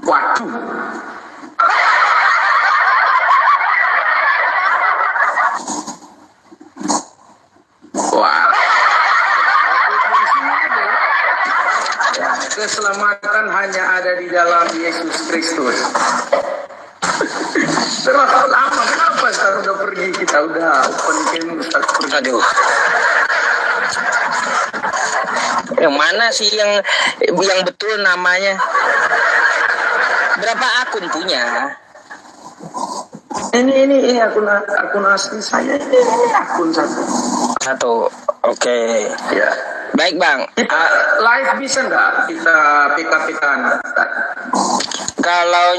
Waduh. Wah. Keselamatan hanya ada di dalam Yesus Kristus. Terlalu lama, kenapa Ustaz udah pergi? Kita udah open game Ustaz pergi. Aduh. Yang mana sih yang betul namanya? Berapa akun punya? Ini akun asli saya, ini akun satu. Oke. Ya. Baik Bang. Live bisa nggak kita PK-PK-an? Kalau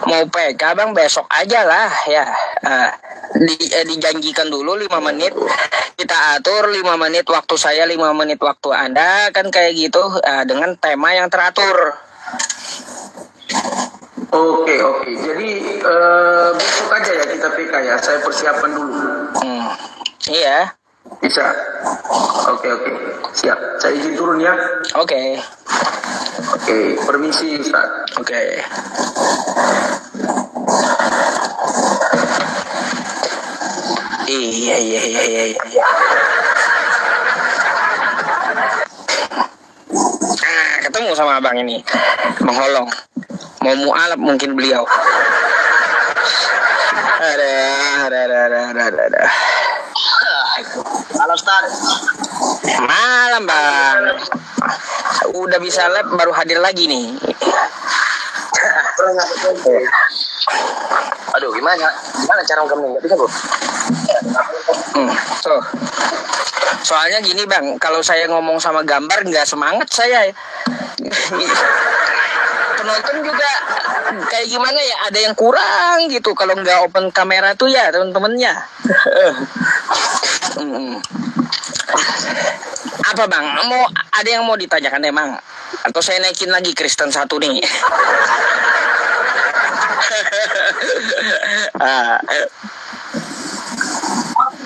mau PK Bang besok aja lah ya. Dijanjikan dulu 5 menit. Kita atur 5 menit waktu saya, 5 menit waktu Anda, kan kayak gitu, dengan tema yang teratur. Oke. Jadi besok aja ya kita PK ya. Saya persiapan dulu. Iya. Bisa. Oke. Siap. Saya izin turun ya. Oke. Permisi Ustaz. Oke. Iya. Ketemu sama abang ini, Bang Holong. Mau mualaf mungkin beliau. Ada. Halo Ustaz. Malam Bang. Udah bisa lab baru hadir lagi nih. Aduh, gimana cara kamu nggak bisa Bu? Soalnya gini Bang, kalau saya ngomong sama gambar nggak semangat saya. Penonton juga kayak gimana ya, ada yang kurang gitu kalau nggak open kamera tuh ya teman-temannya. Apa Bang, ada yang mau ditanyakan emang? Atau saya naikin lagi Kristen 1 nih?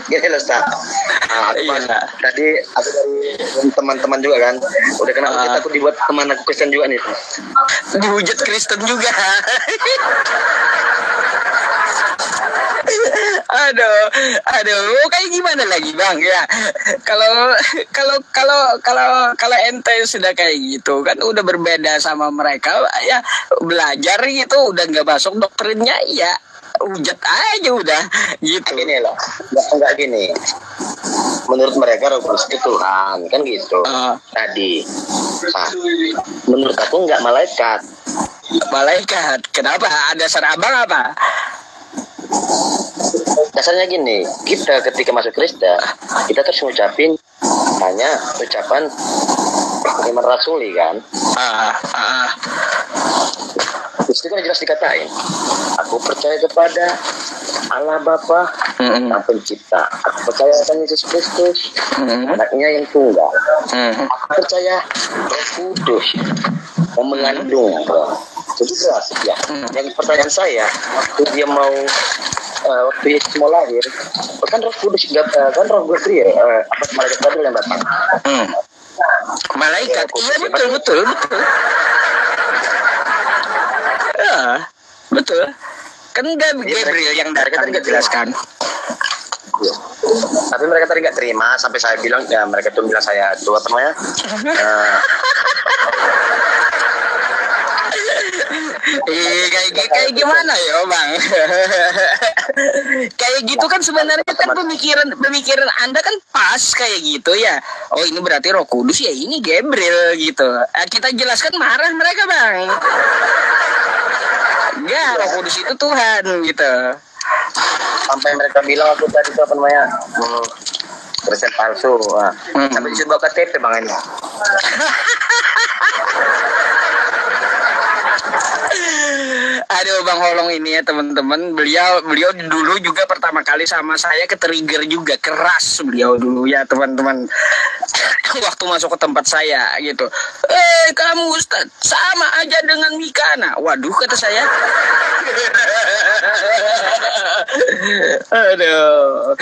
Gini loh Ustaz. Tadi aku dari teman-teman juga kan, udah kenal aku dibuat teman aku Kristen juga nih. Dihujat Kristen juga. Aduh, kayak gimana lagi Bang ya? Kalau ente sudah kayak gitu kan udah berbeda sama mereka ya, belajar gitu udah nggak masuk doktrinnya ya, hujat aja udah gitu. Gini loh, nggak gini. Menurut mereka Roh Kudus itu Tuhan kan gitu. Tadi, menurut aku nggak malaikat. Kenapa? Ada dasar abang apa? Dasarnya gini, kita ketika masuk Kristen, kita terus ngucapin hanya ucapan iman rasuli kan. Itu kan jelas dikatain, aku percaya kepada Allah Bapa Sang Pencipta, aku percaya akan Yesus Kristus, anaknya yang tunggal, aku percaya Roh Kudus yang mengandung. Jadi jelas ya. Yang pertanyaan saya, waktu dia mau waktu Yesus mau lahir, kan Roh Kudus kan Roh Gabriel, apa malaikat Gabriel yang datang? Malaikat, iya betul. Ya, betul. Kan Gabriel yang datang dijelaskan. Ya. Tapi mereka tadi nggak terima sampai saya bilang ya, mereka tuh bilang saya itu apa namanya? Kayak gimana ya Bang? Kayak gitu kan sebenarnya kan pemikiran Anda kan pas kayak gitu ya. Oh ini berarti Roh Kudus ya, ini Gabriel gitu. Kita jelaskan marah mereka Bang. Enggak, Roh Kudus itu Tuhan gitu. Sampai mereka bilang aku tadi itu apa namanya? Kristen palsu. Sampai disuruh bawa KTP Bang ini. Aduh Bang Holong ini ya teman-teman, beliau dulu juga pertama kali sama saya ke-trigger juga, keras beliau dulu ya teman-teman. Waktu masuk ke tempat saya gitu, kamu Ustaz sama aja dengan Mikana. Waduh kata saya. Aduh.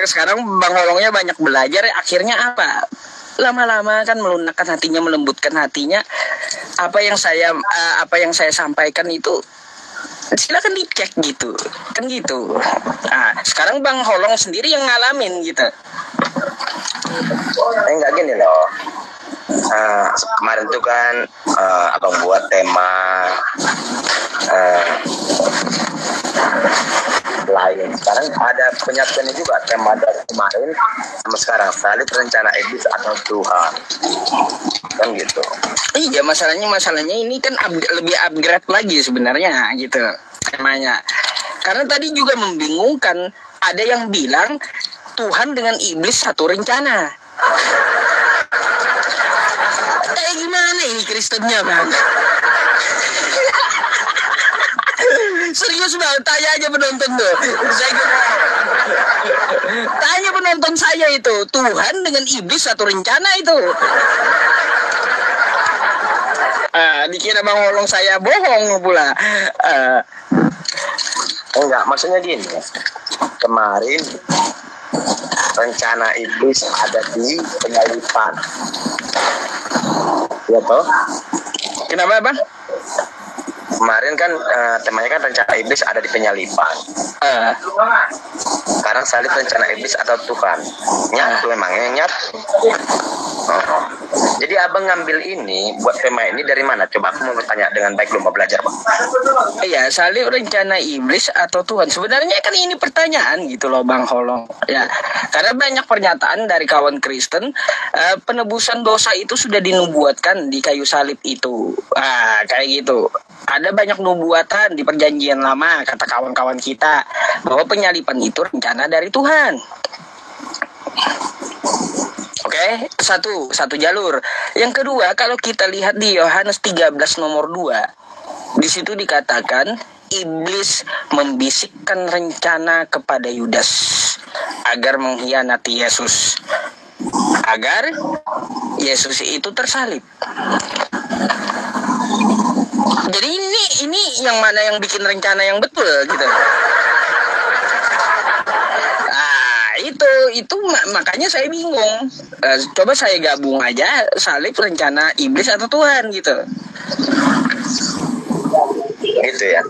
Sekarang Bang Holongnya banyak belajar, akhirnya apa? Lama-lama kan melunakkan hatinya, melembutkan hatinya. apa yang saya sampaikan itu silakan dicek gitu kan gitu. Nah, sekarang Bang Holong sendiri yang ngalamin gitu. Enggak gini loh. Kemarin tuh kan abang buat tema lain. Sekarang ada penyampaiannya juga, tema dari kemarin sama sekarang, salib rencana iblis atau Tuhan, kan gitu. Iya, masalahnya ini kan lebih upgrade lagi sebenarnya gitu temanya. Karena tadi juga membingungkan, ada yang bilang Tuhan dengan iblis satu rencana. Gimana ini Kristennya, Bang? Serius Bang, tanya aja penonton tuh. Tanya penonton saya itu, Tuhan dengan iblis satu rencana itu. Dikira Bang Holong saya bohong pula. Enggak, maksudnya gini. Kemarin rencana iblis ada di penyalipan. Ya toh? Kenapa, Bang? Kemarin kan temanya kan rencana iblis ada di penyalipan. Sekarang salib rencana iblis atau Tuhan. Nyatu memangnya nyatu. Jadi abang ngambil ini buat tema ini dari mana? Coba aku mau bertanya dengan baik, lu mau belajar, Bang. Iya, salib rencana iblis atau Tuhan. Sebenarnya kan ini pertanyaan gitu loh, Bang Holong. Ya, karena banyak pernyataan dari kawan Kristen, penebusan dosa itu sudah dinubuatkan di kayu salib itu. Kayak gitu. Ada banyak nubuatan di perjanjian lama, kata kawan-kawan kita, bahwa penyalipan itu rencana dari Tuhan. Oke, satu jalur. Yang kedua, kalau kita lihat di Yohanes 13 nomor 2, di situ dikatakan iblis membisikkan rencana kepada Yudas agar mengkhianati Yesus, agar Yesus itu tersalib. Jadi ini yang mana yang bikin rencana yang betul gitu. Itu makanya saya bingung. Coba saya gabung aja, salib rencana iblis atau Tuhan gitu. Gitu ya.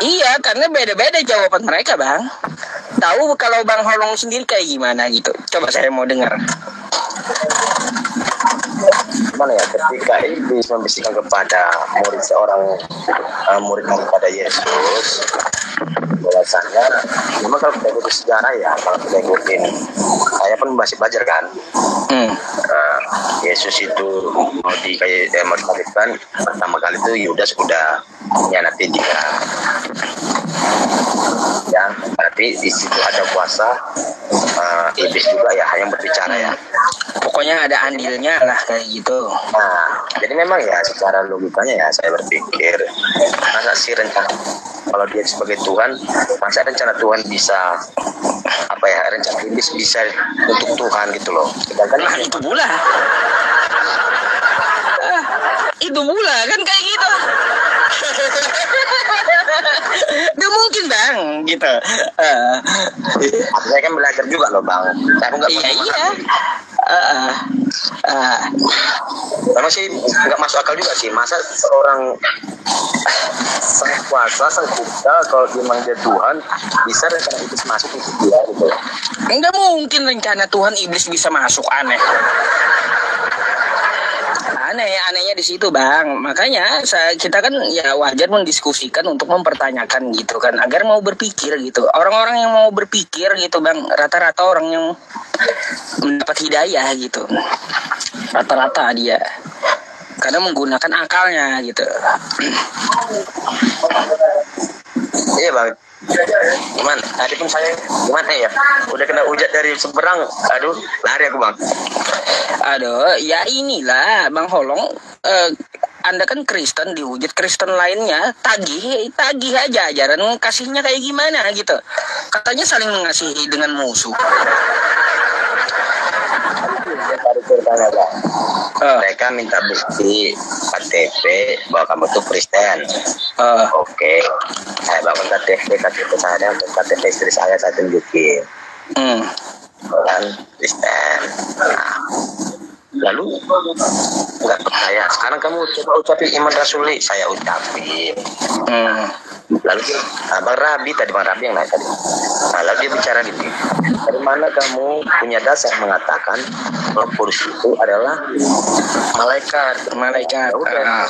Iya, karena beda-beda jawaban mereka, Bang. Tahu kalau Bang Holong sendiri kayak gimana gitu. Coba saya mau dengar. Gimana ya, ketika iblis membisikkan kepada murid murid kepada Yesus, bahwasannya memang kalau kita ikuti sejarah ya, kalau kita ikutin, saya pun masih belajar kan. Yesus itu mau disalibkan pertama kali itu Yudas udah mengkhianati dia. Ya, berarti di situ ada kuasa iblis juga ya yang berbicara ya. Pokoknya ada andilnya lah kayak gitu. Nah, jadi memang ya secara logikanya ya saya berpikir, masa sih rencana kalau dia sebagai Tuhan, masa rencana Tuhan bisa rencana iblis bisa untuk Tuhan gitu loh. Sedangkan itu pula. Itu pula kan kayak gitu. Gak mungkin Bang gitu. Saya kan belajar juga loh Bang. Saya nggak Memang sih nggak masuk akal juga sih. Masa seorang sang kuasa, sang kuasa kalau memang dia Tuhan bisa rencana iblis masuk itu dia gitu. Nggak mungkin rencana Tuhan iblis bisa masuk, anehnya di situ Bang. Makanya kita kan ya wajar mendiskusikan untuk mempertanyakan gitu kan, agar mau berpikir gitu. Orang-orang yang mau berpikir gitu Bang, rata-rata orang yang mendapat hidayah gitu, rata-rata dia karena menggunakan akalnya gitu. Iya Bang. Gimana? Tadi pun saya gimana ya? Udah kena hujat dari seberang. Aduh, lari aku Bang. Aduh, ya inilah Bang Holong. Anda kan Kristen, dihujat Kristen lainnya, tagih aja ajaran kasihnya kayak gimana gitu. Katanya saling mengasihi dengan musuh. Mereka minta bukti KTP bahwa kamu tuh Kristen. Oke. Saya bangun KTP saya untuk KTP istri saya tunjukin. Kan Kristen. Nah, Lalu nggak percaya. Sekarang kamu coba ucapin iman rasuli, saya ucapin. Lalu Bang Rabi yang naik tadi. Nah, lalu dia bicara gitu. Dari mana kamu punya dasar mengatakan Roh Kudus itu adalah malaikat? Ya udah.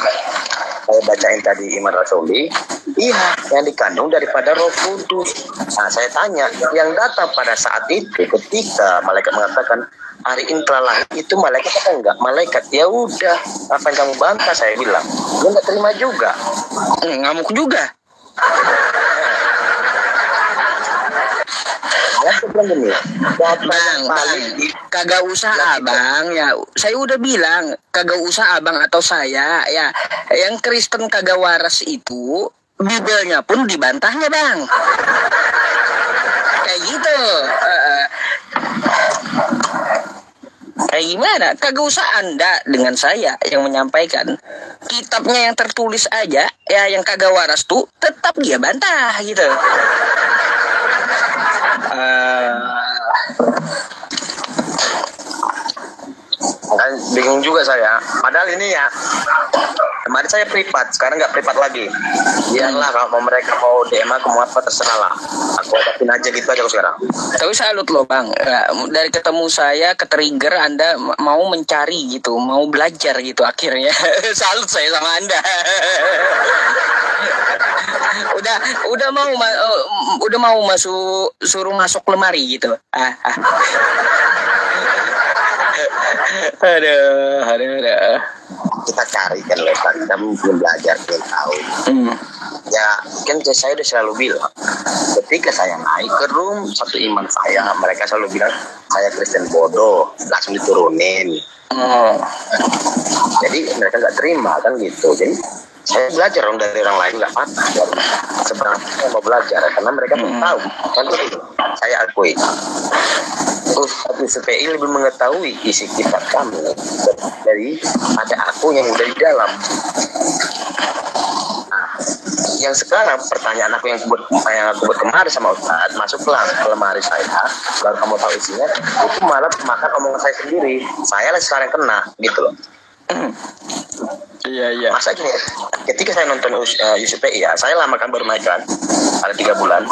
Saya bacain tadi iman rasuli. Iya, yang dikandung daripada Roh Kudus. Nah, saya tanya, yang datang pada saat itu ketika malaikat mengatakan hari ini telah lahir, itu malaikat apa enggak? Malaikat. Ya udah, apa yang kamu bantah? Saya bilang. Dia enggak terima juga. Ngamuk juga. Bang, kagak usah abang ya. Saya udah bilang kagak usah abang atau saya ya. Yang Kristen kagak waras itu Bibelnya pun dibantahnya bang. Kayak gitu. Kayak gimana? Kagak usah Anda dengan saya yang menyampaikan. Kitabnya yang tertulis aja ya, yang kagak waras tuh tetap dia bantah gitu. Kan bingung juga saya. Padahal ini ya, kemarin saya privat, sekarang nggak privat lagi. Biarlah kalau mereka mau DM aku mau apa terserah lah. Aku hadapin aja gitu aja sekarang. Tapi salut loh bang, dari ketemu saya ke trigger Anda mau mencari gitu, mau belajar gitu akhirnya. Salut saya sama Anda. udah mau suruh masuk lemari gitu. Aduh. Kita cari kan lepas, kita mungkin belajar, belum tahu. Ya kan saya udah selalu bilang, ketika saya naik ke room satu iman saya, mereka selalu bilang saya Kristen bodoh, langsung diturunin. Jadi mereka nggak terima kan gitu. Jadi saya belajar dong dari orang lain, nggak apa-apa. Sebenarnya saya mau belajar karena mereka belum tahu. Kan saya akui. SPI lebih mengetahui isi kitab kami dari ada aku yang dari dalam. Nah, yang sekarang pertanyaan aku yang aku buat kemarin sama Ustaz, masuklah ke lemari saya, baru kamu tahu isinya, itu malah makan omongan saya sendiri. Saya lah sekarang kena gitu loh. Iya. Masa gini, ketika saya nonton USPI ya, saya lama kan baru naik kan, ada 3 bulan.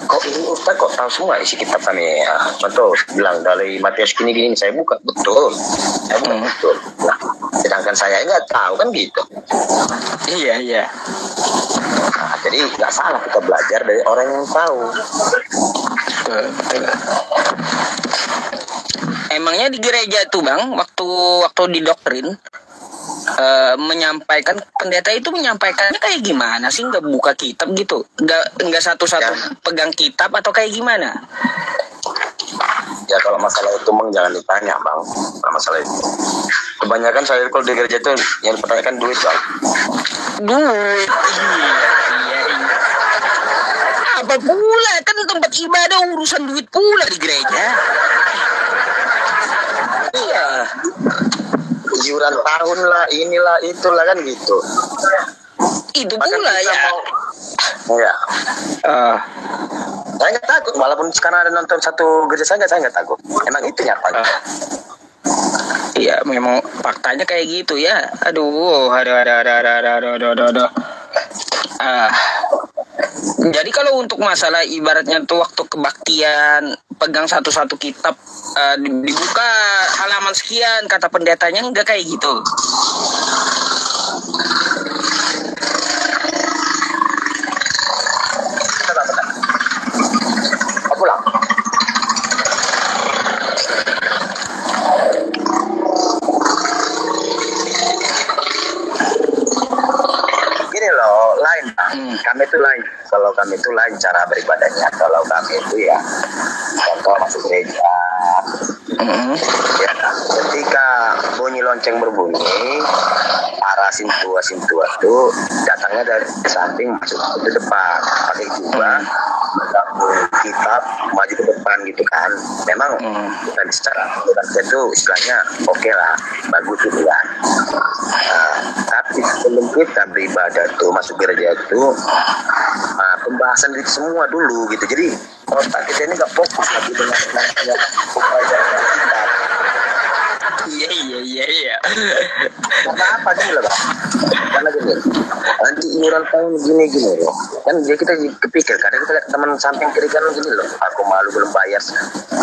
Kok ini Ustaz kok tahu semua isi kitab kami ya? Contoh bilang dari Matius gini saya buka betul. Nah, sedangkan saya nggak tahu kan gitu. Iya. Nah, jadi nggak salah kita belajar dari orang yang tahu. Emangnya di gereja tuh bang, waktu didoktrin menyampaikan, pendeta itu menyampaikannya kayak gimana sih? Nggak buka kitab gitu, nggak satu-satu pegang kitab atau kayak gimana? Ya kalau masalah itu memang jangan ditanya bang, masalah itu. Kebanyakan saya kalau di gereja itu yang dipertanyakan duit bang. Duit, iya. Apa pula kan tempat ibadah urusan duit pula di gereja. Iya. Iuran tahun lah, inilah itulah kan gitu. Itu pula ya. Iya. Saya nggak takut, walaupun sekarang ada nonton satu gereja saya nggak takut. Emang itu nyata. Iya, memang faktanya kayak gitu ya. Aduh. Jadi kalau untuk masalah ibaratnya tuh waktu kebaktian pegang satu-satu kitab, dibuka halaman sekian kata pendetanya, enggak kayak gitu. Pulang. Gini loh, lain. Kami itu lain. Kalau kami itu lain cara beribadahnya. Kalau kami itu ya contoh masuk gereja. Ya, ketika bunyi lonceng berbunyi, arah sintua itu datangnya dari samping masuk ke depan, pakai jubah, kitab maju ke depan gitu kan. Memang bukan secara itu istilahnya oke lah, bagus gitu kan. Tapi sebelum kita beribadah tuh masuk gereja itu pembahasan itu semua dulu gitu. Jadi otak kita ini nggak fokus lagi dengan Iya. Karena apa gini loh, Bang? Karena gini, nanti iuran tahun gini loh. Kan dia kita kepikir, kadang kita lihat teman samping kiri kanan gini loh. Aku malu belum bayar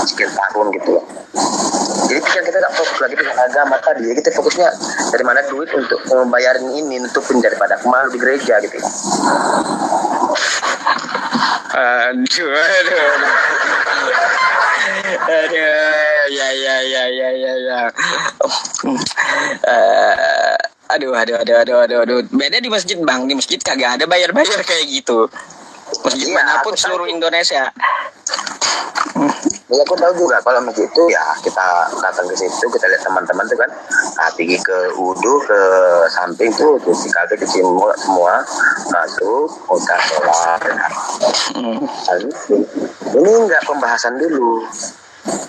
sekian tahun gitu loh. Jadi kita nggak fokus lagi dengan agama tadi. Jadi kita fokusnya dari mana duit untuk membayarin ini, nutupin daripada aku malu di gereja gitu. Aduh. Ya. Aduh. Beda di masjid, Bang. Di masjid kagak ada bayar-bayar kayak gitu. Masjid manapun seluruh Indonesia. Ya aku tahu juga kalau masjid itu ya kita datang ke situ, kita lihat teman-teman tuh kan, pergi ke wudu ke samping tuh dikasih ke semua masuk udah sholat. Ini enggak pembahasan dulu.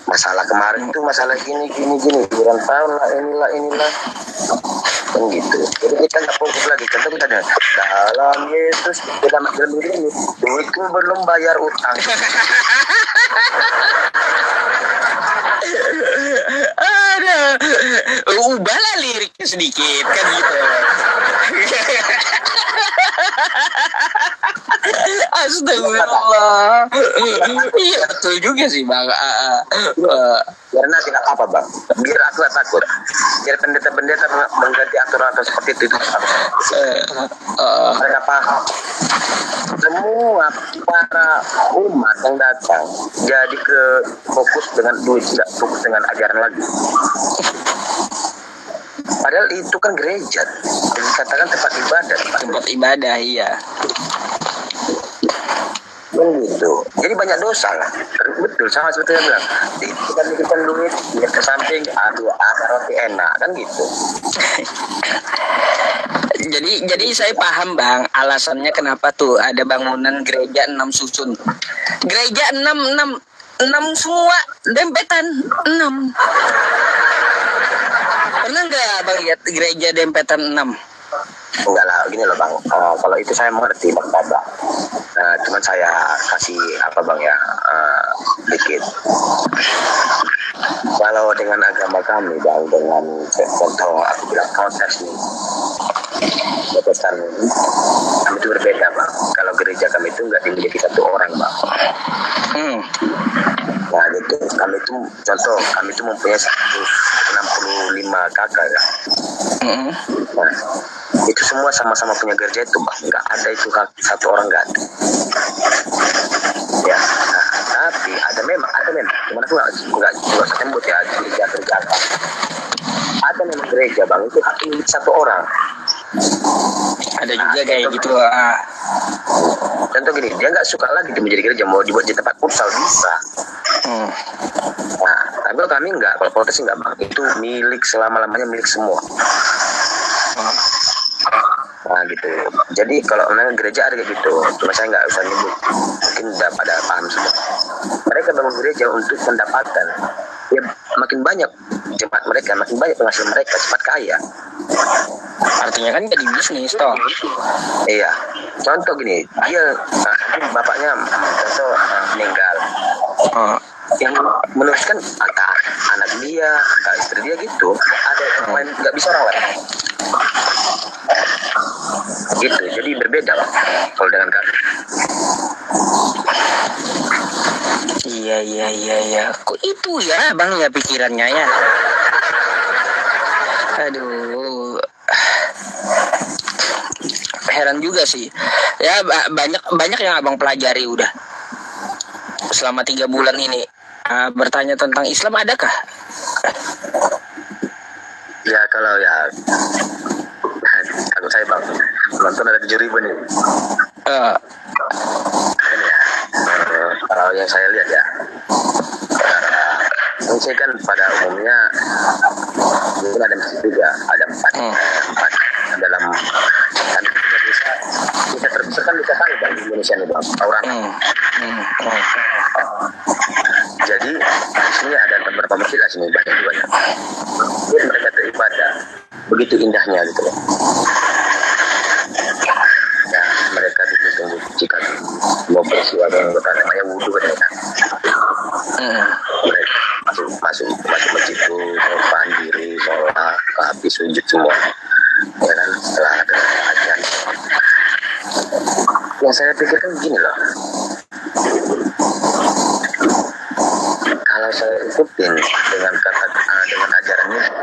Masalah kemarin tuh masalah gini bulan tahun lah inilah kan gitu. Jadi kita nggak fokus lagi. Contoh kita ada dalam Yesus dalam begini duitku belum bayar utang. Ubahlah liriknya sedikit kan gitu. Astagfirullah. Iya betul juga sih, Bang. Karena tidak apa, Bang. Biar aku gak takut. Biar pendeta-pendeta mengganti aturan atau seperti itu. Mereka paham. Semua para umat yang datang jadi ke fokus dengan duit, tidak fokus dengan ajaran lagi. Padahal itu kan gereja, dikatakan tempat ibadah. Iya. Begitu. Jadi banyak dosa lah. Betul, sama seperti yang bilang. Kita mikirkan duit, lihat ke samping, ada roti enak kan gitu. Jadi saya paham, Bang, alasannya kenapa tuh ada bangunan gereja 6 susun. Gereja 6 semua dempetan 6. Pernah nggak Bang lihat gereja dempetan 6? Enggak lah, gini loh Bang. Kalau itu saya mengerti Bang Baba. Cuman saya kasih apa Bang ya, dikit. Kalau dengan agama kami Bang, dengan contoh aku bilang konteks nih, dempetan kami itu berbeda Bang. Kalau gereja kami itu nggak dimiliki satu orang Bang. Nah itu kami itu contoh kami itu mempunyai 165 kakak ya. Nah itu semua sama-sama punya gereja itu Bang, nggak ada itu satu orang nggak ada. Ya, nah, tapi ada memang, cuman aku nggak sebut ya gereja apa. Ada memang gereja Bang itu hak milik satu orang. Ada juga kayak gitu. Contoh gini, dia nggak suka lagi dia menjadi gereja, mau dibuat jadi tempat futsal bisa. Nah, tapi kalau kami nggak, kalau protes nggak Bang, itu milik selama-lamanya milik semua. Nah gitu. Jadi kalau memang gereja ada kayak gitu, cuma saya nggak usah nyebut, mungkin udah pada paham semua. Mereka bangun gereja untuk mendapatkan, ya makin banyak jemaat mereka, makin banyak penghasilan mereka, cepat kaya. Artinya kan jadi bisnis toh. Iya. Contoh gini, dia bapaknya contoh meninggal. Yang meneruskan entah anak dia, entah istri dia gitu, ada orang lain, nggak bisa orang lain. Gitu, jadi berbeda Bang kalau dengan kami. Iya. Kok itu ya Bang ya pikirannya ya. Aduh. Heran juga sih. Ya banyak yang Abang pelajari udah selama 3 bulan ini. Bertanya tentang Islam adakah? Ya kalau ya kalau saya Bang nonton ada 7.000 nih. Ini ya, kalau yang saya lihat ya, saya kan pada umumnya mungkin ada masjid juga, ada 4 dalam kan bisa terbesar kan bisa kali Bang di Indonesia nih Bang orang. Jadi di sini ada beberapa masjid lah sini banyak juga ya. Jadi mereka beribadah begitu indahnya gitu loh. Ya mereka ditunggu jika mau bersiwa dan namanya wudu mereka. Mereka masuk masjid itu, mandiri, sholat, habis sujud semua. Ya kan, setelah ada ajaran. Yang saya pikirkan begini loh, kalau saya ikutin dengan dengan ajaran Yesus,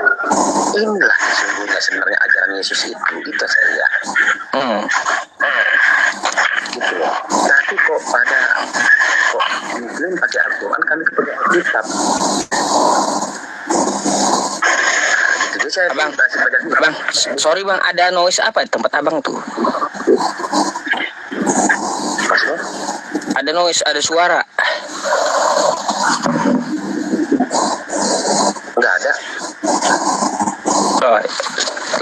inilah sesungguhnya sebenarnya ajaran Yesus itu saya lihat. Gitu loh. Tapi kok Muslim pakai Al-Quran, kami pakai Alkitab. Jadi saya Abang, sorry bang, ada noise apa di tempat abang tuh? Maksudnya? Ada noise, ada suara. Enggak ada. Oh,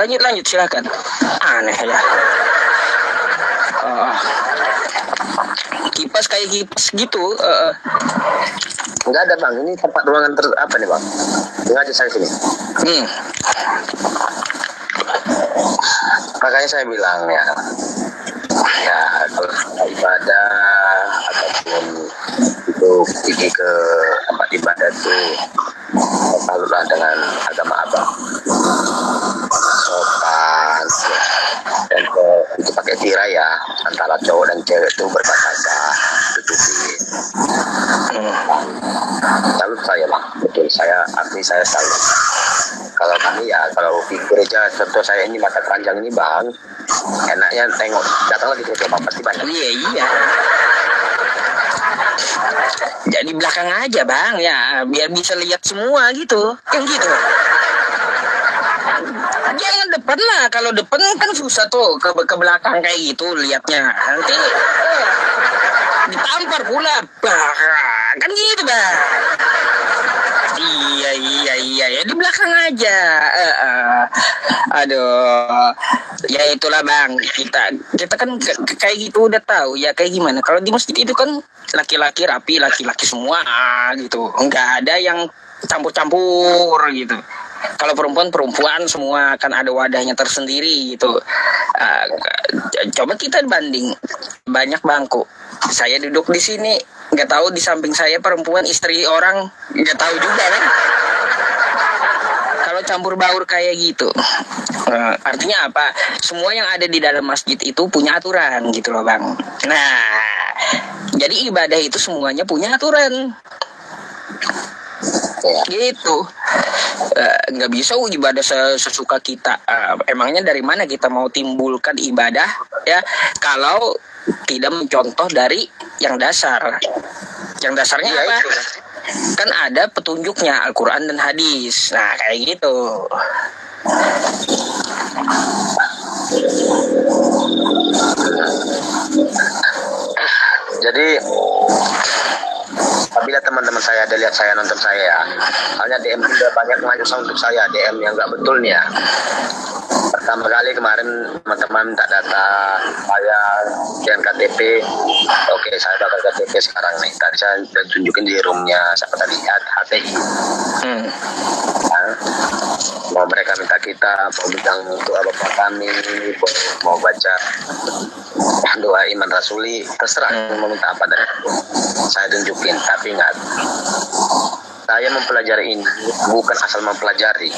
lanjut silakan. Aneh ya. Kipas kayak kipas gitu. Enggak ada bang, ini tempat ruangan apa nih bang? Tinggal aja saya sini. Makanya saya bilang ya kalau ibadah ataupun itu pergi ke tempat ibadah itu salutlah dengan agama abang, sopan, dan itu pakai tirai ya, antara cowok dan cewek itu berbahasa tutupin. Salut saya bang, betul, saya salut. Kalau kami ya, kalau di gereja contoh saya ini mata keranjang ini bang, enaknya tengok, datang lagi ke bang, pasti banyak. Iya. Jadi belakang aja bang ya, biar bisa lihat semua gitu, kan gitu. Jangan depan lah, kalau depan kan susah tuh ke belakang kayak gitu lihatnya. Nanti ditampar pula, kan gitu bang. Iya ya di belakang aja. Aduh, ya itulah bang, kita kan kayak gitu udah tahu ya kayak gimana. Kalau di masjid itu kan laki-laki rapi, laki-laki semua gitu, nggak ada yang campur-campur gitu. Kalau perempuan semua kan ada wadahnya tersendiri gitu. Coba kita banding, banyak bangku. Saya duduk di sini, nggak tahu di samping saya perempuan, istri orang, nggak tahu juga kan. Kalau campur baur kayak gitu, artinya apa? Semua yang ada di dalam masjid itu punya aturan gitu loh bang. Nah, jadi ibadah itu semuanya punya aturan. Gitu. Nggak bisa ibadah sesuka kita. Emangnya dari mana kita mau timbulkan ibadah ya kalau tidak mencontoh dari yang dasar. Yang dasarnya ya, apa? Itu. Kan ada petunjuknya, Al-Quran dan hadis. Nah kayak gitu. Jadi apabila teman-teman saya ada lihat saya nonton saya, hanya DM juga banyak mengajukan untuk saya, DM yang nggak betul nih ya. Pertama kali kemarin teman-teman minta data saya dengan KTP. Oke, saya bakal KTP sekarang nih. Tadi saya udah tunjukin di roomnya siapa tadi, HTI. Mau mereka minta kita, mau bilang doa bapak kami, mau baca doa iman rasuli, terserah mau minta apa tadi. Saya tunjukin, tapi ingat, saya mempelajari ini bukan asal mempelajari.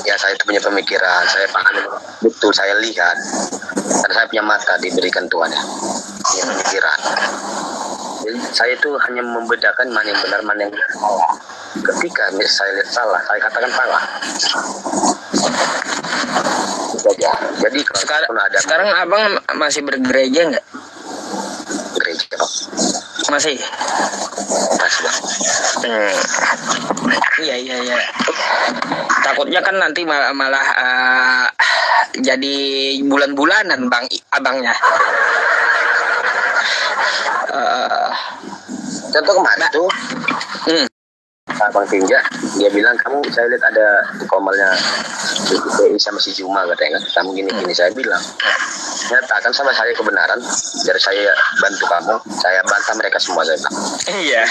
Ya saya itu punya pemikiran, saya paham betul, saya lihat, dan saya punya mata diberikan Tuhan ya, punya pemikiran. Jadi saya itu hanya membedakan mana yang benar, mana yang salah. Ketika saya lihat salah, saya katakan salah. Itu aja. Jadi sekarang abang masih bergereja nggak? Gereja Pak. Masih. Bang. Iya. Takutnya kan nanti malah jadi bulan-bulanan bang abangnya. Contoh kemarin tuh Bang Tinja, dia bilang kamu, saya lihat ada di komalnya PPI sama si Juma katanya kan, kamu gini-gini. Saya bilang nyatakan sama saya kebenaran, biar saya bantu kamu, saya bantah mereka semua, saya bilang. Iya.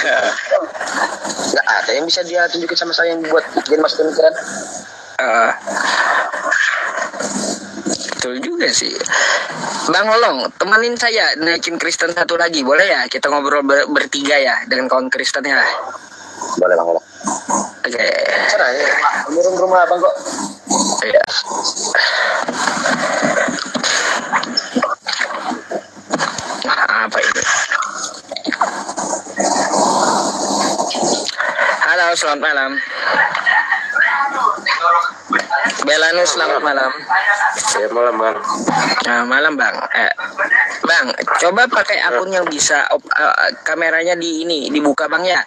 Nggak ada yang bisa dia tunjukin sama saya yang buat jadi masuk pemikiran. Betul juga sih. Bang Holong, temenin saya naikin Kristen satu lagi, boleh ya? Kita ngobrol bertiga ya dengan kawan Kristennya. Boleh Bang Holong. Oke. Sana ya, ini rumah Abang kok. Iya. Apa itu? Halo, selamat malam. Belanus, selamat malam. Ya malam Bang. Nah, malam Bang. Bang, coba pakai akun yang bisa kameranya dibuka Bang ya.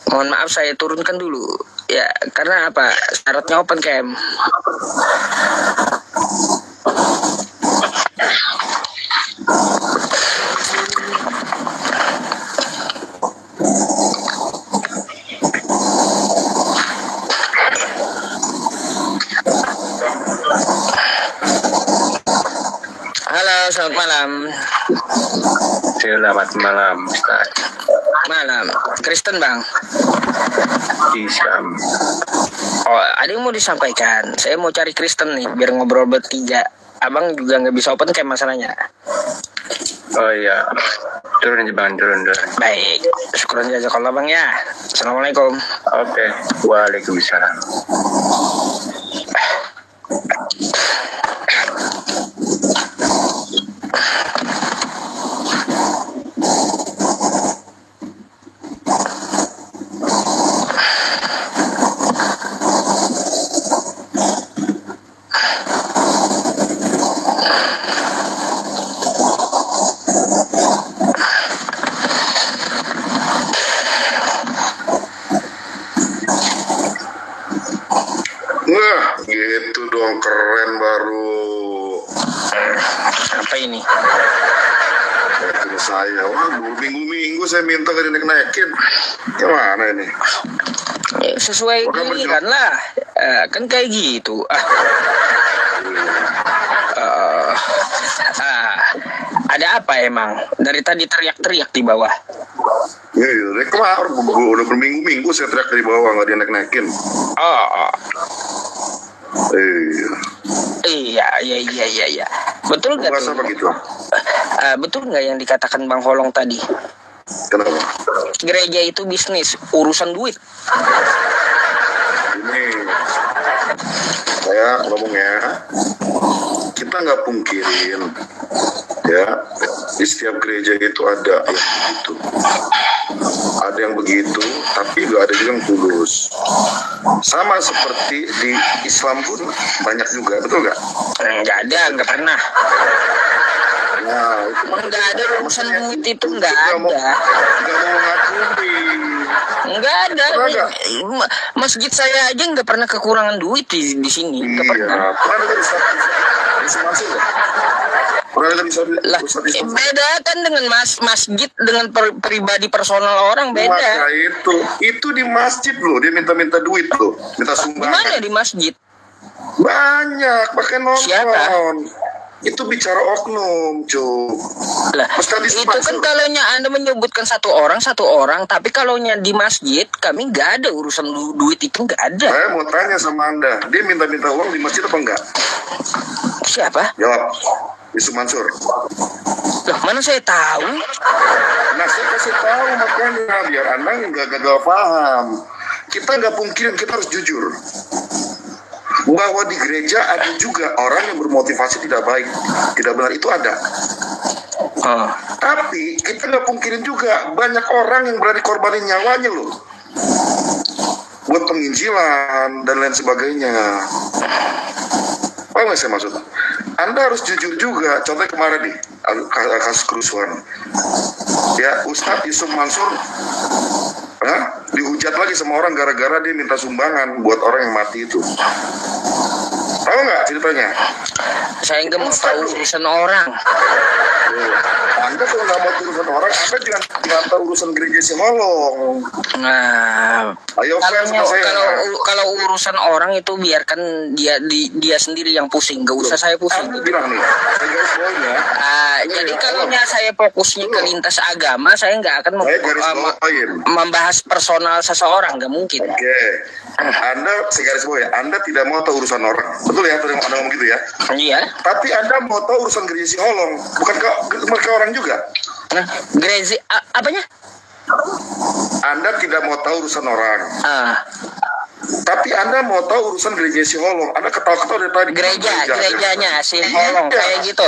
Mohon maaf saya turunkan dulu. Ya, karena apa? Syaratnya open cam. Halo, selamat malam. Selamat malam Ustaz. Malam. Kristen Bang. Islam. Oh, ada yang mau disampaikan. Saya mau cari Kristen nih, biar ngobrol bertiga. Abang juga nggak bisa open cam masalahnya. Oh iya. Turun Bang, turun. Baik, syukuran jazakallah Bang ya. Assalamualaikum. Oke. Waalaikumsalam. Nah, gitu dong, keren baru. Apa ini? Yakin saya, wah minggu-minggu saya minta gak dinaik-naikin. Gimana ini? Ya, sesuai giliran lah. Kan kayak gitu. Ada apa emang? Dari tadi teriak-teriak di bawah. Iya, kemarin udah berminggu-minggu saya teriak dari bawah gak dinaik-naikin. Oh. Iya. Iya. Betul nggak? Bahasa begitu. Betul nggak yang dikatakan Bang Holong tadi? Kenapa? Gereja itu bisnis, urusan duit. Ini saya ngomongnya, kita nggak pungkirin ya, di setiap gereja itu ada yang begitu, ada yang begitu, tapi juga ada juga yang tulus. Sama seperti di Islam pun banyak juga, betul nggak? Nggak pernah. Nah, itu Nggak ada urusan duit itu, nggak Nggak mau ada. ngakui. Nggak ada. Masjid saya aja nggak pernah kekurangan duit di sini. Nggak pernah. Iya, pernah dengar Ustaz Mansur nggak? Pernah dengar Lah, beda kan dengan masjid dengan pribadi personal orang beda. Maka itu di masjid loh, dia minta duit loh, minta sumbangan. Gimana di masjid? Banyak, pakai nonton. Siapa? Itu bicara oknum, Cuk. Lah, itu kan kalaunya Anda menyebutkan satu orang, tapi kalaunya di masjid kami nggak ada urusan duit itu, nggak ada. Saya mau tanya sama Anda, dia minta uang di masjid apa enggak? Siapa? Jawab. Yusuf Mansur. Loh, mana saya tahu? Nah, saya kasih tahu makanya biar Anda nggak gagal paham. Kita nggak pungkirin, kita harus jujur bahwa di gereja ada juga orang yang bermotivasi tidak baik, tidak benar, itu ada. Tapi kita nggak pungkirin juga banyak orang yang berani korbanin nyawanya loh buat penginjilan dan lain sebagainya. Apa yang saya maksud? Anda harus jujur juga. Contohnya kemarin nih, kasus kerusuhan. Ya, Ustadz Yusuf Mansur dihujat lagi sama orang gara-gara dia minta sumbangan buat orang yang mati itu. Tahu nggak ceritanya? Saya nggak mau tahu urusan orang. Anda kalau nggak mau urusan orang, Anda jangan tahu urusan gereja si Holong. Nah, Ayo, kalau urusan orang itu biarkan dia sendiri yang pusing, nggak usah saya pusing. Anda bilang nih, saya garis bawahnya. Jadi kalaunya saya fokusnya ke lintas agama, saya nggak akan membahas personal seseorang, nggak mungkin. Oke. Anda segaris bawah ya, Anda tidak mau tahu urusan orang, Betul ya, tadi Anda ngomong gitu ya? Iya. Tapi Anda mau tahu urusan gereja si Holong, bukan mereka orang juga? Nah, gereja apanya? Anda tidak mau tahu urusan orang. Tapi Anda mau tahu urusan gereja si Holong. Anda ketawa-ketawa dari tadi. Gerejanya si Holong kayak gitu.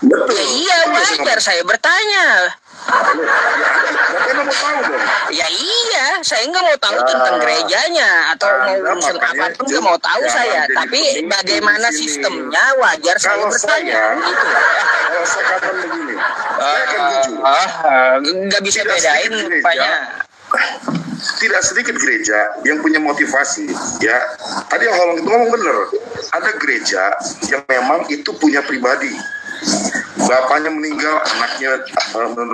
Betul. Ya, iya, wajar saya bertanya. Berarti Anda mau tahu dong? Ya iya, saya nggak mau tahu tentang gerejanya atau mau urusan apa pun nggak mau tahu saya. Tapi bagaimana sistemnya wajar saya bertanya. Gitu. Kalau saya katakan begini, saya akan jujur. Nggak bisa bedain rupanya. Tidak sedikit gereja yang punya motivasi, ya. Tadi yang Holong itu ngomong bener. Ada gereja yang memang itu punya pribadi. Bapaknya meninggal, anaknya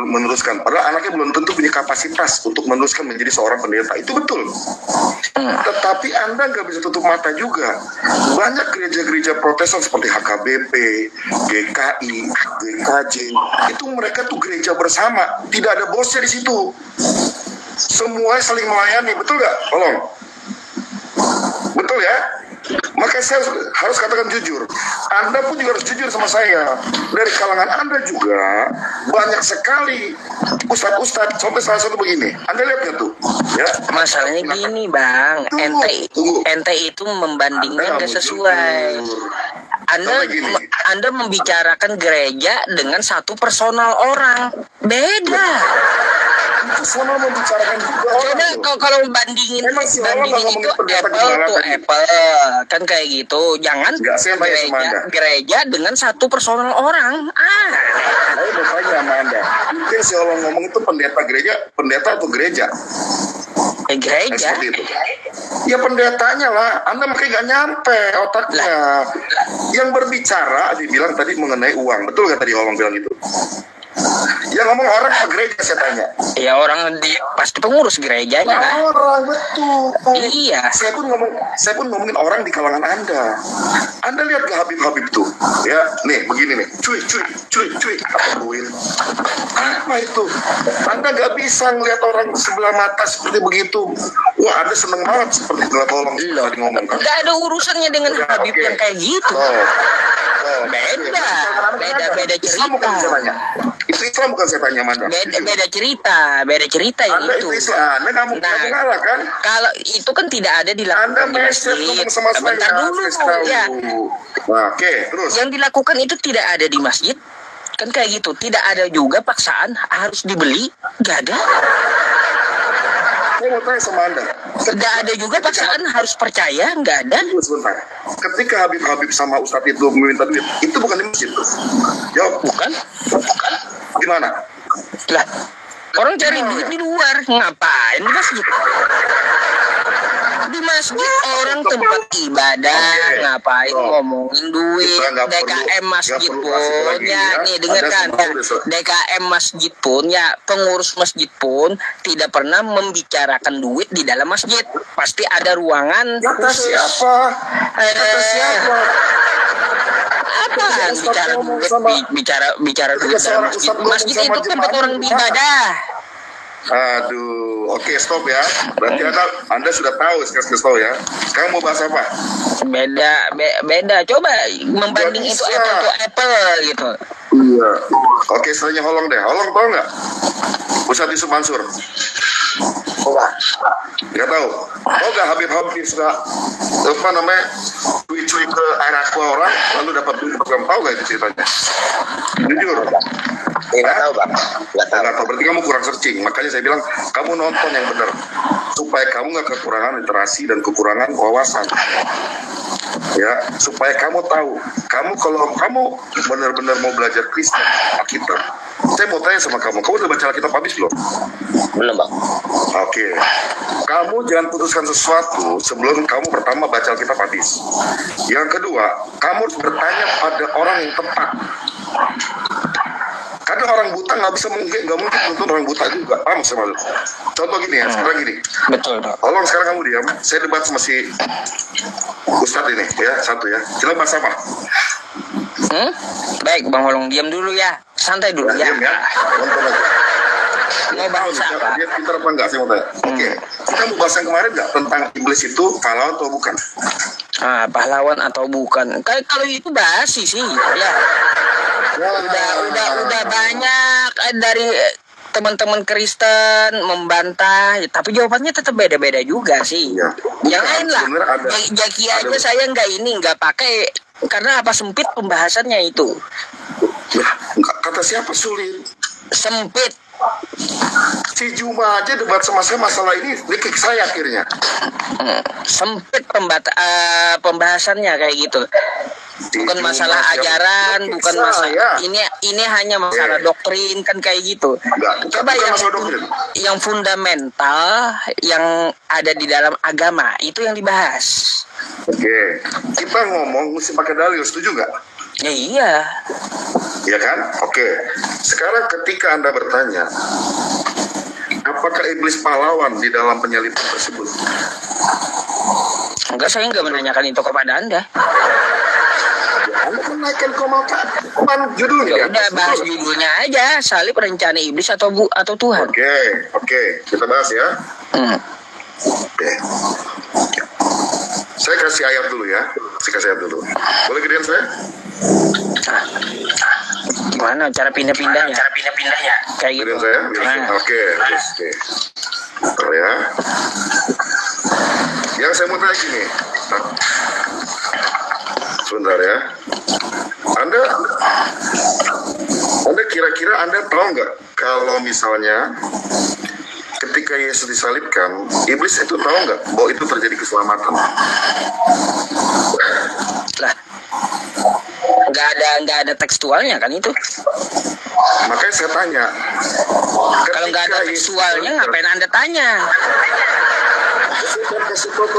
meneruskan. Padahal anaknya belum tentu punya kapasitas untuk meneruskan menjadi seorang pendeta. Itu betul. Tetapi Anda nggak bisa tutup mata juga. Banyak gereja-gereja Protestan seperti HKBP, GKI, GKJ, itu mereka tuh gereja bersama. Tidak ada bosnya di situ. Semuanya saling melayani, betul nggak? Tolong. Betul ya? Maka saya harus katakan jujur. Anda pun juga harus jujur sama saya. Dari kalangan Anda juga banyak sekali ustadz-ustadz sampai salah satu begini. Anda lihat nggak tuh? Ya. Masalahnya gini Bang, ente itu membandingkan nggak sesuai. Anda membicarakan gereja dengan satu personal orang, beda. Personal membicarakan juga orang. Kalau bandingin itu apple to apple kan kayak gitu. Jangan gereja dengan satu personal orang. Saya bertanya sama Anda, mungkin si Holong ngomong itu pendeta atau gereja? Gereja. Ya pendetanya lah. Anda makanya nggak nyampe otaknya. Yang berbicara dibilang tadi mengenai uang, betul nggak tadi Holong bilang itu? Yang ngomong orang ke gereja saya tanya. Ya orang pasti pengurus gerejanya kan. Orang betul. Iya. Saya pun ngomongin orang di kalangan Anda. Anda lihat gak Habib tuh? Ya, nih begini nih. Cuy. Apa duit? Apa itu? Anda gak bisa ngelihat orang sebelah mata seperti begitu. Wah, Anda seneng banget seperti itu Holong tadi ngomong kan. Gak ada urusannya dengan Habib yang kayak gitu. Beda cerita. Itu Islam bukan saya tanya mana. Beda cerita yang Anda itu. Islam, Anda kamu ngalah kan? Kalau itu kan tidak ada dilakukan di masjid. Bentar dulu ya. Nah, oke, terus. Yang dilakukan itu tidak ada di masjid. Kan kayak gitu. Tidak ada juga paksaan harus dibeli. Gak ada. Saya mau tanya sama Anda. Tidak ada juga paksaan harus percaya. Gak ada. Sebentar. Ketika Habib sama Ustadz itu meminta duit, itu bukan di masjid. Jawab. Bukan. Gimana? Lah, orang cari duit di luar. Ngapain di masjid? Di masjid orang tempat ibadah. Ngapain ngomongin duit? DKM masjid pun ya, nih dengarkan ya. DKM masjid pun ya, pengurus masjid pun tidak pernah membicarakan duit di dalam masjid. Pasti ada ruangan khusus. Siapa? Apa bicara duit dalam masjid? Masjid itu tempat orang beribadah. Aduh, oke, stop ya. Berarti Anda sudah tahu, sekarang tahu ya. Sekarang mau bahas apa? Beda. Coba membanding itu apple to apple gitu. Iya. Oke, selanjutnya Holong deh. Holong tahu nggak? Ustadz Yusuf Mansur. Nggak tahu. Oh nggak Habib suka apa namanya cuy ke air aqua orang lalu dapat duit program, tahu nggak itu ceritanya? Jujur. Nggak tahu Bang. Nggak tahu. Berarti kamu kurang searching. Makanya saya bilang kamu nonton yang benar supaya kamu nggak kekurangan literasi dan kekurangan wawasan. Ya, supaya kamu tahu. Kalau kamu benar-benar mau belajar Kristen, Alkitab, saya mau tanya sama kamu udah baca Alkitab habis belum? Belum Bang. Oke. Kamu jangan putuskan sesuatu sebelum kamu pertama baca Alkitab habis. Yang kedua, kamu harus bertanya pada orang yang tepat. Karena orang buta nggak mungkin nonton orang buta juga. Paham sama lu? Contoh gini ya, sekarang gini. Betul. Tolong sekarang kamu diam. Saya debat sama si Ustadz ini ya, satu ya. Kita bahas apa? Baik, Bang Holong diam dulu ya. Santai dulu ya. Diam ya. Nonton aja. Mau bahas apa? Dia pintar apa enggak, saya mau tanya. Oke. Kita mau bahas yang kemarin nggak tentang iblis itu kalau atau bukan? Pahlawan atau bukan? Kalau itu basi sih, ya. Udah banyak dari teman-teman Kristen membantah, tapi jawabannya tetap beda-beda juga sih. Ya. Yang lain lah. Jaki aja saya nggak pakai karena apa, sempit pembahasannya itu. Lah, kata siapa sulit? Sempit. Si Juma aja debat sama saya masalah ini, dikik saya akhirnya. Sempit pembahasannya kayak gitu. Bukan masalah ajaran, bukan masalah ini hanya masalah doktrin kan kayak gitu. Coba yang fundamental yang ada di dalam agama itu yang dibahas. Oke, kita ngomong mesti pakai dalil, setuju nggak? Ya iya. Ya kan? Oke. Sekarang ketika Anda bertanya, apakah iblis pahlawan di dalam penyalipan tersebut? Enggak, saya nggak menanyakan itu kepada Anda. Anda menaikkan komentar judulnya. Ya udah, bahas judulnya aja, salib rencana iblis atau Tuhan. Oke, kita bahas ya. Oke. Saya kasih ayat dulu ya. Boleh gedean saya? Gimana cara pindah-pindahnya? Kayak gitu. Gedean saya? Oke. Bentar ya. Yang saya mau tanya gini. Sebentar ya. Anda kira-kira Anda tahu nggak kalau misalnya ketika Yesus disalibkan, iblis itu tahu nggak bahwa itu terjadi keselamatan? Lah, nggak ada tekstualnya kan itu? Makanya saya tanya. Kalau nggak ada tekstualnya, ngapain Anda tanya?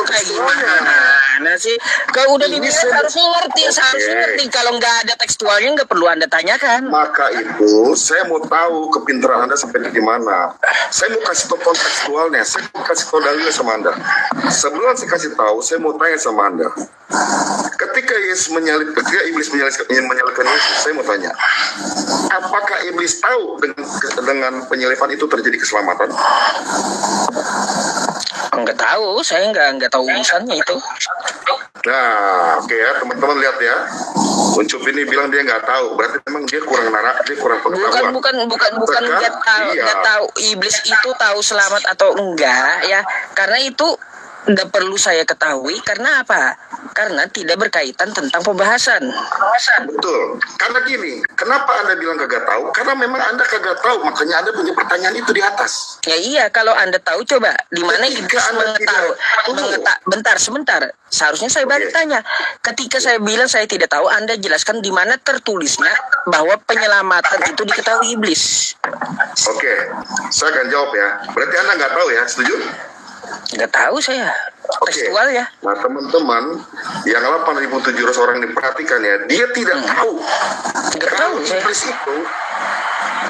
Kayak gimana sih? Kalau udah dibilang harusnya ngerti. Kalau nggak ada tekstualnya nggak perlu Anda tanyakan. Maka itu saya mau tahu kepintaran Anda sampai di mana. Saya mau kasih tahu kontekstualnya. Saya mau kasih tahu dalilnya sama Anda. Sebelum saya kasih tahu, saya mau tanya sama Anda. Ketika iblis menyalibkan Yesus, saya mau tanya, apakah iblis tahu dengan penyaliban itu terjadi keselamatan? Nggak tahu, saya nggak tahu urusannya itu. Nah, oke ya, teman-teman lihat ya. Uncup ini bilang dia nggak tahu, berarti memang dia kurang pengetahuan. Bukan nggak tahu. Iblis itu tahu selamat atau enggak ya? Karena itu nggak perlu saya ketahui. Karena apa? Karena tidak berkaitan tentang pembahasan. Betul. Karena gini, kenapa Anda bilang kagak tahu? Karena memang Anda kagak tahu, makanya Anda punya pertanyaan itu di atas. Ya iya, kalau Anda tahu, coba di mana iblis mengetahui? Sebentar. Seharusnya saya balik tanya. Ketika saya bilang saya tidak tahu, Anda jelaskan di mana tertulisnya bahwa penyelamatan itu diketahui iblis. Oke, saya akan jawab ya. Berarti Anda nggak tahu ya, setuju? Nggak tahu saya. Tekstual ya. Nah teman-teman, yang 8.700 orang diperhatikan ya, dia tidak tahu. Nggak tahu iblis itu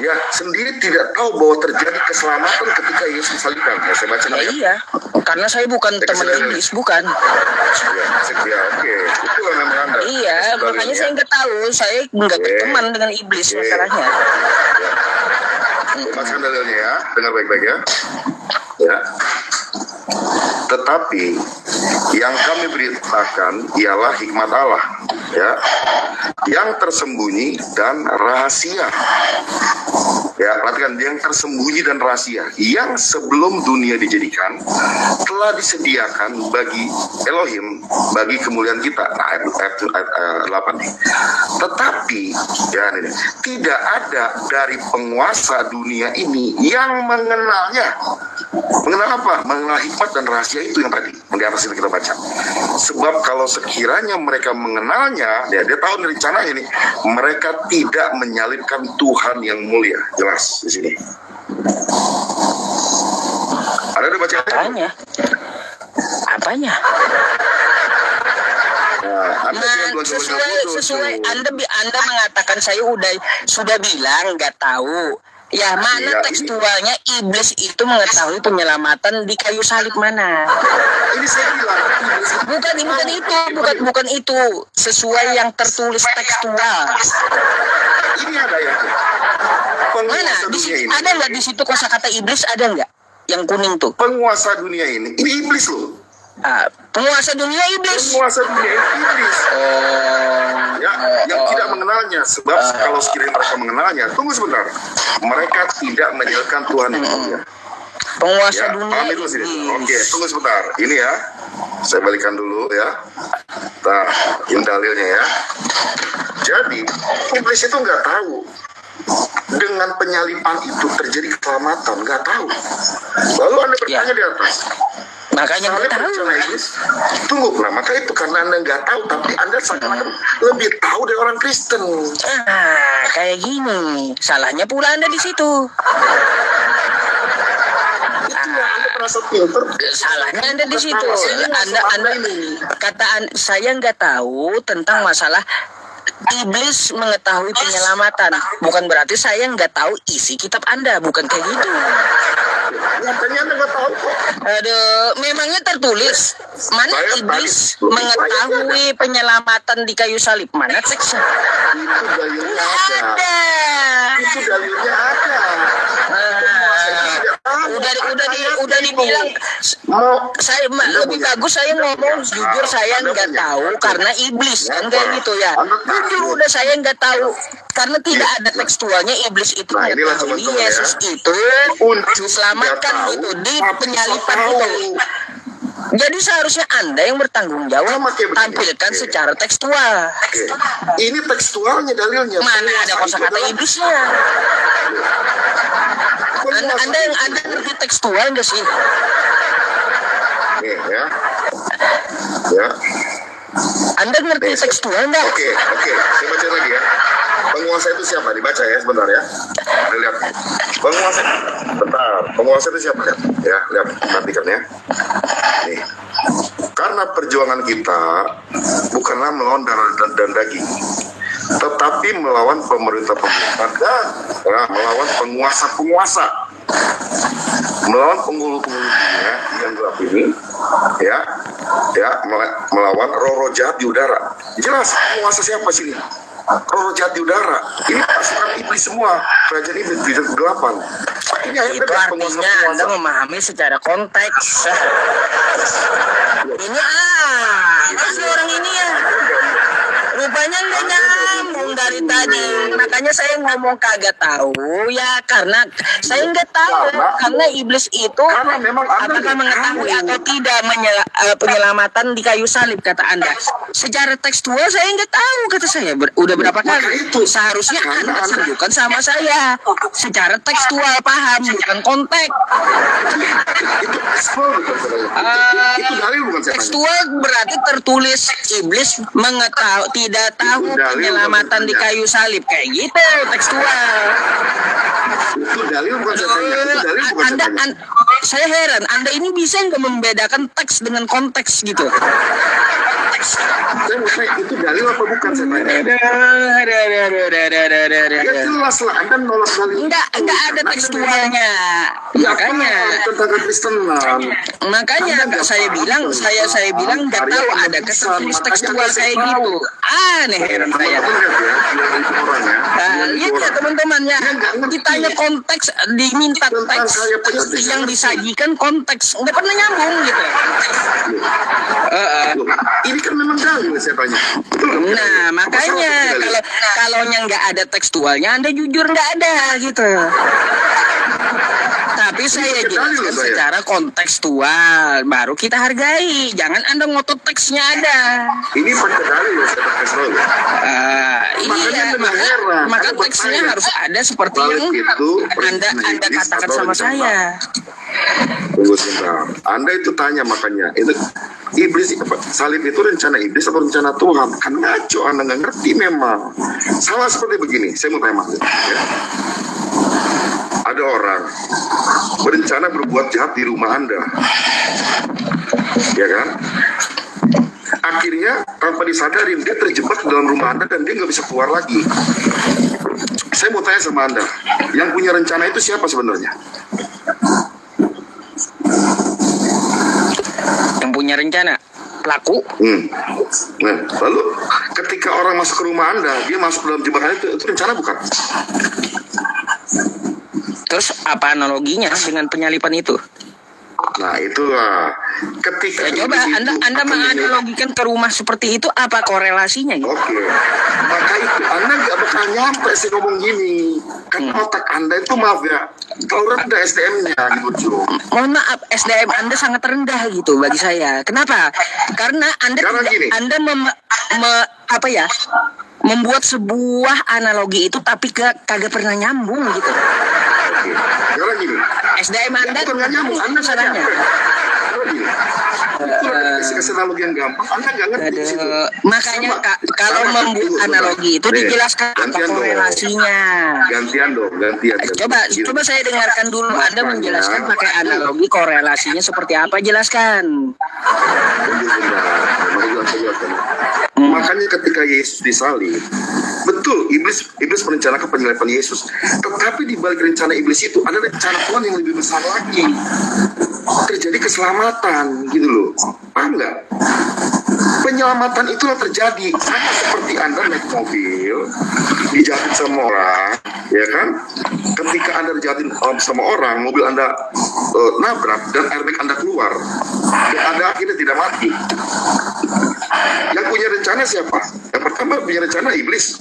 ya sendiri tidak tahu bahwa terjadi keselamatan ketika Yesus disalibkan. Ya, saya baca ya. Iya, karena saya bukan teman iblis, bukan. Ya, oke. Itulah memang Anda. Iya, makanya saya nggak tahu. Saya nggak berteman dengan iblis masalahnya. Baca dalilnya ya, dengar baik-baik ya. Ya. Tetapi yang kami beritakan ialah hikmat Allah, ya, yang tersembunyi dan rahasia. Ya, perhatikan, yang tersembunyi dan rahasia, yang sebelum dunia dijadikan telah disediakan bagi Elohim, bagi kemuliaan kita. Nah, ayat 8 nih. Tetapi ya ini, tidak ada dari penguasa dunia ini yang mengenalnya. Mengenal apa? Mengenal hikmat dan rahasia itu yang tadi di atas itu kita baca. Sebab kalau sekiranya mereka mengenalnya, ya dia tahu rencananya ini, mereka tidak menyalibkan Tuhan yang mulia. Jelas di sini. Ada baca apanya? Apanya? Sesuai Anda mengatakan saya sudah bilang nggak tahu. Ya mana tekstualnya iblis itu mengetahui penyelamatan di kayu salib mana? Ini saya bilang bukan itu sesuai yang tertulis tekstual. Ini ada ya. Mana? Ada nggak di situ kosakata iblis, ada nggak? Yang kuning tuh. Penguasa dunia ini iblis loh. Penguasa dunia iblis. Penguasa dunia itu iblis. Ya, yang tidak mengenalnya. Sebab kalau sekiranya mereka mengenalnya, tunggu sebentar. Mereka tidak meninggalkan Tuhan yang mulia. Penguasa Ya, dunia paham itu sih. iblis. Oke, tunggu sebentar. Ini ya, saya balikan dulu ya. Nah, ini dalilnya ya. Jadi, iblis itu nggak tahu dengan penyalipan itu terjadi keselamatan, nggak tahu. Lalu Anda bertanya di atas, Makanya salib nggak tahu. rencana iblis? Tunggu, nah maka itu karena Anda nggak tahu, tapi Anda seakan-akan lebih tahu dari orang Kristen. Kayak gini. Salahnya pula Anda di situ. Itulah Anda merasa filter. Salahnya Anda di situ. Anda saya nggak tahu tentang masalah iblis mengetahui penyelamatan. Bukan berarti saya nggak tahu isi kitab Anda. Bukan kayak gitu. Nyatanya Anda nggak tahu kok. Aduh, memangnya tertulis mana Saya iblis tadi- mengetahui penyelamatan di kayu salib? Mana teksnya? Itu dalilnya ada. Ada. Itu dalilnya ada. Udah dibilang saya lebih bagus saya ngomong jujur saya nggak tahu karena iblis kan kayak gitu ya. Jujur udah saya nggak tahu karena tidak ada tekstualnya iblis itu Nah, inilah mengetahui teman-teman ya. Yesus itu diselamatkan itu di penyalipan itu. Jadi seharusnya Anda yang bertanggung jawab Sama kayak begini. tampilkan Oke. secara tekstual. Oke. Ini tekstualnya dalilnya. Mana ada kosakata adalah iblisnya? Anda ngerti tekstual nggak sih? Nih ya. Ya. Anda ngerti tekstual nggak? Oke. Saya baca lagi ya. Penguasa itu siapa? Dibaca ya sebentar ya. Lihat. Penguasa itu siapa ya? Ya, lihat, perhatikan ya. Nih. Karena perjuangan kita bukanlah melawan darah dan daging, tetapi melawan pemerintah-pemerintah dan melawan penguasa-penguasa, melawan penghulu-penghulu dunia yang gelap ini, ya, melawan roh-roh jahat di udara. Jelas penguasa siapa sini? Roh jahat di udara. Ini pasukan iblis semua. Kerajaan iblis di kegelapan. Ini Itu artinya Anda memahami secara konteks. Ini masih orang ini ya. Rupanya nggak nyambung dari tadi. Makanya saya ngomong kagak tahu ya karena saya nggak tahu karena iblis itu apakah mengetahui atau tidak penyelamatan di kayu salib kata Anda. Secara tekstual saya nggak tahu kata saya. Udah berapa kali? Seharusnya Anda tunjukkan sama saya secara tekstual paham bukan konteks. Itu dalil bukan saya tanya. Tekstual berarti tertulis iblis tidak tahu penyelamatan di kayu salib kayak gitu tekstual. Itu dalil bukan saya tanya. Itu dalil bukan saya tanya. Saya heran Anda ini bisa nggak membedakan teks dengan konteks gitu. Saya mau tanya itu dalil apa bukan saya tanya. Ya jelas lah Anda nolak dalil. Enggak ada tekstualnya. Makanya tentang kekristenan. Makanya saya bilang nggak tahu ada tertulis tekstual kayak gitu. Aneh heran saya. Lihat ya teman-teman ya. Ditanya konteks, diminta teks yang disajikan konteks nggak pernah nyambung gitu. Ini kan memang dalil saya tanya. Nah makanya kalau nggak ada tekstualnya Anda jujur nggak ada gitu. Tapi saya jelaskan secara kontekstual, baru kita hargai. Jangan Anda ngotot teksnya ada. Ini pakai dalil ya, saya pakai selalu. Iya, maka teksnya harus ada seperti yang Anda katakan sama saya. Tunggu sebentar. Anda itu tanya makanya, itu iblis apa? Salib itu rencana iblis atau rencana Tuhan? Kan ngaco, Anda nggak ngerti memang. Sama seperti begini, saya mau tanya Mas. Ya. Ada orang berencana berbuat jahat di rumah Anda, ya kan? Akhirnya tanpa disadarin dia terjebak dalam rumah Anda dan dia nggak bisa keluar lagi. Saya mau tanya sama Anda, yang punya rencana itu siapa sebenarnya? Yang punya rencana pelaku. Nah, lalu ketika orang masuk ke rumah Anda, dia masuk dalam jebakan itu rencana bukan? Terus apa analoginya dengan penyalipan itu? Nah itulah ketika Ya, coba Anda menganalogikan ke rumah seperti itu, apa korelasinya gitu? Oke, maka itu Anda nggak bakal nyampe sih ngomong gini. Kan otak Anda itu maaf ya, kalau rendah SDM-nya gitu. Mohon maaf, SDM Anda sangat rendah gitu bagi saya. Kenapa? Karena Anda membuat sebuah analogi itu tapi kagak pernah nyambung gitu. Oke, sekarang gini. SDM Anda bukan nggak nyambung, Anda masalahnya. Kasih analogi yang gampang, Anda nggak ngerti di situ. Makanya kalau membuat analogi itu dijelaskan apa korelasinya. Gantian. Coba saya dengarkan dulu. Anda menjelaskan pakai analogi, korelasinya seperti apa? Jelaskan. Makanya ketika Yesus disalib, betul iblis merencanakan penyaliban Yesus. Tetapi di balik rencana iblis itu ada rencana Tuhan yang lebih besar lagi. Terjadi keselamatan gitu loh. Paham nggak? Penyelamatan itulah terjadi. Sama seperti Anda naik mobil dijahatin sama orang, ya kan? Ketika Anda dijahatin sama orang, mobil Anda nabrak dan airbag Anda keluar, dan Anda akhirnya tidak mati. Yang punya rencana siapa? Yang pertama punya rencana iblis.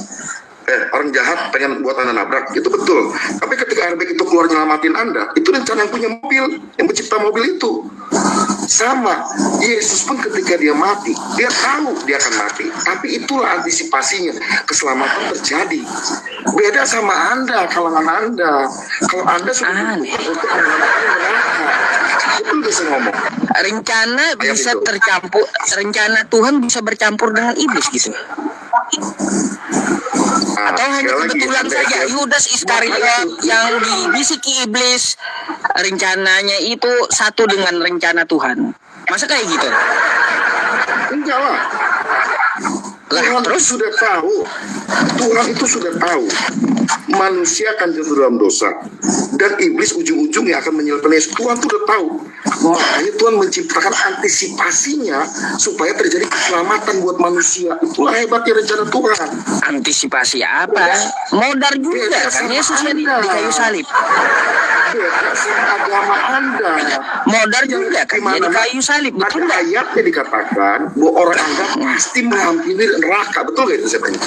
Orang jahat pengen buat Anda nabrak, itu betul. Tapi ketika airbag itu keluar nyelamatin Anda, itu rencana yang punya mobil, yang mencipta mobil itu. Sama, Yesus pun ketika dia mati, dia tahu dia akan mati. Tapi itulah antisipasinya, keselamatan terjadi. Beda sama Anda, kalangan Anda. Kalau Anda sudah untuk menyelamatkan neraka, betul gak saya ngomong? Rencana Tuhan bisa bercampur dengan iblis gitu. Atau hanya kebetulan saja Yudas Iskariot yang dibisiki iblis rencananya itu satu dengan rencana Tuhan. Masa kayak gitu? Enggak lah. Tuhan itu sudah tahu manusia akan jatuh dalam dosa dan iblis ujung-ujungnya akan menyelesaikan Yesus. Tuhan itu sudah tahu. Makanya Tuhan menciptakan antisipasinya supaya terjadi keselamatan buat manusia. Itulah hebatnya rencana Tuhan. Antisipasi apa? Modar juga kan Yesus di kayu salib. Beda sama agama Anda. Modar juga kan di kayu salib. Betul nggak? Ayatnya dikatakan bahwa orang Anda pasti menghampiri neraka. Betul nggak itu saya tanya?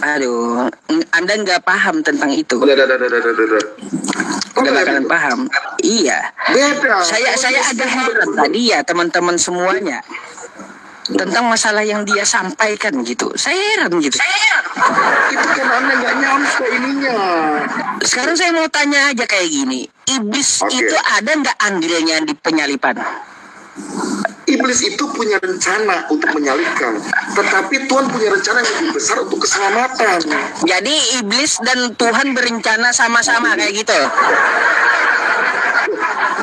Aduh, Anda nggak paham tentang itu. Nggak bakalan paham. Iya. Beda. Saya agak heran tadi ya teman-teman semuanya tentang masalah yang dia sampaikan gitu. Saya heran gitu. Itu kan Anda nggak nyampe ininya. Sekarang saya mau tanya aja kayak gini. Iblis itu ada nggak andilnya di penyalipan? Iblis itu punya rencana untuk menyalibkan, tetapi Tuhan punya rencana yang lebih besar untuk keselamatan. Jadi iblis dan Tuhan berencana sama-sama kayak gitu?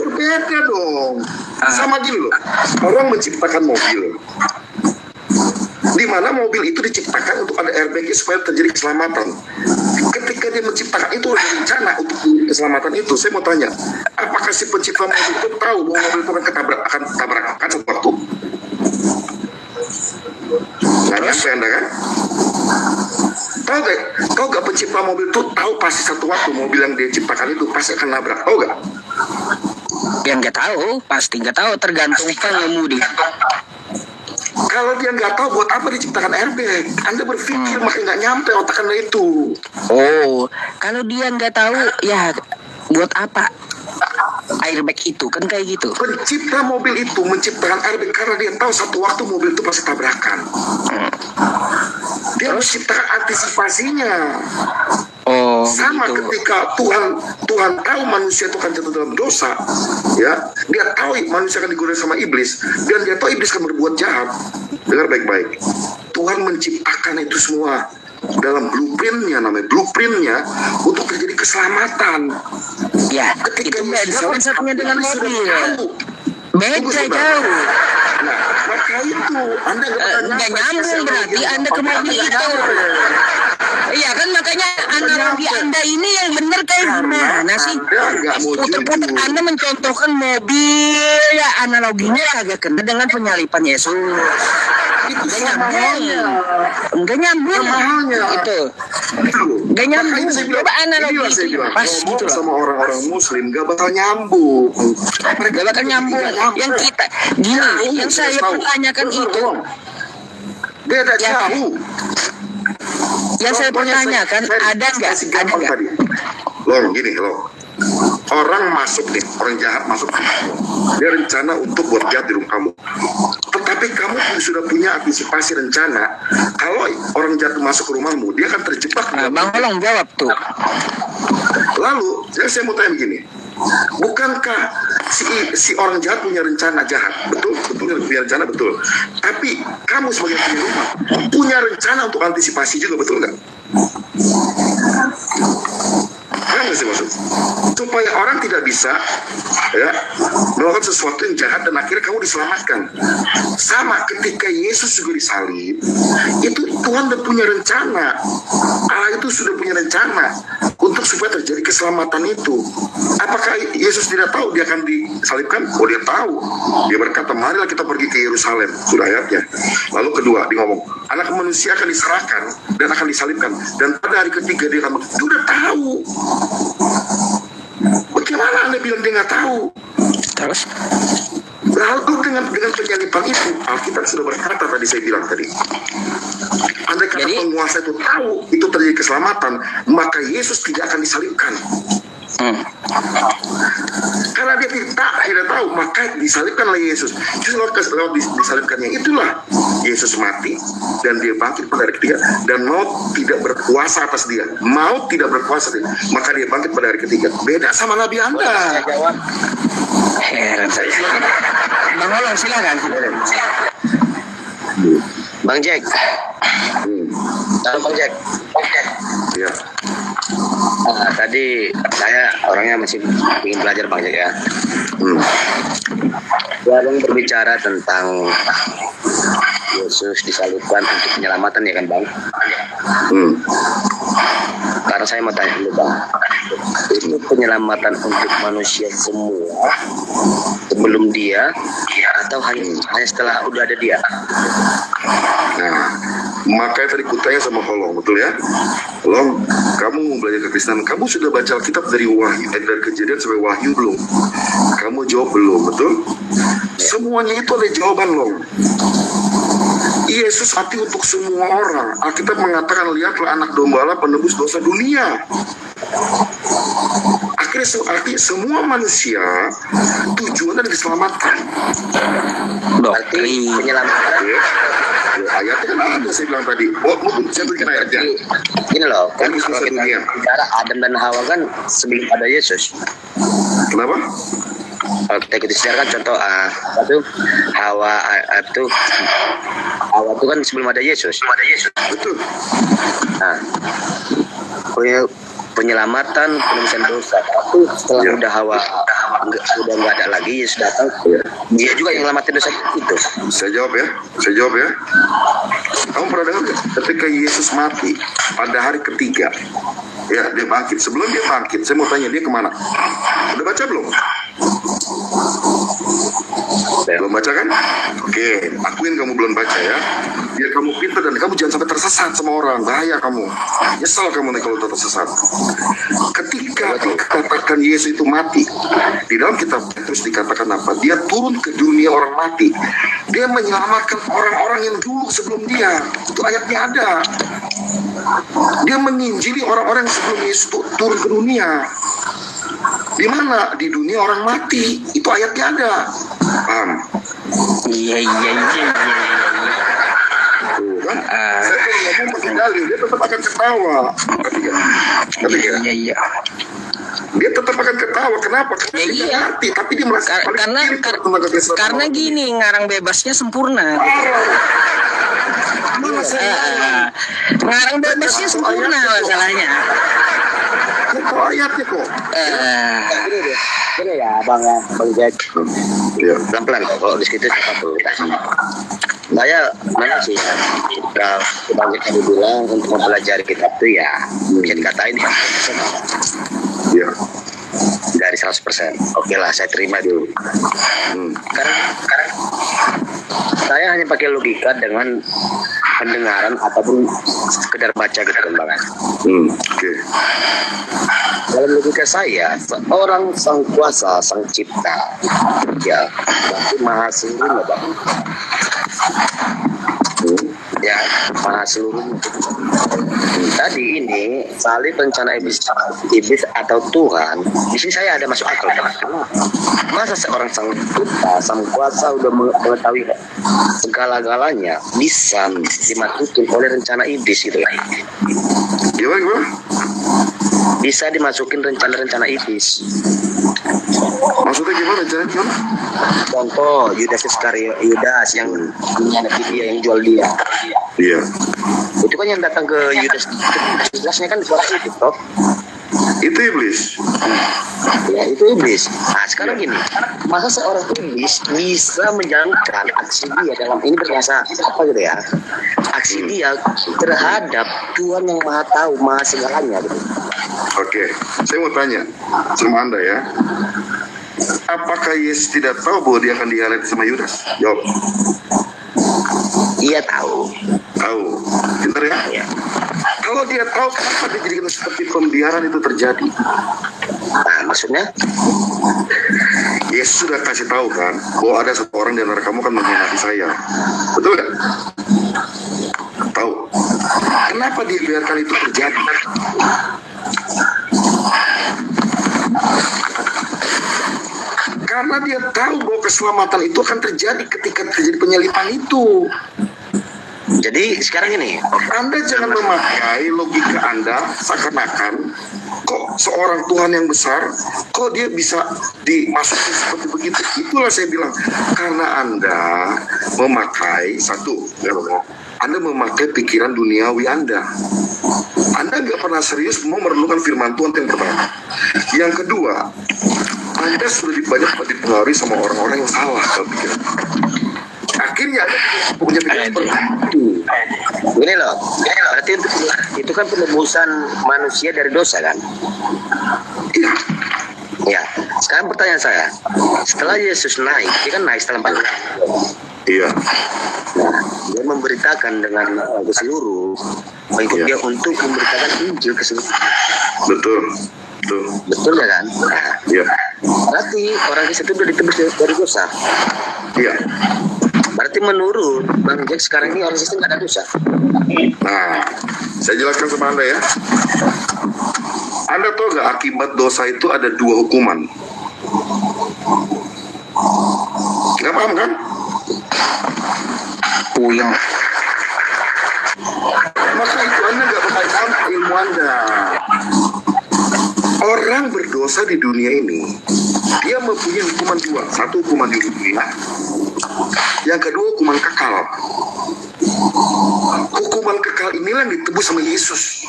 Berbeda dong. Sama gini loh, orang menciptakan mobil, di mana mobil itu diciptakan untuk ada airbagnya supaya terjadi keselamatan. Ketika dia menciptakan itu ada rencana untuk keselamatan itu. Saya mau tanya, apakah si pencipta mobil itu tahu bahwa mobil itu akan tabrakan satu waktu? Nggak nyampe Anda kan? Tahu gak pencipta mobil itu tahu pasti satu waktu mobil yang dia ciptakan itu pasti akan nabrak? Tahu gak? Yang nggak tahu, pasti nggak tahu, tergantung pengemudi. Kalau dia nggak tahu buat apa diciptakan airbag, Anda berpikir makanya nggak nyampe otak Anda itu. Oh, kalau dia nggak tahu, ya buat apa airbag itu kan kayak gitu. Pencipta mobil itu menciptakan airbag karena dia tahu satu waktu mobil itu pasti tabrakan. Dia harus menciptakan antisipasinya. Oh, sama gitu. Ketika Tuhan tahu manusia itu akan jatuh dalam dosa, ya, dia tahu manusia akan digoda sama iblis, dan dia tahu iblis akan berbuat jahat. Dengar baik-baik, Tuhan menciptakan itu semua dalam blueprintnya, namanya blueprintnya untuk terjadi keselamatan. Ya, ketika itu beda konsepnya dengan mobil. Beda jauh. Nah, maka itu Anda nggak nyambung berarti Anda ke mobil itu. Iya kan, makanya analogi Anda ini yang benar kayak gimana sih? Puter-puter Anda mencontohkan mobil, ya analoginya agak kena dengan penyalipan Yesus. Itu enggak nyambung. Enggak nyambung. Mahalnya. Itu. Gak nyambung. Makanya saya bilang, Coba analogi inilah saya itu bilang, pas ngomong gitu loh. sama orang-orang muslim gak bakal nyambung. Mereka Gak bakal nyambung. Yang kita gini, yang saya pertanyakan itu, beda Ya. jauh. yang saya pertanyakan ada nggak? Kasih Ada gampang nggak? tadi. Loh, gini loh. Orang masuk nih, orang jahat masuk. Dia rencana untuk buat jahat di rumah kamu. Tetapi kamu sudah punya antisipasi rencana. Kalau orang jahat masuk ke rumahmu, dia akan terjebak. Nah, Bang Holong jawab tuh. Lalu, saya mau tanya begini. Bukankah si orang jahat punya rencana jahat? Betul, punya rencana, betul. Tapi kamu sebagai punya rumah punya rencana untuk antisipasi juga, betul nggak? Paham nggak sih maksud? Supaya orang tidak bisa ya melakukan sesuatu yang jahat dan akhirnya kamu diselamatkan. Sama ketika Yesus juga disalib, itu Tuhan udah punya rencana. Allah itu sudah punya rencana untuk supaya terjadi keselamatan itu. Apakah Yesus tidak tahu dia akan disalibkan? Oh, dia tahu. Dia berkata, marilah kita pergi ke Yerusalem. Sudah ayatnya. Lalu kedua, dia ngomong, anak manusia akan diserahkan dan akan disalibkan. Dan pada hari ketiga dia akan dia udah tahu. Bagaimana Anda bilang dia nggak tahu? Terus? Lalu dengan penyaliban itu, Alkitab sudah berkata tadi saya bilang tadi. Andai kata penguasa itu tahu itu terjadi keselamatan, maka Yesus tidak akan disalibkan. Karena dia tidak tahu, maka disalibkan oleh Yesus. Justru lewat disalibkannya itulah Yesus mati dan dia bangkit pada hari ketiga, dan maut tidak berkuasa atas dia. Maut tidak berkuasa dia, maka dia bangkit pada hari ketiga. Beda sama Nabi Anda. Saya jawab. Heran saya. Bang Holong silakan. Bang Jack. Halo Bang Jack. Ya. Tadi saya orangnya masih ingin belajar Bang Jack ya. Yang berbicara tentang Yesus disalibkan untuk penyelamatan ya kan Bang? Karena saya mau tanya dulu Bang, itu penyelamatan untuk manusia semua sebelum dia atau hanya setelah udah ada dia? Nah, makanya tadi kutanya sama Holong, betul ya? Holong, kamu belajar kekristenan, kamu sudah baca Alkitab dari Wahyu, dari Kejadian sampai Wahyu belum? Kamu jawab belum, betul? Semuanya itu ada jawaban, Long. Yesus mati untuk semua orang. Alkitab mengatakan, lihatlah anak domba Allah penebus dosa dunia. Akhirnya semua manusia tujuannya diselamatkan. Berarti penyelamatan ayatnya kan ada saya bilang tadi. Oh, saya berikan ayatnya. Gini loh, kan Penebus kalau dosa kita dunia. bicara Adam dan Hawa kan sebelum ada Yesus. Kenapa? Kalau kita ikuti sejarah kan contoh itu Hawa itu kan sebelum ada Yesus. Betul. Nah, penyelamatan penebusan dosa itu setelah udah Hawa udah nggak ada lagi, Yesus datang, dia juga yang nyelamatin dosa itu. Saya jawab ya. Kamu pernah dengar gak? Ketika Yesus mati pada hari ketiga, ya dia bangkit. Sebelum dia bangkit, saya mau tanya dia kemana? Udah baca belum? Belum baca kan? Oke, akuin kamu belum baca ya. Biar kamu pintar dan kamu jangan sampai tersesat sama orang. Bahaya kamu. Nyesal kamu nih kalau tersesat. Ketika dikatakan Yesus itu mati, di dalam kitab Petrus dikatakan apa? Dia turun ke dunia orang mati. Dia menyelamatkan orang-orang yang dulu sebelum dia. Itu ayatnya ada. Dia menginjili orang-orang yang sebelum Yesus turun ke dunia. Di mana? Di dunia orang mati. Itu ayatnya ada. Paham? Iya. Kan? Saya kalau ngomong pakai dalil, dia tetap akan ketawa. Iya. Dia tetap akan ketawa. Kenapa? Karena dia Iya. mati, tapi dia merasa Karena gini, ngarang bebasnya sempurna. Mana saya? Ngarang bebasnya sempurna masalahnya. Itu ayatnya kok. Gini ya Bang Jack. Iya. Pelan-pelan kalau di situ saya mana sih ya, kalau Bang Jack tadi bilang untuk mempelajari kitab itu ya bisa dikatain ya Iya. dari 100%. Oke lah, saya terima dulu. Karena Saya hanya pakai logika dengan pendengaran ataupun sekedar baca gitu kan Bang. Oke. Dalam logika saya, seorang sang kuasa, sang cipta, ya, berarti maha seluruhnya Bang. Ya, maha seluruhnya. Tadi ini salib rencana iblis atau Tuhan. Di sini saya ada masuk akal. Masa seorang sang cipta, sang kuasa udah mengetahui segala-galanya bisa dimasukin oleh rencana iblis gitu ya? Gimana? Bisa dimasukin rencana-rencana iblis. Maksudnya gimana? Contoh Yudas Iskariot, Yudas yang mengkhianati dia, yang jual dia. Iya. Itu kan yang datang ke Yudasnya kan suara itu, toh. Itu iblis. Ya, itu iblis. Nah, sekarang gini, masa seorang iblis bisa menjalankan aksi dia dalam ini berasa apa gitu ya? Aksi dia terhadap Tuhan yang Maha Tahu, Maha segalanya gitu. Oke, saya mau tanya sama Anda ya. Apakah Yesus tidak tahu bahwa dia akan dikhianati sama Yudas? Jawab. Iya tahu. Tahu. Pintar ya? Ya. Kalau dia tahu, kenapa dia jadi seperti pembiaran itu terjadi? Nah, maksudnya? Yesus sudah kasih tahu kan, bahwa ada satu orang di antara kamu akan mengkhianati saya. Betul nggak? Tahu. Kenapa dia biarkan itu terjadi? Karena dia tahu bahwa keselamatan itu akan terjadi ketika terjadi penyalipan itu. Jadi sekarang ini, Anda jangan memakai logika Anda seakan-akan kok seorang Tuhan yang besar, kok dia bisa dimasukin seperti begitu. Itulah saya bilang, karena Anda memakai Anda memakai pikiran duniawi Anda. Anda nggak pernah serius mau merenungkan firman Tuhan yang pertama. Yang kedua, Anda sudah banyak dipengaruhi sama orang-orang yang salah dalam pikiran. Akhirnya Anda punya pikiran seperti itu. Gini loh, berarti itu kan penebusan manusia dari dosa kan? Iya. Ya, sekarang pertanyaan saya, setelah Yesus naik, dia kan naik setelah 4 hari. Iya. Nah, dia memberitakan dengan ke seluruh pengikut dia untuk memberitakan Injil ke seluruh. Betul. Betul ya kan? Nah, Iya. berarti orang Kristen itu sudah ditebus dari dosa. Iya. Berarti menurut Bang Jack sekarang ini orang Kristen nggak ada dosa. Nah, saya jelaskan sama Anda ya. Anda tahu nggak akibat dosa itu ada 2 hukuman? Nggak paham kan? Puyeng. Maka itu Anda nggak bakal tahu ilmu Anda. Orang berdosa di dunia ini, dia mempunyai hukuman 2. Satu hukuman di dunia, yang kedua hukuman kekal. Hukuman kekal inilah yang ditebus sama Yesus.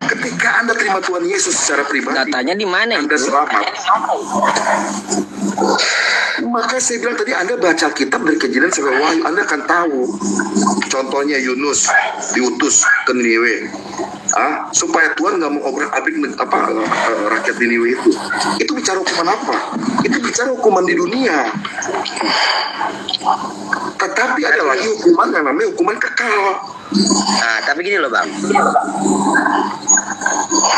Ketika Anda terima Tuhan Yesus secara pribadi, Datanya di mana Anda itu? selamat. Maka saya bilang tadi, Anda baca kitab dari Kejadian sampai Wahyu, Anda akan tahu. Contohnya Yunus diutus ke Niniwe, supaya Tuhan nggak mau obrak-abrik rakyat Niniwe itu. Itu bicara hukuman apa? Itu bicara hukuman di dunia. Tetapi ada lagi hukuman yang namanya hukuman kekal. Nah, tapi gini loh Bang.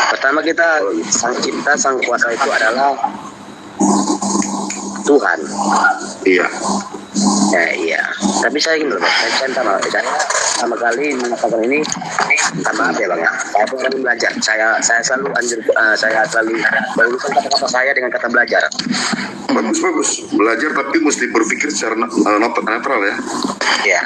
Pertama kita, sang cipta, sang kuasa itu adalah Tuhan. Iya. Ya, iya. Tapi saya gini loh Bang, saya pertama kali mengatakan ini, minta maaf ya Bang ya. Saya tuh orang belajar. Saya selalu saya selalu meluruskan kata-kata saya dengan kata belajar. Bagus. Belajar tapi mesti berpikir secara netral ya. Ya.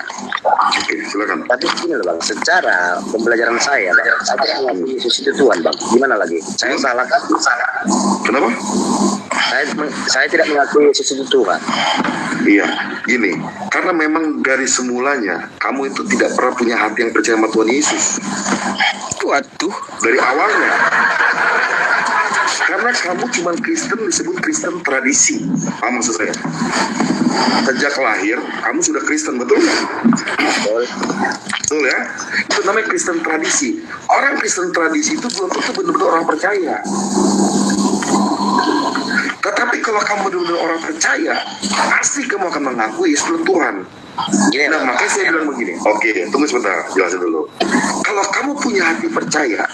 Oke, silakan. Tapi gini loh Bang, secara pembelajaran saya Bang, saya tidak mengakui Yesus itu Tuhan Bang. Gimana lagi? Saya salah kan? Kenapa? Saya tidak mengakui Yesus itu Tuhan. Iya, gini, karena memang dari semulanya kamu itu tidak pernah punya hati yang percaya sama Tuhan Yesus. Waduh. Dari awalnya. Karena kamu cuma Kristen, disebut Kristen tradisi. Paham maksud saya? Sejak lahir, kamu sudah Kristen, betul nggak? Betul ya? Itu namanya Kristen tradisi. Orang Kristen tradisi itu belum tentu benar-benar orang percaya. Tetapi kalau kamu benar-benar orang percaya, pasti kamu akan mengakui Yesus adalah Tuhan. Nah, makanya saya bilang begini. Oke, tunggu sebentar, jelasin dulu. Kalau kamu punya hati percaya,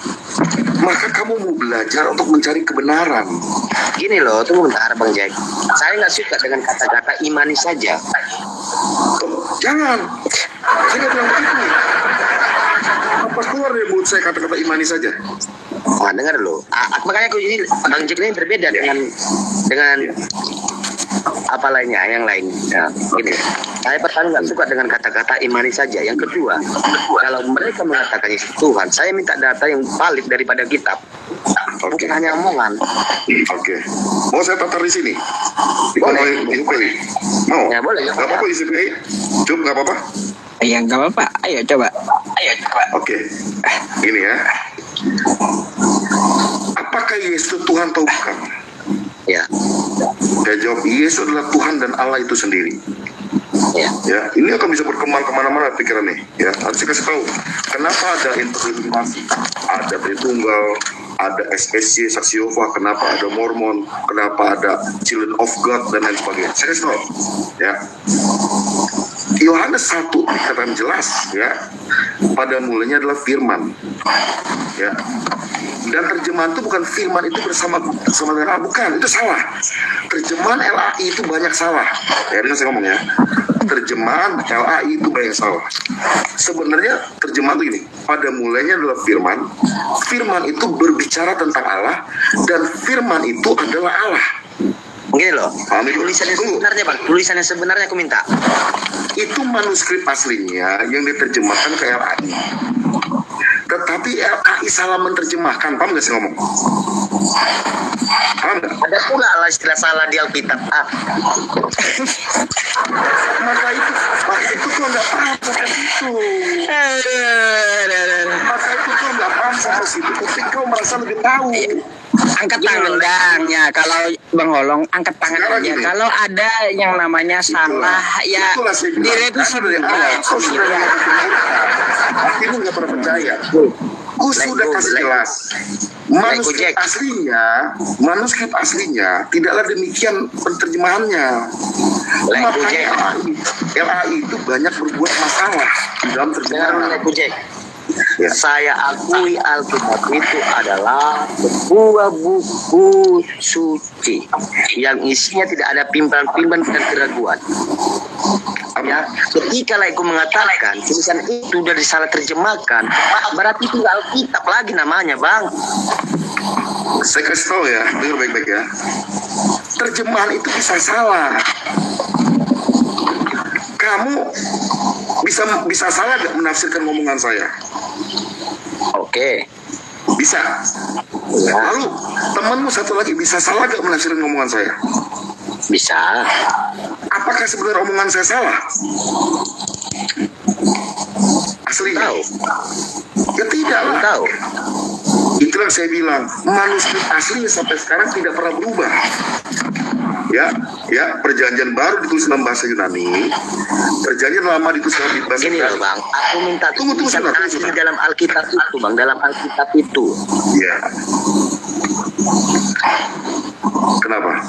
maka kamu mau belajar untuk mencari kebenaran. Gini loh, tunggu bentar Bang Jack. Saya nggak suka dengan kata-kata imani saja. Jangan, saya nggak bilang begitu. Apa keluar dari mulut saya kata-kata imani saja? Nah, dengar loh. Makanya aku ini Bang Jack ini berbeda dengan apa lainnya, yang lain. Ya, gini. Saya pertama nggak suka dengan kata-kata imani saja. Yang kedua, kalau mereka mengatakan Yesus Tuhan, saya minta data yang valid daripada kitab. Bukan hanya omongan. Oke. Mau saya tatar di sini? Boleh. Mau? Ya boleh. Gak apa-apa di sini. Cukup gak apa-apa? Ya nggak apa-apa. Ayo coba. Oke. Gini ya. Apakah Yesus Tuhan atau bukan? Ya. Saya jawab, Yesus adalah Tuhan dan Allah itu sendiri. Ya, ini akan bisa berkembang kemana-mana pikiran nih. Ya, harus kasih tahu. Kenapa ada interpretasi? Ada Tritunggal, ada SSC, Saksi Yehova, kenapa ada Mormon, kenapa ada Children of God dan lain sebagainya. Saya kasih tahu. Ya. Yohanes 1 dikatakan jelas, ya. Pada mulanya adalah firman. Ya. Dan terjemahan itu bukan firman itu bersama dengan Allah, bukan, itu salah. Terjemahan LAI itu banyak salah. Ya, dengan saya ngomong ya. Terjemahan LAI itu banyak salah. Sebenarnya terjemahan itu gini, pada mulanya adalah firman. Firman itu berbicara tentang Allah dan firman itu adalah Allah. Gini loh. Tulisannya sebenarnya Bang, tulisannya sebenarnya aku minta. Itu manuskrip aslinya yang diterjemahkan ke LAI. Tetapi LAI salah menerjemahkan, paham gak sih ngomong? Paham gak? Ada pula lah istilah salah di Alkitab. Maka itu kok gak paham sampai situ. Maka itu kok gak paham sampai situ. Tapi kau merasa lebih tahu. Angkat tangan dang ya, kalau Bang Holong angkat tangan aja. Kalau ada yang namanya salah ya direvisi dulu. Akhirnya nggak pernah percaya. Aku sudah kasih jelas. Manuskrip aslinya tidaklah demikian penerjemahannya. Makanya LAI itu banyak berbuat masalah di dalam terjemahan. Ya. Saya akui Alkitab itu adalah sebuah buku suci yang isinya tidak ada pimpinan dan keraguan. Ya, ketika aku mengatakan tulisan itu sudah disalah terjemahkan, berarti itu Alkitab lagi namanya, Bang. Saya kasih tahu ya, dengar baik-baik ya. Terjemahan itu bisa salah. Kamu bisa salah gak menafsirkan omongan saya? Oke. Bisa. Ya. Lalu temanmu satu lagi bisa salah gak menafsirkan omongan saya? Bisa. Apakah sebenarnya omongan saya salah? Aslinya? Tahu. Ya tidak lah. Tahu. Itulah saya bilang, manuskrip aslinya sampai sekarang tidak pernah berubah. Ya, perjanjian baru ditulis dalam bahasa Yunani, perjanjian lama ditulis dalam bahasa Yunani. Gini loh Bang, aku minta tulisan asli dalam Alkitab itu, Bang, dalam Alkitab itu. Ya. Kenapa?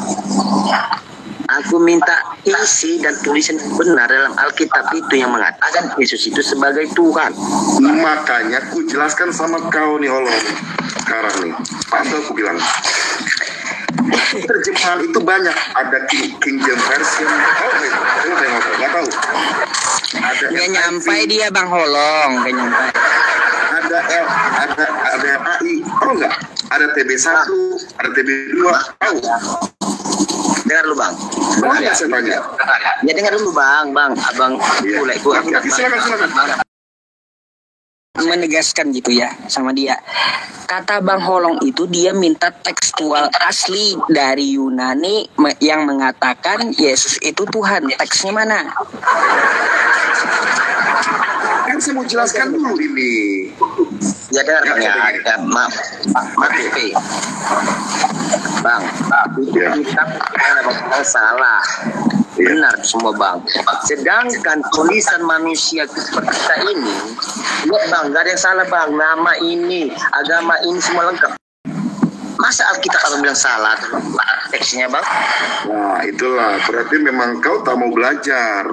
Aku minta isi dan tulisan benar dalam Alkitab itu yang mengatakan Yesus itu sebagai Tuhan. Makanya aku jelaskan sama kau nih Holong. Sekarang nih, apa aku bilang? Terjemahan itu banyak, ada King James Version. Nggak tahu. Ada nggak nyampai dia Bang Holong, nggak nyampai. Ada AI, tahu nggak? Ada TB1, ada TB2, tahu? Dengar lu Bang. Boleh saya tanya? Ya dengar dulu Bang, abang boleh gua. Silakan. Menegaskan gitu ya sama dia. Kata Bang Holong itu dia minta tekstual asli dari Yunani yang mengatakan Yesus itu Tuhan. Teksnya mana? Kan saya mau jelaskan dulu ini. Ya dengar Bang ya, maaf Bang, kita ada salah. Benar semua Bang. Sedangkan tulisan manusia seperti kita ini, lihat Bang, gak ada yang salah Bang. Nama ini, agama ini semua lengkap. Masa Alkitab abang bilang salah teksnya bang? Nah itulah berarti memang kau tak mau belajar.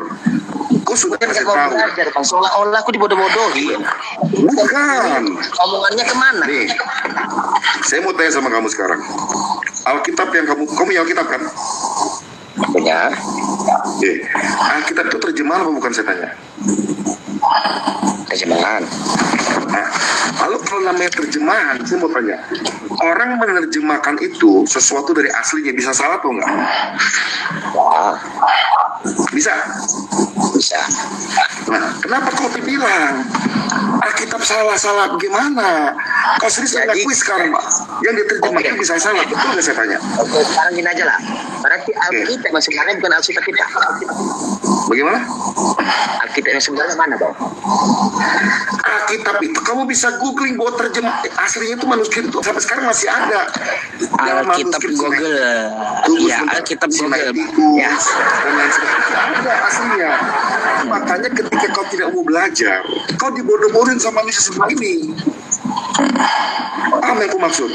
Kau sudah Bukan kasih mau tahu. belajar bang, seolah-olah aku dibodoh-bodohi. Bukan. Omongannya kemana? Nih, saya mau tanya sama kamu sekarang. Alkitab yang kamu punya Alkitab kan? Punya. Alkitab itu terjemahan apa bukan saya tanya? Terjemahan. Nah, lalu kalau namanya terjemahan, saya mau tanya, orang menerjemahkan itu sesuatu dari aslinya bisa salah atau enggak? Wah, Bisa. bisa. Nah, kenapa kau bilang Alkitab salah-salah gimana? Kau serius mengakui sekarang yang diterjemahkan bisa salah, betul nggak saya tanya? Oke, sekarang gini aja lah. Berarti Alkitab yang sebenarnya bukan Alkitab kita. Bagaimana? Alkitab yang sebenarnya mana bang? Alkitab itu kamu bisa googling bahwa terjemah aslinya itu manuskrip itu sampai sekarang masih ada. Alkitab Google. Iya, Alkitab Google. Ya. Dan lain sebagainya ada aslinya. Makanya ketika kau tidak mau belajar, kau dibodoh-bodohin sama manusia semua ini. Apa yang aku maksud?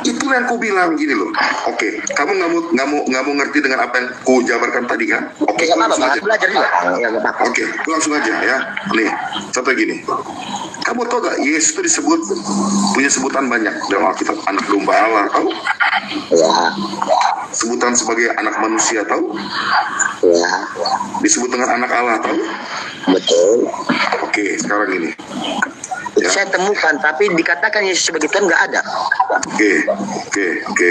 Itulah yang ku bilang gini loh. Oke, kamu nggak mau ngerti dengan apa yang ku jabarkan tadi kan? Oke, Nggak apa-apa, langsung aja. belajar juga. Ya, nggak apa-apa. Oke, langsung aja ya. Nih, contoh gini. Kamu tahu gak Yesus itu disebut punya sebutan banyak dalam Alkitab. Anak domba Allah, tahu? Ya, Sebutan sebagai anak manusia, tahu? ya, Disebut dengan anak Allah, tahu? betul. Oke, sekarang ini. Itu saya temukan, tapi dikatakan Yesus sebagai Tuhan nggak ada. Oke. Oke,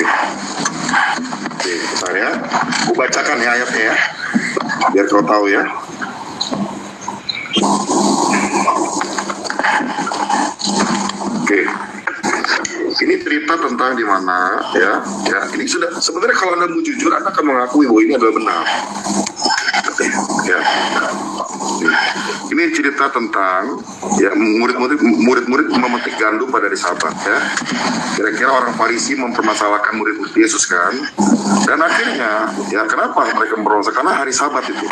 bentar ya. Aku bacakan ya ayatnya ya. Biar kau tahu ya. Oke. Ini cerita tentang di mana ya. Ini sudah sebenarnya kalau Anda mau jujur, Anda akan mengakui bahwa ini adalah benar. Ya. Ini cerita tentang ya murid-murid memetik gandum pada hari Sabat ya. Kira-kira orang Farisi mempermasalahkan murid Yesus kan. Dan akhirnya ya kenapa mereka memberontak? Karena hari Sabat itu.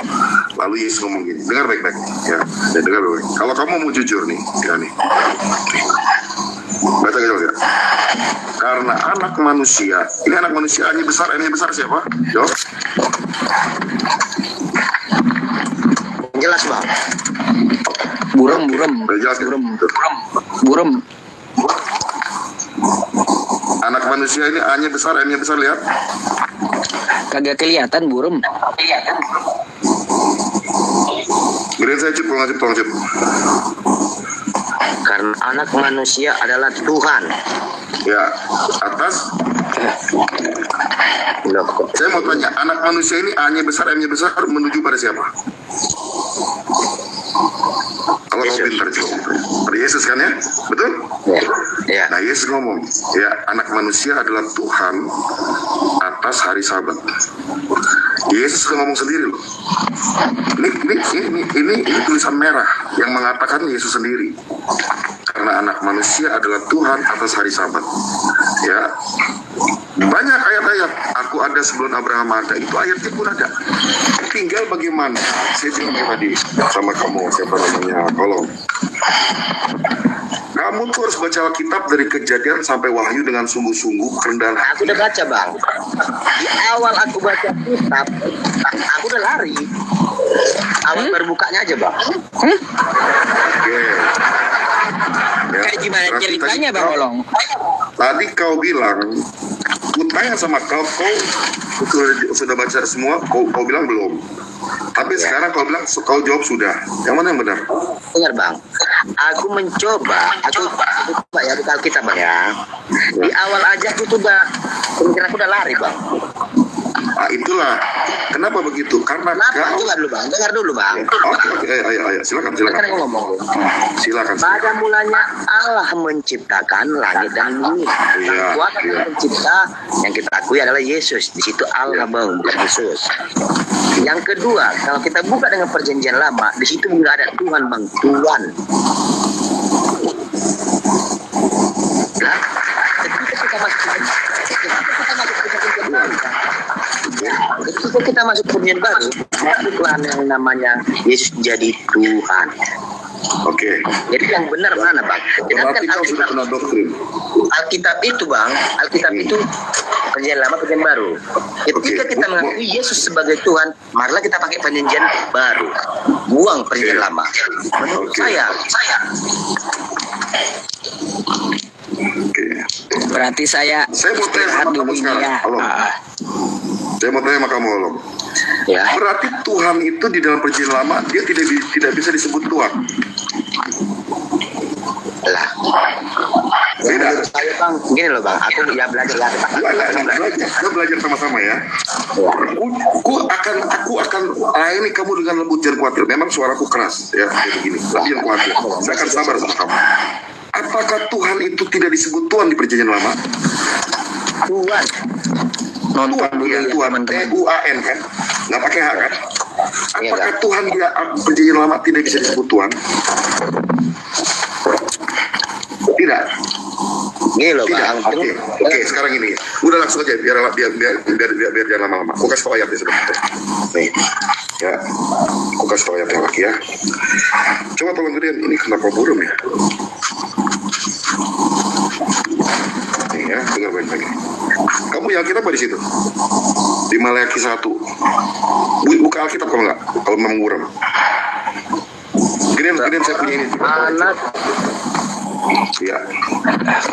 Lalu Yesus ngomong gini, dengar baik-baik ya dengar baik. Kalau kamu mau jujur nih, ya nih. Baca jelas ya. Karena anak manusia, ini anak manusia ini besar siapa? Jawab. Jelas bang. Burem. Udah jelas ya? Burem. Anak manusia ini A-nya besar, M-nya besar, lihat. Kagak kelihatan burem. Beriin saya cip, tolong cip. Karena anak manusia adalah Tuhan. Ya, atas. Loh, kok. Saya mau tanya, anak manusia ini A-nya besar, M-nya besar menuju pada siapa? Kalau kau pintar coba. Pada Yesus kan ya? Betul? Ya, ya. Nah Yesus ngomong, ya anak manusia adalah Tuhan atas hari Sabat. Yesus sudah ngomong sendiri loh. Ini tulisan merah yang mengatakan Yesus sendiri. Karena anak manusia adalah Tuhan atas hari Sabat. Ya, banyak ayat-ayat. Aku ada sebelum Abraham ada. Itu ayatnya pun ada. Tinggal bagaimana. Saya bilang tadi sama kamu siapa namanya. Tolong. Kamu tuh harus baca Alkitab dari Kejadian sampai Wahyu dengan sungguh-sungguh kerendahan hati. Aku udah baca bang. Di awal aku baca kitab, aku udah lari. Awal berbukanya aja bang. Oke. Ya, Kayak gimana berarti ceritanya tadi Bang Olong? Tadi kau bilang, ku tanya sama kau sudah baca semua, kau bilang belum. Tapi sekarang kau bilang, kau jawab sudah. Yang mana yang benar? Dengar bang, aku mencoba ya buka Alkitab bang ya. Di awal aja aku tuh pemikiran aku udah lari bang. Nah, itulah. Kenapa begitu? Karena Kenapa? kau... Dengar dulu bang. Oke, ayo, silakan. Kan aku ngomong. Silakan. Pada mulanya Allah menciptakan langit dan bumi. Iya, Kuasa iya. pencipta yang kita akui adalah Yesus. Di situ Allah bang, bukan Yesus. Yang kedua, kalau kita buka dengan perjanjian lama, di situ nggak ada Tuhan bang, Tuhan. Nah, ketika kita masuk ke perjanjian baru, Tuhan yang namanya Yesus jadi Tuhan. Oke. Jadi yang benar mana Bang? Berarti kau sudah kena doktrin. Alkitab itu Bang, Alkitab itu perjanjian lama, perjanjian baru. Ketika kita mengakui Yesus sebagai Tuhan, marilah kita pakai perjanjian baru. Buang perjanjian lama. Menurut saya. Oke. Berarti saya mau tanya sama dulu kamu ini sekarang. ya. Halo. Saya mau tanya sama kamu, Halo. Ya. Berarti Tuhan itu di dalam perjanjian lama dia tidak bisa disebut Tuhan. Lah. Beda. Saya Bang, gini loh Bang, aku ya belajar. Kita belajar sama-sama ya. Aku akan ini kamu dengan lembut, jangan khawatir. Memang suaraku keras ya, kayak begini. Tapi jangan khawatir. Saya akan sabar sama kamu. Apakah Tuhan itu tidak disebut Tuhan di perjanjian lama? Tuhan. Nonton dulu ya Tuhan, teman-teman. Tuhan kan? Nggak pakai H kan? Iya, Apakah Kak. Tuhan di perjanjian lama tidak bisa disebut Tuhan? Tidak. Gini loh Tidak. Bang. Oke. Sekarang ini, udah langsung aja biar jangan lama-lama. Aku kasih tau ayatnya sebentar. Nih, ya. Aku kasih tau ayatnya lagi ya. Coba tolong gedein, ini kenapa burung ya? Nih ya, dengar baik-baik. Kamu yang Alkitab apa di situ? Di Maleakhi 1. Buka Alkitab kalau nggak, kalau memang buram. Gedein saya punya ini. Anak. Ya.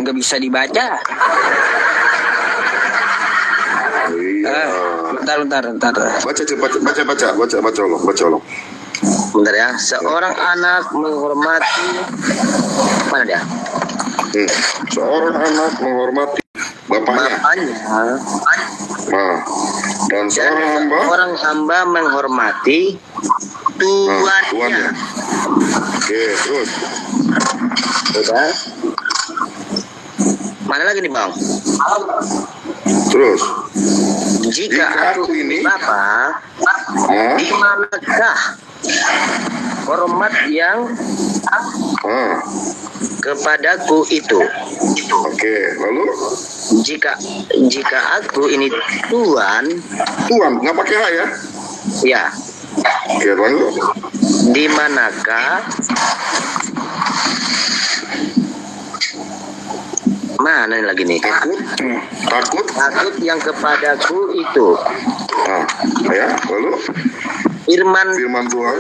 Nggak bisa dibaca. Iya. Bentar. Baca Allah. Bentar ya. Seorang anak menghormati, mana dia? Seorang anak menghormati bapaknya. Nah, dan seorang hamba menghormati tuannya. tuannya. Oke, terus. Sudah. Mana lagi nih Bang? Terus. Jika aku ini Bapak, di manakah hormat yang kepadaku itu? Oke, lalu Jika aku ini Tuhan, nggak pakai H ya? ya, Oke, lalu di manakah mana lagi nih? takut. Takut yang kepadaku itu. Nah, ya, lalu Firman firman Tuhan.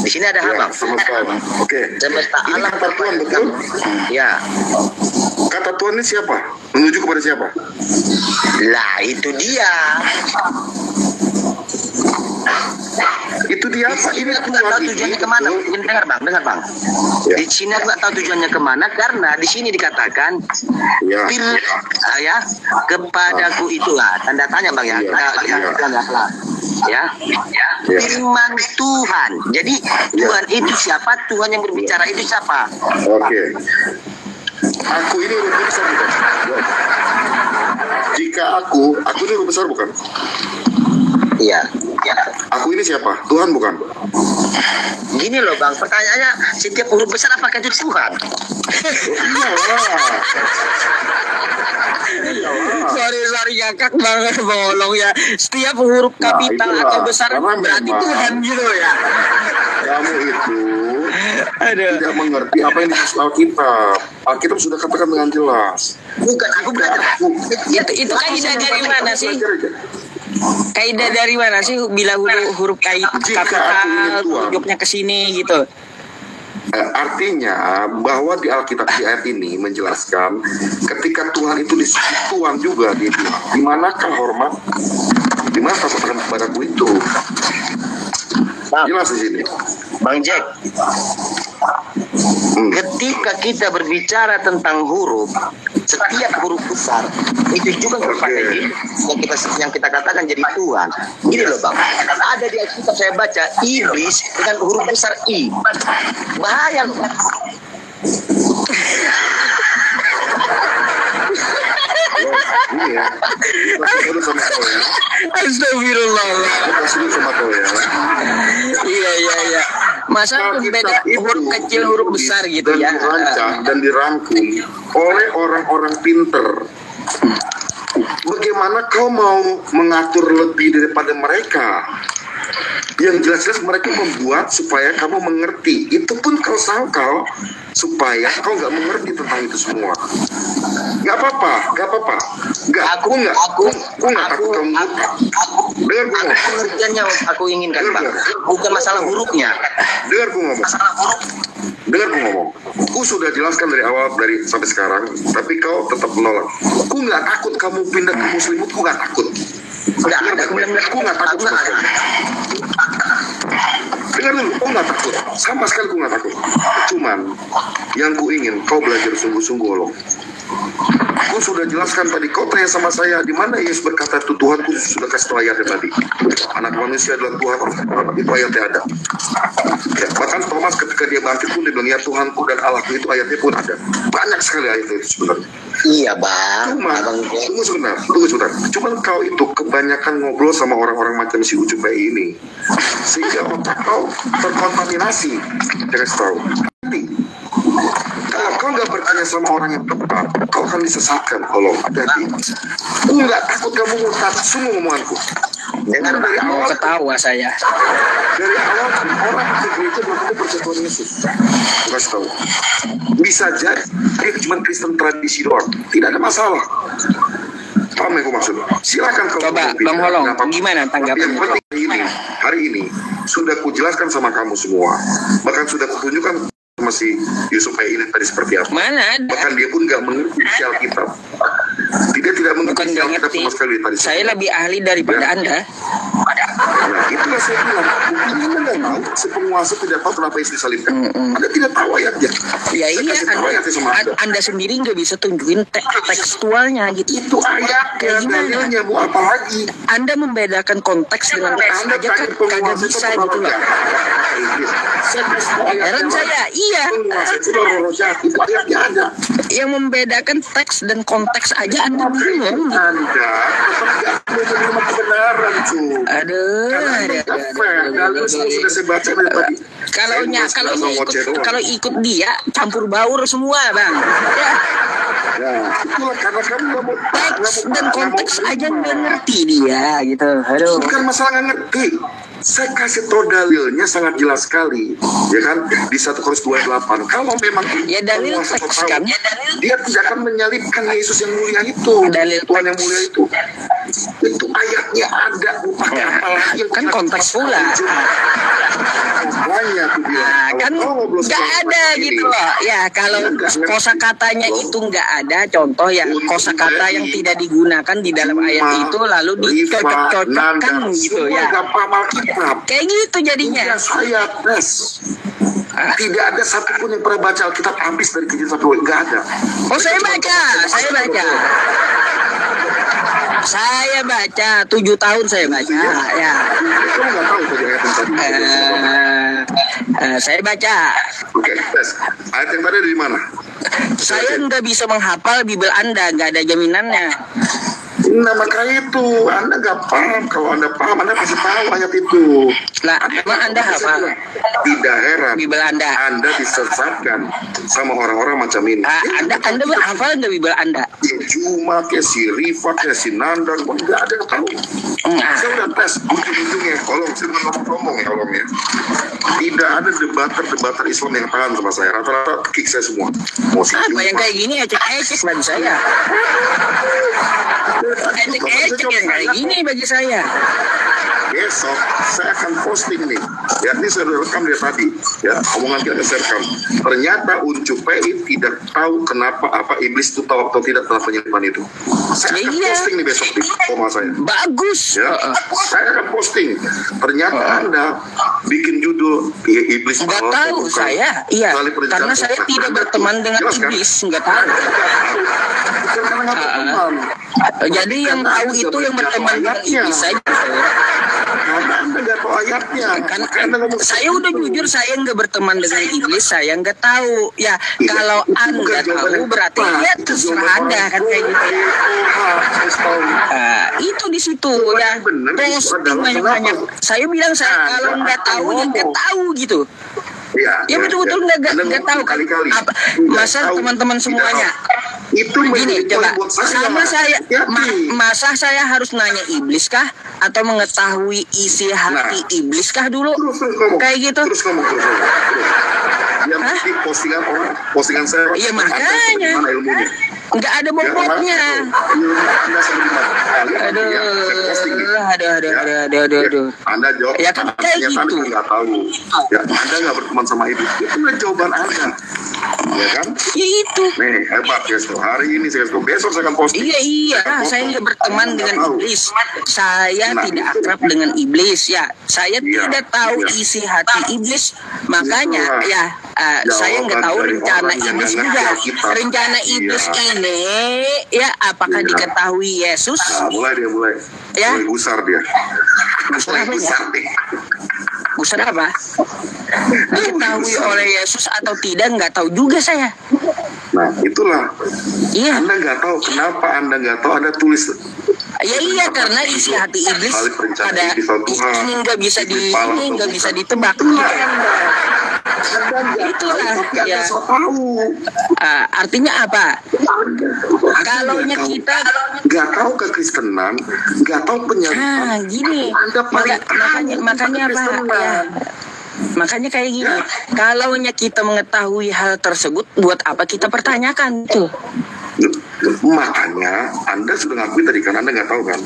Di sini ada Ya, Bang. semesta. Oke. Semesta Ini alam kata Tuhan betul? Ya. Kata Tuhan ini siapa? Menuju kepada siapa? Lah itu dia. Itu dia apa? Ini Aku nggak tahu Tuhan tujuannya ini. kemana. betul? Mungkin dengar Bang. Ya. Di sini aku nggak tahu tujuannya kemana karena di sini dikatakan Ya. ya kepadaku itu lah tanda tanya Bang ya. Ya. Ya. Firman Tuhan. Jadi Tuhan itu siapa? Tuhan yang berbicara itu siapa? Oke. Aku ini huruf besar bukan? Jika aku ini huruf besar bukan? Iya. Aku ini siapa? Tuhan bukan? Gini loh Bang, pertanyaannya setiap huruf besar apakah itu Tuhan? Sorry ngakak banget Bang Olong ya. Setiap huruf kapital itulah. atau besar Karena berarti memang Tuhan gitu ya. Kamu itu Aduh. tidak mengerti apa yang ditulis Alkitab. Alkitab sudah katakan dengan jelas. Bukan, aku belajar. Itu kaidah dari mana sih? Kaidah dari mana sih bila huruf kapital tunjuknya ke sini gitu? Artinya bahwa di Alkitab di ayat ini menjelaskan ketika Tuhan itu disebut Tuhan juga dia bilang, di manakah hormat? Di mana katakan kepadaku itu? Jelas di sini. Bang Jack, ketika kita berbicara tentang huruf, setiap huruf besar itu juga kepada yang kita katakan jadi Tuhan. Gini loh Bang, ada di Alkitab saya baca iblis dengan huruf besar I. Bahaya loh. Ini ya. Kita dulu sama kau ya. Astagfirullah. Kita dulu sama kau ya. Iya. Masa beda huruf kecil huruf besar gitu ya? Dirancang dan dirangkum oleh orang-orang pinter. Bagaimana kau mau mengatur lebih daripada mereka? Yang jelas-jelas mereka membuat supaya kamu mengerti. Itu pun kau sangkal supaya kau nggak mengerti tentang itu semua. Nggak apa-apa. Nggak, aku nggak takut kamu buta. Dengar gue ngomong. Pengertian yang aku inginkan, Bang. Bukan masalah hurufnya. Dengar gue ngomong. Aku sudah jelaskan dari awal sampai sekarang, tapi kau tetap menolak. Aku nggak takut kamu pindah ke Muslim, aku nggak takut. Nggak ada. Aku nggak takut sama sekali. Dengar dulu, aku nggak takut. Sama sekali aku nggak takut. Cuman yang ku ingin kau belajar sungguh-sungguh loh. Aku sudah jelaskan tadi, kau tanya sama saya di mana Yesus berkata itu Tuhan, aku sudah kasih tahu ayatnya tadi. Anak manusia adalah Tuhan, itu ayatnya ada. Ya, bahkan Thomas ketika dia bangkit pun dia bilang ya Tuhanku dan Allahku, itu ayatnya pun ada. Banyak sekali ayatnya itu sebenarnya. Iya, Bang. Tunggu sebentar. Cuman kau itu kebanyakan ngobrol sama orang-orang macam si Ucup ini, sehingga otak kau terkontaminasi. Jangan tahu. Kalau kau nggak bertanya sama orang yang tepat, kau akan disesatkan. Kalau hati-hati. Aku nggak takut kamu murtad, semua omonganku. Dengar dari awal ketawa saya. Dari awal orang ke gereja melakukan persekutuan Yesus. Kasih tahu. Bisa jadi dia cuma Kristen tradisi doang. Tidak ada masalah. Paham yang aku maksud? Silakan kalau coba Bang Holong, gimana tanggapannya? Yang penting hari ini sudah kujelaskan sama kamu semua. Bahkan sudah kutunjukkan masih Yusuf ini tadi seperti apa. Mana ada? Bahkan dia pun nggak mengerti Alkitab. Tidak mengerti Alkitab sama sekali tadi. Saya lebih ahli daripada Anda. Nah, itulah saya bilang. Anda nggak tahu, si penguasa tidak tahu kenapa Yesus disalibkan. Anda tidak tahu ayatnya. Ya iya, Anda sendiri nggak bisa tunjukin tekstualnya gitu. Itu ayatnya, dalilnya, mau apa lagi? Anda membedakan konteks dengan teks aja kan kagak bisa gitu loh. Heran saya, iya. Yang membedakan teks dan konteks aja Anda bingung. Anda tetap menerima kebenaran, cuy. Aduh. Sudah saya baca dari tadi. Kalau ikut dia campur baur semua, Bang. Ya. Ya, itulah karena kamu nggak mau teks dan konteks aja nggak ngerti dia gitu. Aduh. Bukan masalah nggak ngerti. Saya kasih tau dalilnya sangat jelas sekali, ya kan, di 1 Korintus 2:8. Kalau memang ya dalil teks kan, dia tidak akan menyalibkan Yesus yang mulia itu, dalil Tuhan yang mulia itu ayatnya ada, pakai apa lagi kan konteks pula. Nah, kan nggak ada gitu loh. Ya kalau kosakatanya itu nggak ada, contoh ya kosakata yang tidak digunakan di dalam ayat itu lalu dicocok-cocokkan gitu ya. Kayak gitu jadinya. Saya tes. Tidak ada satupun yang pernah baca Alkitab habis dari kecil sampai tua, nggak ada. Oh, saya baca. Saya baca 7 tahun saya baca. Ya. Kamu nggak tahu tadi ayat yang tadi. Saya baca. Oke, tes. Ayat yang tadi dari mana? Saya nggak bisa menghafal Bible Anda, nggak ada jaminannya. Nah, makanya itu Anda nggak paham. Kalau Anda paham, Anda pasti tahu ayat itu. Lah, emang Anda hafal? Tidak heran. Bible Anda disesatkan sama orang-orang macam ini. Anda hafal nggak Bible Anda? Si Juma, si Rifa, si Nandang, nggak ada yang tahu. Saya udah tes ujung-ujungnya. Tolong, saya ngomong ya, tolong ya. Tidak ada debater Islam yang tahan sama saya. Rata-rata kick saya semua. Apa yang kayak gini ecek-ecek bagi saya. Ecek-ecek yang kayak gini bagi saya. Besok saya akan posting nih. Ya, ini saya rekam dari tadi. Ya, omongan kita saya rekam. Ternyata Uncup PI tidak tahu kenapa apa iblis itu tahu atau tidak tentang penyembahan itu. Saya akan posting nih besok di koma saya. Bagus. Ya, saya akan posting. Ternyata Anda bikin judul iblis. Nggak tahu saya. Iya. Karena saya tidak berteman dengan iblis. Nggak tahu. Karena nggak berteman. Jadi yang tahu itu yang berteman dengan iblis saja. Karena Anda nggak tahu ayatnya. Saya udah jujur, saya nggak berteman dengan iblis, saya nggak tahu. Ya, kalau Anda tahu berarti ya terserah Anda kan kayak gitu. Itu di situ ya. Posting banyak-banyak. Saya bilang kalau nggak tahu ya nggak tahu gitu. Ya betul-betul nggak tahu. Masa teman-teman semuanya Itu Gini, menjadi coba poin buat sama saya, Hati-hati. masa saya harus nanya iblis kah atau mengetahui isi hati iblis kah dulu? Terus ngomong. Kayak gitu. Terus ngomong. Terus. Yang di postingan saya. Iya, makanya. Mana ilmunya? Nggak ada bobotnya. Anda sampai di mana? Aduh. Anda jawab. Ya kan kayak Anda gitu. nggak tahu. Ya, Anda nggak berteman sama iblis. Itulah jawaban Anda. Ya kan? Ya itu. Nih, hebat ya. Hari ini saya besok saya akan posting. Iya, saya nggak berteman dengan iblis. Saya tidak akrab dengan iblis. Ya, saya tidak tahu isi hati iblis. Makanya, saya nggak tahu rencana iblis juga. Rencana iblis ini, ya, apakah diketahui Yesus? Nah, mulai. Ya. Mulai gusar dia. Gusar deh. Gusar apa? Diketahui oleh Yesus atau tidak, nggak tahu juga saya. Nah, itulah. Iya. Anda nggak tahu kenapa Anda nggak tahu Anda tulis. Ya iya, karena isi hati iblis pada ini nggak bisa ditebak. Itulah ya. Artinya apa? Kalaunya kita nggak tahu kekristenan, nggak tahu penyaliban. Gini. Makanya apa? Ya. Makanya kayak gini. Kalaunya kita mengetahui hal tersebut, buat apa kita pertanyakan tuh? Makanya Anda sudah ngakui tadi kan Anda nggak tahu kan?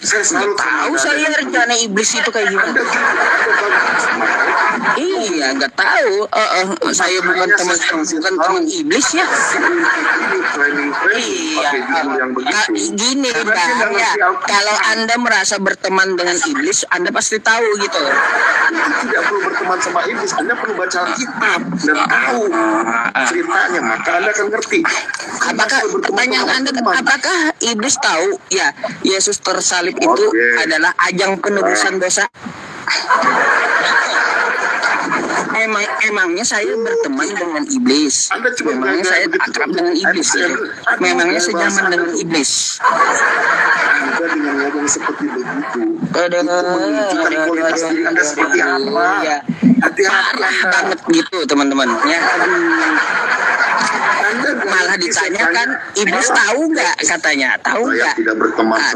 Saya selalu tahu saya rencana iblis itu kayak gimana. Iya, nggak tahu. Saya bukan teman iblis ya. Iya. Gini Bang, ya, kalau Anda merasa berteman dengan iblis, Anda pasti tahu gitu. Tidak perlu berteman sama iblis, Anda perlu baca kitab dan tahu ceritanya, maka Anda akan ngerti. Apakah pertanyaan Anda, apakah iblis tahu ya Yesus tersalib itu adalah ajang penebusan dosa? Emangnya saya berteman dengan iblis? Memangnya saya akrab dengan iblis? Memangnya sejaman dengan iblis? Anda dengan ngomong seperti begitu, itu menunjukkan kualitas diri Anda seperti apa? Hati-hati banget gitu teman-teman. Ya. Malah ditanyakan iblis tahu nggak katanya? Tahu nggak?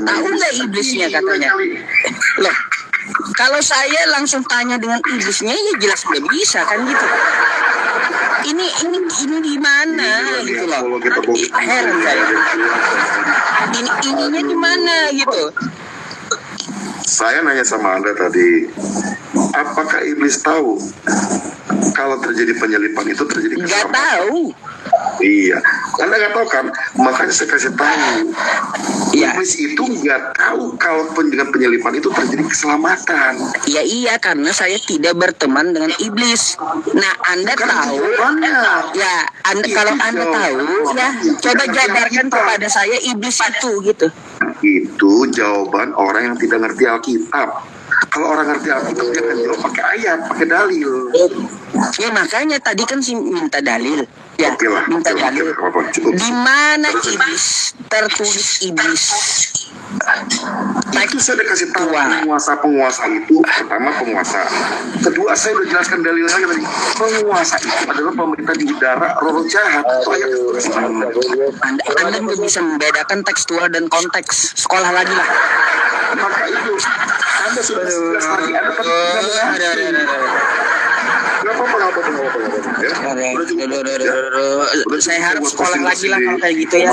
Tahu nggak iblisnya katanya? Loh, kalau saya langsung tanya dengan iblisnya ya jelas nggak bisa kan gitu. Ini di mana gitu loh. Heran saya. Ininya di mana gitu. Saya nanya sama Anda tadi, apakah iblis tahu kalau terjadi penyelipan itu terjadi keselamatan? Nggak tahu. Iya, Anda nggak tahu kan? Makanya saya kasih tahu. Iblis itu nggak tahu kalau dengan penyelipan itu terjadi keselamatan. Iya, karena saya tidak berteman dengan iblis. Nah, Anda tahu? Ya, kalau Anda tahu, ya, coba jabarkan kepada saya iblis itu gitu. Itu jawaban orang yang tidak ngerti Alkitab. Kalau orang ngerti Alkitab dia akan jawab pakai ayat, pakai dalil. Ya makanya tadi kan sih minta dalil. Ya, minta dalil. Di mana iblis? Tertulis iblis. Itu saya udah kasih tahu penguasa itu. Pertama penguasa. Kedua saya udah jelaskan dalilnya tadi. Penguasa itu adalah pemerintah di udara, roh jahat. Anda nggak bisa membedakan tekstual dan konteks. Sekolah lagi lah. Maka itu Anda sudah jelas lagi. Anda kan saya harap sekolah lagi lah kalau kayak gitu ya.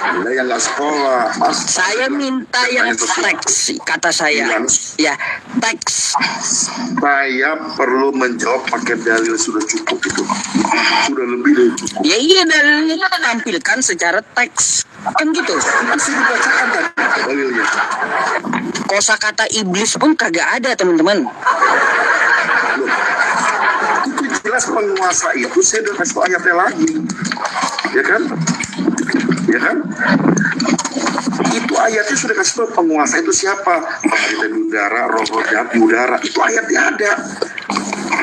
Anda yang nggak sekolah, Mas. Saya minta yang teks, kata saya. Ya, teks. Saya perlu menjawab pakai dalil sudah cukup itu. Sudah lebih dari cukup. Ya iya, dalilnya tampilkan secara teks. Kan gitu. Itu sudah dibacakan kan dalilnya. Kosakata iblis pun kagak ada, teman-teman. Itu jelas penguasa itu saya udah kasih ayatnya lagi. Ya kan? Ya kan? Itu ayatnya sudah kasih tahu penguasa itu siapa. Pemerintah di udara, roh jahat di udara. Itu ayatnya ada.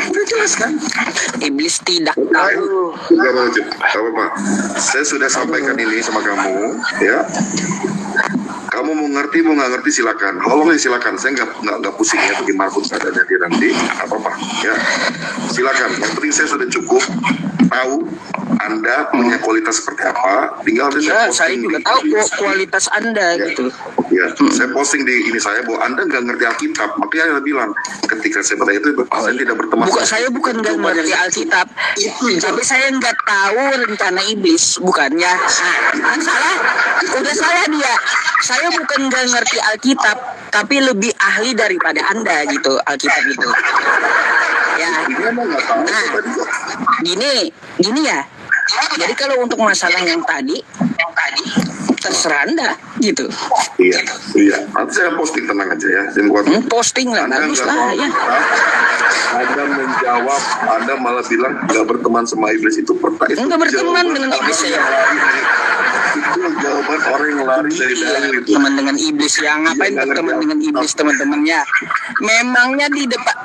Udah jelas kan? Iblis tidak tahu. Gak apa-apa. Saya sudah sampaikan ini sama kamu, ya. Kamu mau ngerti, mau nggak ngerti silakan. Kalau nggak silakan. Saya nggak pusing ya bagaimana pun keadaannya dia nanti. Apa-apa, ya. silakan. Yang penting saya sudah cukup tahu Anda punya kualitas seperti apa. Tinggal saya juga tahu kok kualitas Anda gitu. Ya, saya posting di ini saya bahwa Anda nggak ngerti Alkitab. Makanya Anda bilang ketika saya bertanya itu, saya tidak berteman. Saya bukan nggak ngerti Alkitab, tapi saya nggak tahu rencana iblis, bukannya. Salah, udah salah dia. Saya bukan nggak ngerti Alkitab, tapi lebih ahli daripada Anda gitu Alkitab itu. Ya, nah, gini ya. Jadi kalau untuk masalah yang tadi terserah Anda gitu. Iya. Nanti saya posting, tenang aja ya. Posting lah, bagus lah ya. Anda menjawab, Anda malah bilang nggak berteman sama iblis itu nggak berteman dengan iblis ya. Itu jawaban orang yang lari dari dalam itu. Teman dengan iblis ya, ngapain berteman dengan iblis teman-temannya? Memangnya di depan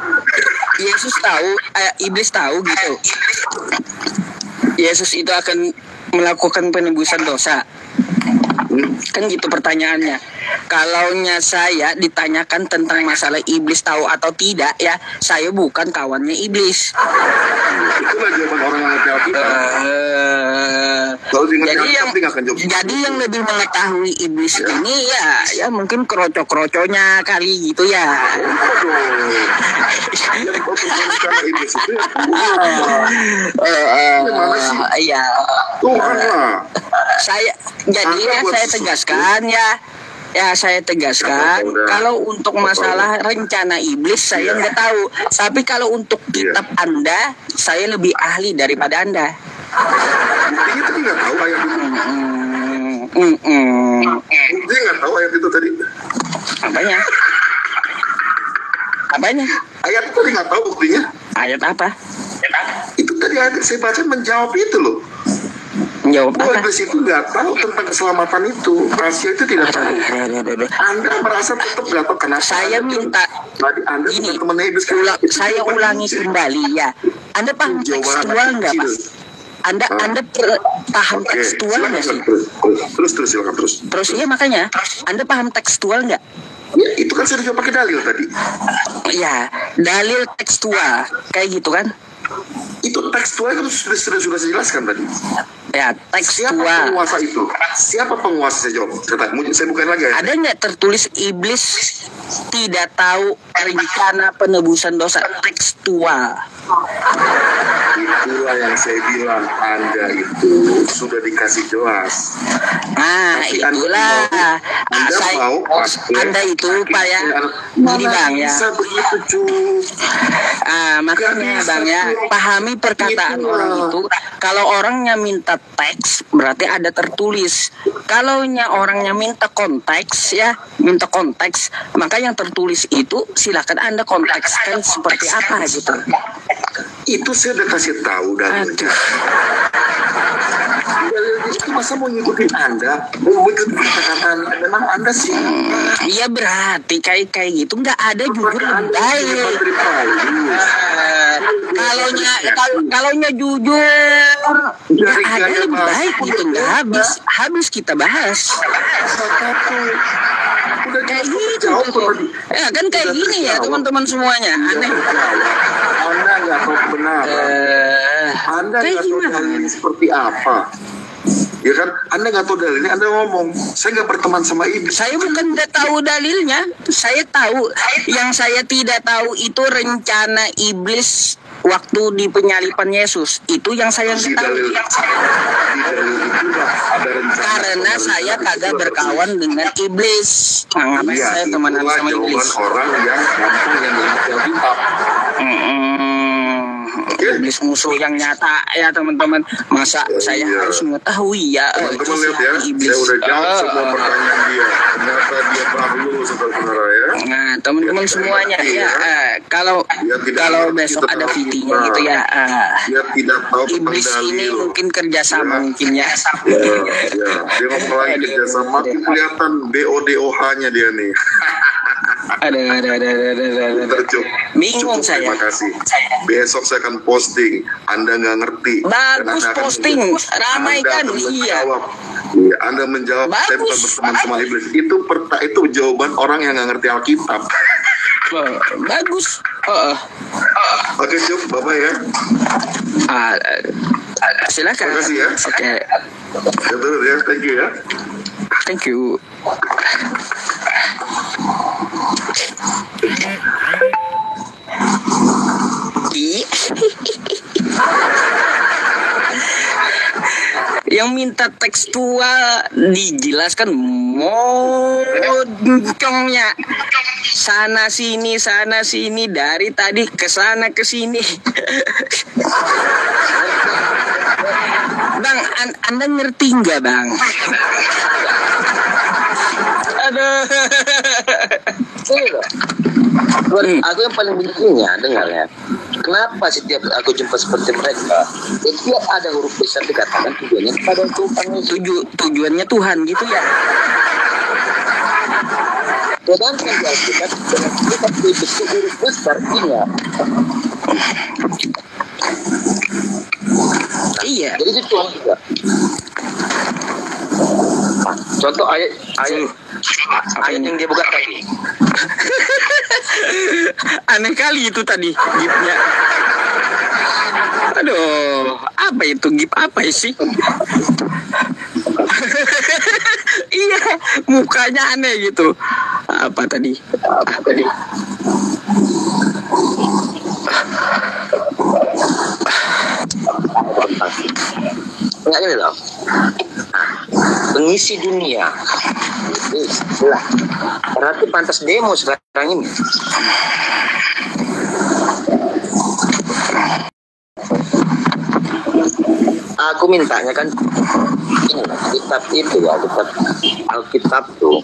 Yesus tahu, iblis tahu gitu. Yesus itu akan melakukan penebusan dosa. Kan gitu pertanyaannya. Kalaunya saya ditanyakan tentang masalah iblis tahu atau tidak ya, saya bukan kawannya iblis. Itulah jawaban orang yang jadi yang lebih mengetahui iblis ini ya mungkin kroco-kroconya kali gitu ya. Iya. Saya tegaskan kalau untuk masalah rencana iblis saya nggak tahu, tapi kalau untuk kitab Anda saya lebih ahli daripada Anda. Buktinya tadi nggak tahu ayat itu. Buktinya nggak tahu ayat itu tadi. Apanya? Ayat itu tadi nggak tahu buktinya. Ayat apa? Itu tadi ayat saya baca menjawab itu loh. Menjawab apa? Iblis itu nggak tahu tentang keselamatan itu. Rahasia itu tidak tahu. Anda merasa tetap nggak tahu kenapa. Saya minta Anda ini. teman iblis. Saya ulangi kembali ya. Anda paham tekstual nggak, Pak? Anda paham tekstual nggak sih? Terus silakan terus. Terus iya makanya Anda paham tekstual nggak? Ya, itu kan saya coba pakai dalil tadi. Ya, dalil tekstual kayak gitu kan? Itu tekstual itu sudah saya jelaskan tadi. Ya, tekstual. Siapa penguasa itu? Siapa penguasa? Saya jawab. Saya bukan lagi. Ada nggak tertulis iblis tidak tahu rencana penebusan dosa? Tekstual. Itulah yang saya bilang, Anda itu sudah dikasih jelas. Nah, itulah. Anda itu Pak ya. Ini Bang ya. Bisa begitu cuy. Makanya Bang ya, pahami perkataan orang itu. Kalau orangnya minta teks, berarti ada tertulis. Kalau orangnya minta konteks ya, maka yang tertulis itu silakan Anda kontekskan seperti apa gitu. Itu saya udah kasih tahu dalilnya. Itu masa mau ngikutin Anda? Mau ngikutin kata-kata memang Anda sih. Iya berarti kayak gitu nggak ada jujur baik. Kalaunya jujur nggak ada lebih baik gitu, nggak habis kita bahas. Udah kayak gitu ya kan kayak gini ya teman-teman semuanya. Aneh. Anda nggak tahu kebenaran. Anda nggak tahu dalilnya seperti apa. Ya kan, Anda nggak tahu dalilnya, Anda ngomong, saya nggak berteman sama iblis. Saya bukan nggak tahu dalilnya, saya tahu. Yang saya tidak tahu itu rencana iblis waktu di penyalipan Yesus. Itu yang saya nggak tahu. Karena saya kagak berkawan dengan iblis. Ngapain saya temenan sama iblis? Orang yang gampang yang Alkitab. Iblis musuh yang nyata ya teman-teman. Masa saya harus mengetahui ya teman-teman lihat ya, iblis. Saya udah jawab semua pertanyaan dia. Ternyata dia perahu saudara-saudara ya. Nah teman-teman semuanya ya, kalau besok ada VT-nya gitu ya, dia tidak tahu iblis ini mungkin kerjasama mungkin ya. Dia ngomong lagi kerjasama, kelihatan BODOH-nya dia nih. Ada. Bingung saya. Terima kasih. Besok saya akan posting. Anda nggak ngerti. Bagus posting. Ramaikan. Iya. Anda menjawab. Bagus. Saya bukan berteman sama iblis. Itu jawaban orang yang nggak ngerti Alkitab. Bagus. Oke, Cuk, Bapak ya. Silakan. Terima kasih ya. Oke. Betul ya, thank you ya. Thank you. Yang minta tekstual dijelaskan moncongnya sana sini dari tadi ke sana ke sini. Bang, Anda ngerti nggak, Bang? Aduh. Aku yang paling benci dengar ya. Kenapa setiap aku jumpa seperti mereka, setiap ada huruf besar dikatakan tujuannya kepada Tuhan. Tujuannya Tuhan gitu ya. Sedangkan di Alkitab kita bentuk huruf besar ini. Iya. Jadi itu Tuhan juga. Contoh ayat yang dia buka tadi. Aneh kali itu tadi gipnya. Aduh, apa itu gip apa sih? Iya, mukanya aneh gitu. Apa tadi? Enggak ini loh. Pengisi dunia. Lah. Berarti pantas demo sekarang ini. Aku mintanya kan ini kitab itu ya, kitab Alkitab tuh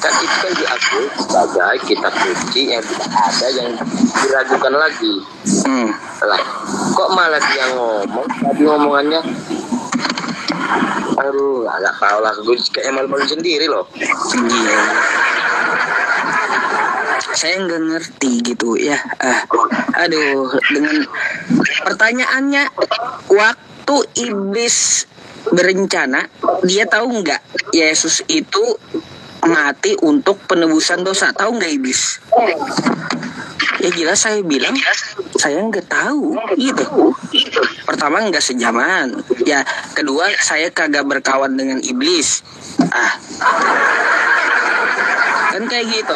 kan itu kan diakui sebagai kitab suci yang tidak ada yang diragukan lagi. Lah, kok malah dia ngomong tadi ngomongannya, aduh agak tahu lah, gue kayak malu-malu sendiri loh. Iya. Saya nggak ngerti gitu ya. Aduh, dengan pertanyaannya, waktu iblis berencana, dia tahu nggak Yesus itu mati untuk penebusan dosa? Tahu nggak iblis? Ya jelas saya bilang saya nggak tahu gitu. Pertama nggak sejaman, ya kedua saya kagak berkawan dengan iblis. Kan kayak gitu.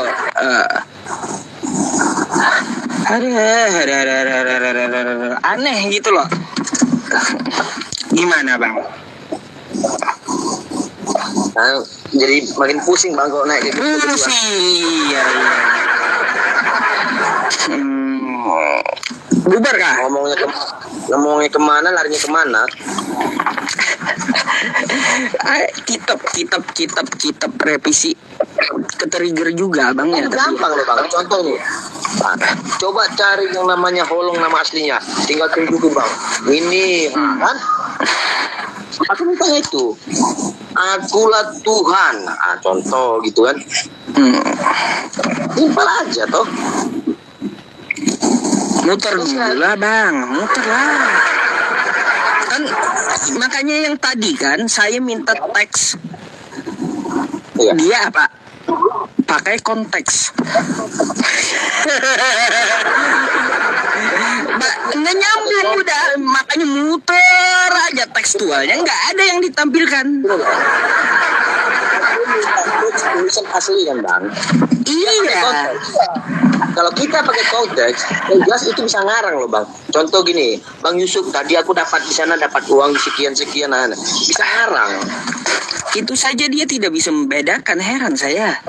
Aneh gitu loh. Gimana, Bang? Nah, jadi makin pusing Bang kalau naik gitu. Iya. Bubar kah? Ngomongnya kemana, larinya kemana? Kitab revisi ketrigger juga Bang ya. Gampang loh Bang. Contoh nih. Coba cari yang namanya Holong nama aslinya. Tinggal tunjukin Bang. Ini kan? Aku mintanya itu. Akulah Tuhan. Contoh gitu kan. Simpel aja toh. Muter dulu lah Bang, muter lah. Kan makanya yang tadi kan saya minta teks. Iya. Dia apa? Pakai konteks. Nggak nyambung udah, makanya muter aja tekstualnya, nggak ada yang ditampilkan. Tulisan asli kan Bang. Iya. Kalau kita pakai konteks, jelas itu bisa ngarang loh Bang. Contoh gini, Bang Yusuf tadi aku dapat di sana dapat uang sekian, bisa ngarang. Itu saja dia tidak bisa membedakan, heran saya.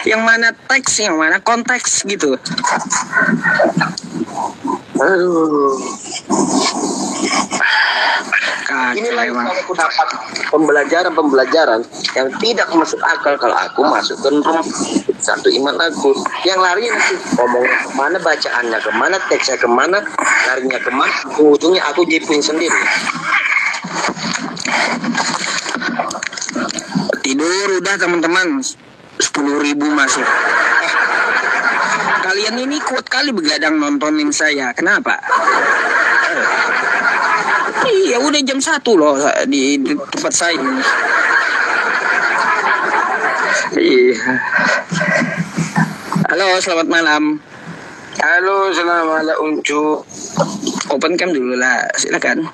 Yang mana teks, yang mana konteks gitu. Aduh. Inilah yang aku dapat pembelajaran yang tidak masuk akal kalau aku masuk ke satu iman aku. Yang lari nanti ngomongnya kemana, bacaannya kemana, teksnya kemana, larinya kemana, ujungnya aku jipuin sendiri. Tidur udah teman-teman, 10.000 masuk. Kalian ini kuat kali begadang nontonin saya, kenapa? Iya udah jam 1 loh di tempat saya. Iya. Halo, selamat malam. Halo, selamat malam Uncu. Open cam dulu lah, silakan.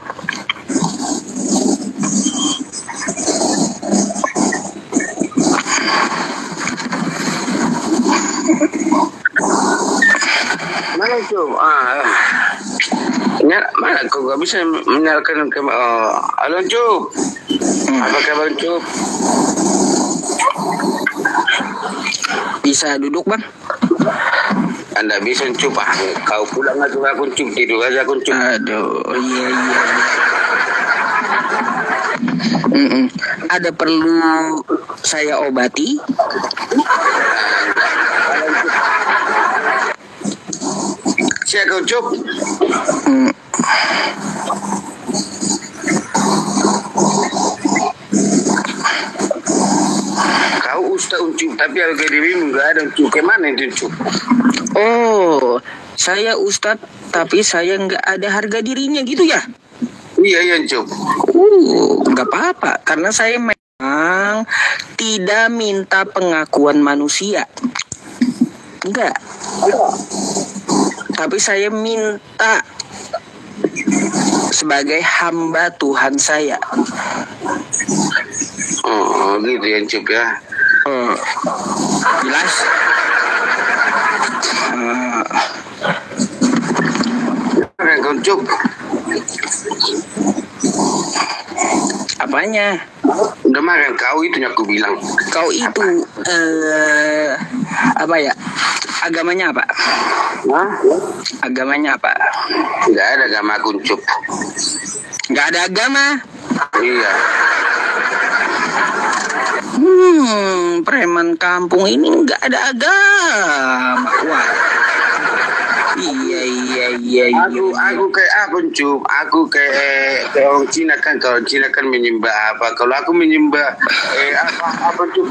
Mana Uncu? Mana kau gak bisa menyalakan kamera? Halo Uncu. Apa kabar Uncu? Bisa duduk bang? Anda bisa Uncu, kau pulang ngatur aku Uncu, tidur aja aku Uncu. Aduh, iya. Ada perlu saya obati? Siapa Uncu? Kau Ustaz Uncu, tapi harga dirimu nggak ada Uncu. Kemana itu Uncu? Oh, saya Ustadz, tapi saya nggak ada harga dirinya gitu ya? Iya Uncu. Nggak apa-apa, karena saya memang tidak minta pengakuan manusia. Enggak. Tapi saya minta sebagai hamba Tuhan saya. Oh gitu ya Uncu ya. Jelas? Uncu. Apanya? Udah makan kau itu aku bilang. Kau itu apa ya? Agamanya apa? Hah? Agamanya apa? Nggak ada agama aku Uncu. Nggak ada agama? Iya. Preman kampung ini nggak ada agama. Wah. Iya. Aku kayak apa Uncu? Aku kayak orang Cina kan. Kalau Cina kan menyembah apa? Kalau aku menyembah apa Uncu?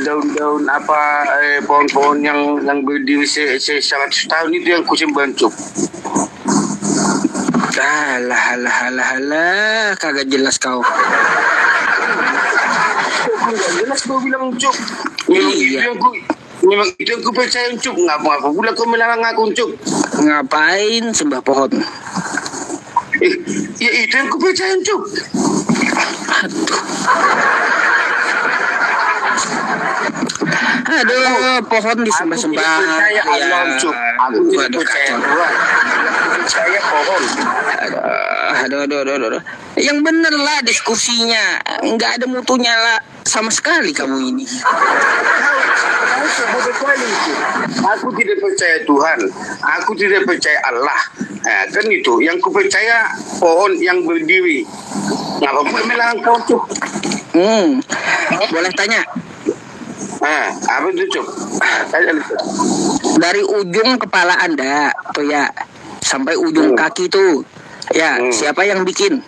Daun-daun apa? Pohon-pohon yang berdiri 100 tahun itu yang kusembah Uncu. Alah, kagak jelas kau. Enggak jelas kau bilang Uncu. Iya. Memang itu yang ku percaya Uncu. Ngapa pula kau melarang aku Uncu? Ngapain sembah pohon? Ya itu yang ku percaya Uncu. Aduh, pohon disembah-sembah. Aku tidak percaya Allah Uncu. Aku tidak percaya Tuhan. Aku percaya pohon. Aduh. Yang bener lah diskusinya. Nggak ada mutunya lah sama sekali kamu ini. Aku tidak percaya Tuhan. Aku tidak percaya Allah. Kan itu. Yang ku percaya pohon yang berdiri. Ngapa pun melarang kau Cuk? Boleh tanya? Apa itu Cuk? Tanya itu. Dari ujung kepala Anda tuh ya sampai ujung kaki tuh. Ya, siapa yang bikin?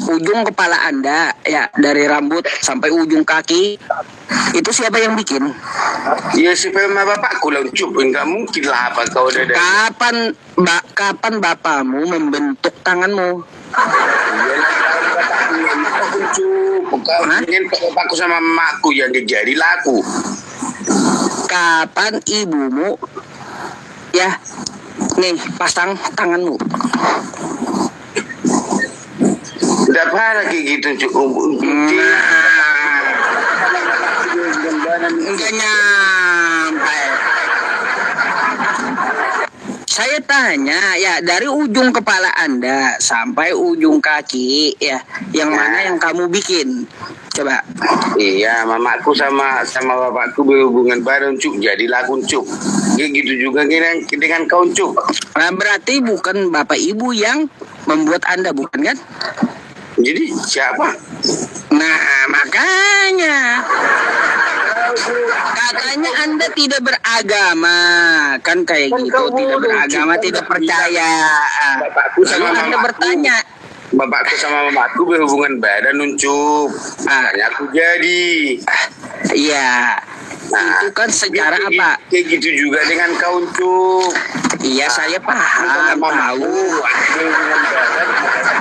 Ujung kepala Anda ya dari rambut sampai ujung kaki itu siapa yang bikin? Ya sperma bapakku lah Cuk. Enggak mungkin lah apa kau ada. Kapan bapakmu membentuk tanganmu? Ingin bapakku sama mamaku yang jadi laku. Kapan ibumu ya nih pasang tanganmu? Udah parah kayak gitu Cuk. Enggak nyampe. Saya tanya ya dari ujung kepala Anda sampai ujung kaki ya yang mana yang kamu bikin? Coba. Iya, mamaku sama bapakku berhubungan badan Cuk. Jadi laku Cuk. Kayak gitu juga dengan kau Cuk. Nah, berarti bukan bapak ibu yang membuat Anda, bukan kan? Jadi siapa? Nah, makanya katanya Anda tidak beragama, kan kayak Kan gitu, kamu tidak lucu, beragama, kan tidak kamu percaya. Bapakku Lalu sama Anda mamaku. bertanya, Bapakku sama mamaku berhubungan badan Cuk. Makanya aku jadi. iya, itu kan secara apa? Kayak gitu juga dengan kau Cuk. Iya, saya paham, tahu.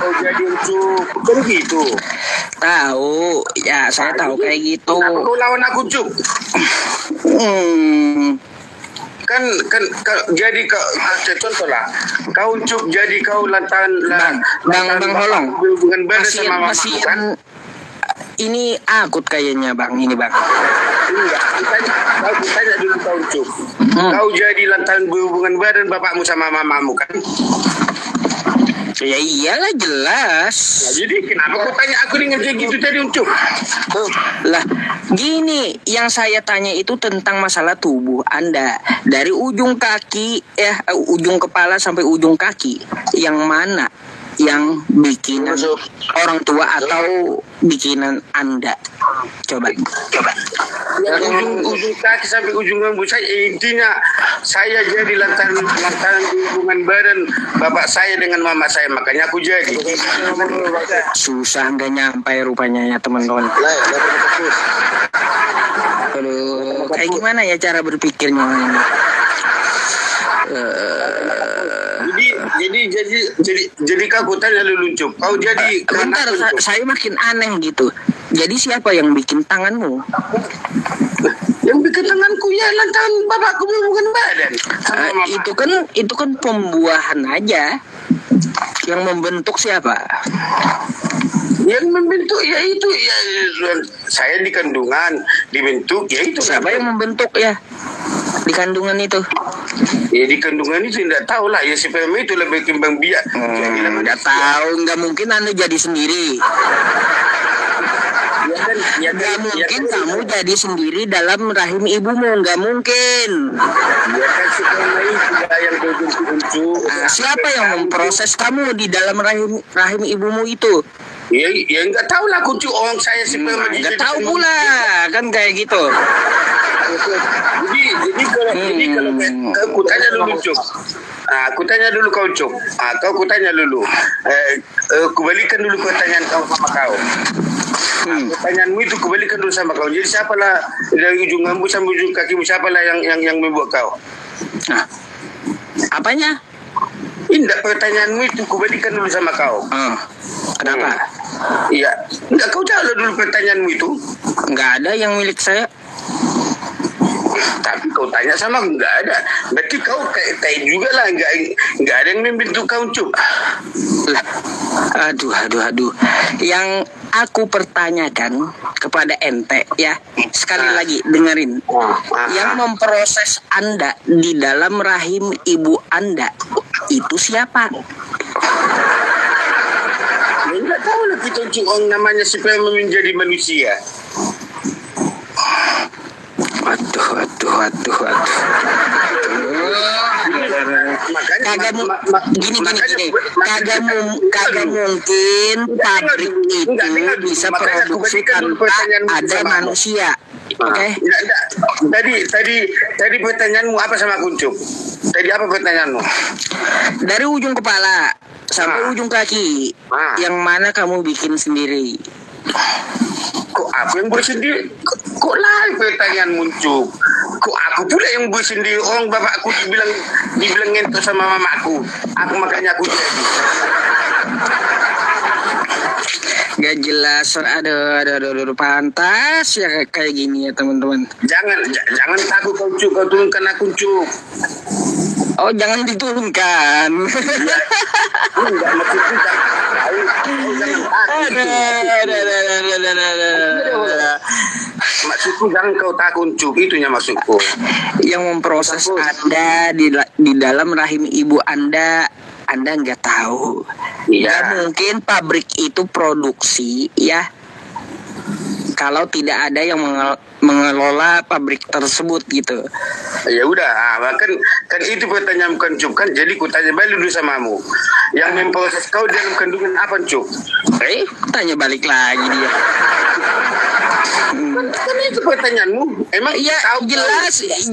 Kau jadi Ucup, kan gitu. Tahu, ya saya tahu kayak gitu. Kenapa kau lawan aku, Ucup? Kan jadi kau contoh lah. Kau Ucup jadi kau Bang Holong. Hubungan badan sama mama masih kan? Ini akut kayaknya, Bang. Ini, Bang. Enggak, kau tanya dulu kau Ucup. Kau jadi lantaran berhubungan badan bapakmu sama mamamu kan? Ya iyalah, jelas. Nah, jadi kenapa kau tanya aku dengan kayak gitu tadi Ucup? Lah, gini, yang saya tanya itu tentang masalah tubuh Anda. Dari ujung kaki, ujung kepala sampai ujung kaki. Yang mana yang bikinan orang tua atau bikinan Anda? Coba. Ujung kaki sampai ujung rambut saya, intinya saya jadi lantaran hubungan badan bapak saya dengan mama saya, makanya aku jadi. Susah nggak nyampe rupanya ya teman-teman. Aduh, kayak gimana ya cara berpikirnya ini? Jadi kau tanya dulu Ucup. Kau jadi bentar, saya makin aneh gitu. Jadi siapa yang bikin tanganmu? Yang bikin tanganku ya lantaran bapakku bukan badan. Itu kan pembuahan aja. Yang membentuk siapa? Yang membentuk ya itu ya saya di kandungan dibentuk ya itu. Siapa yang membentuk ya di kandungan itu? Ya di kandungan itu tidak tahu lah ya, sperma itu lebih kembang biak. Nggak tahu, nggak mungkin Anda jadi sendiri. Nggak mungkin kamu jadi sendiri dalam rahim ibumu, nggak mungkin. Ya kan sperma itu yang berbentuk. Siapa yang memproses kamu di dalam rahim ibumu itu? Ya nggak tahu lah kunci orang saya sperma. Nggak tahu pula, kan kayak gitu. Jadi kalau aku tanya dulu Cuk. Aku tanya dulu kau Cuk. Kau tanya dulu. Kembalikan dulu pertanyaan kau sama kau. Pertanyaanmu itu kembalikan dulu sama kau. Jadi siapalah dari ujung rambut sampai ujung kakimu, siapalah yang membuat kau? Apanya? Indah, pertanyaanmu itu kembalikan dulu sama kau. Kenapa? Iya. Enggak, kau jawab dulu pertanyaanmu itu. Enggak ada yang milik saya. Tapi kau tanya sama aku, enggak ada. Berarti kau kayak juga lah, enggak ada yang membentuk kau Cuk. Lah, aduh. Yang aku pertanyakan kepada ente ya, sekali lagi dengerin. Yang memproses Anda di dalam rahim ibu Anda itu siapa? Ya, enggak tahu lah kita Cuk, orang namanya sperma menjadi manusia. Waduh. Kagak mungkin pabrik itu bisa produksi tanpa ada manusia. Oke? Tadi pertanyaanmu apa sama Kuncuk? Tadi apa pertanyaanmu? Dari ujung kepala sampai ujung kaki, yang mana kamu bikin sendiri? Kok aku yang buat sendiri? Kok lain pertanyaan muncul? Kok aku pula yang buat sendiri? Orang bapakku dibilang ngentot sama mamaku. Makanya aku jadi. Gak jelas. Aduh, pantas ya kayak gini ya teman-teman. Jangan takut kau Cuk, kau turunkan aku Cuk. Oh, jangan diturunkan. Enggak, maksudku maksudku jangan kau takut Cuk, itunya maksudku. Yang memproses Anda di dalam rahim ibu Anda nggak tahu. Nggak mungkin pabrik itu produksi ya, kalau tidak ada yang mengelola pabrik tersebut gitu. Ya udah, kan itu pertanyaan bukan Cuk kan. Jadi ku tanya balik dulu samamu. Yang memproses kau dalam kandungan apa Cuk? Tanya balik lagi dia. Kan itu pertanyaanmu. Emang ya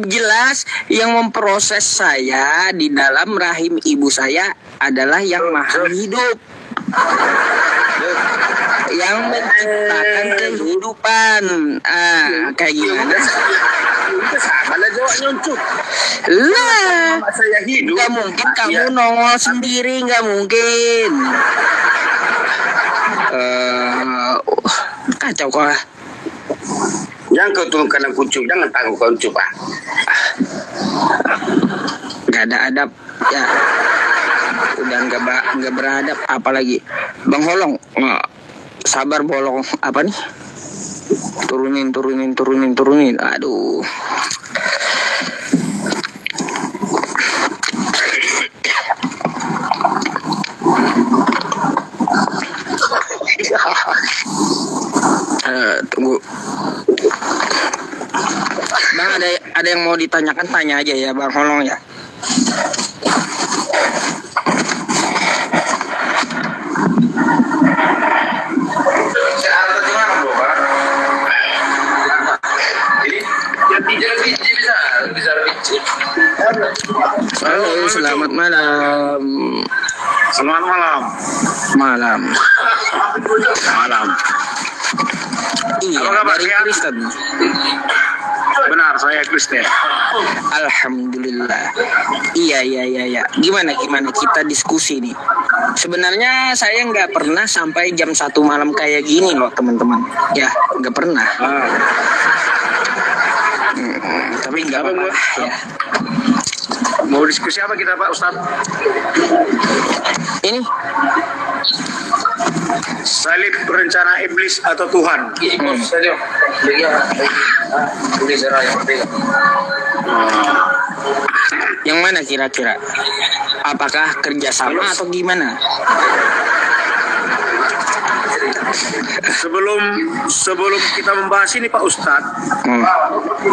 jelas yang memproses saya di dalam rahim ibu saya adalah yang maha hidup, yang menciptakan kehidupan. Kayak gimana? itu sama lah jawabnya Uncut. Lah, Saya hidup. nggak mungkin kamu nongol sendiri, nggak mungkin. Kacau kok. Yang kau turunkan aku Uncut, jangan tangguh kau Uncut, Pak. Nggak ada adab ya. Udah nggak beradab apalagi. Bang Holong, sabar bolong apa nih? Turunin. Aduh. Tunggu. Bang, ada yang mau ditanyakan, tanya aja ya Bang Holong ya. Halo, selamat malam. Selamat malam. Malam. Iya, Apa kabar, dari Kian? Kristen. Benar, saya Kristen. Alhamdulillah. Iya. Gimana kita diskusi nih. Sebenarnya saya nggak pernah sampai jam 1 malam kayak gini loh teman-teman. Ya, nggak pernah. Tapi nggak apa-apa. Ya. Mau diskusi apa kita Pak Ustadz? Ini Salib rencana iblis atau Tuhan? yang mana kira-kira? Apakah kerjasama atau gimana? Sebelum kita membahas ini Pak Ustadz,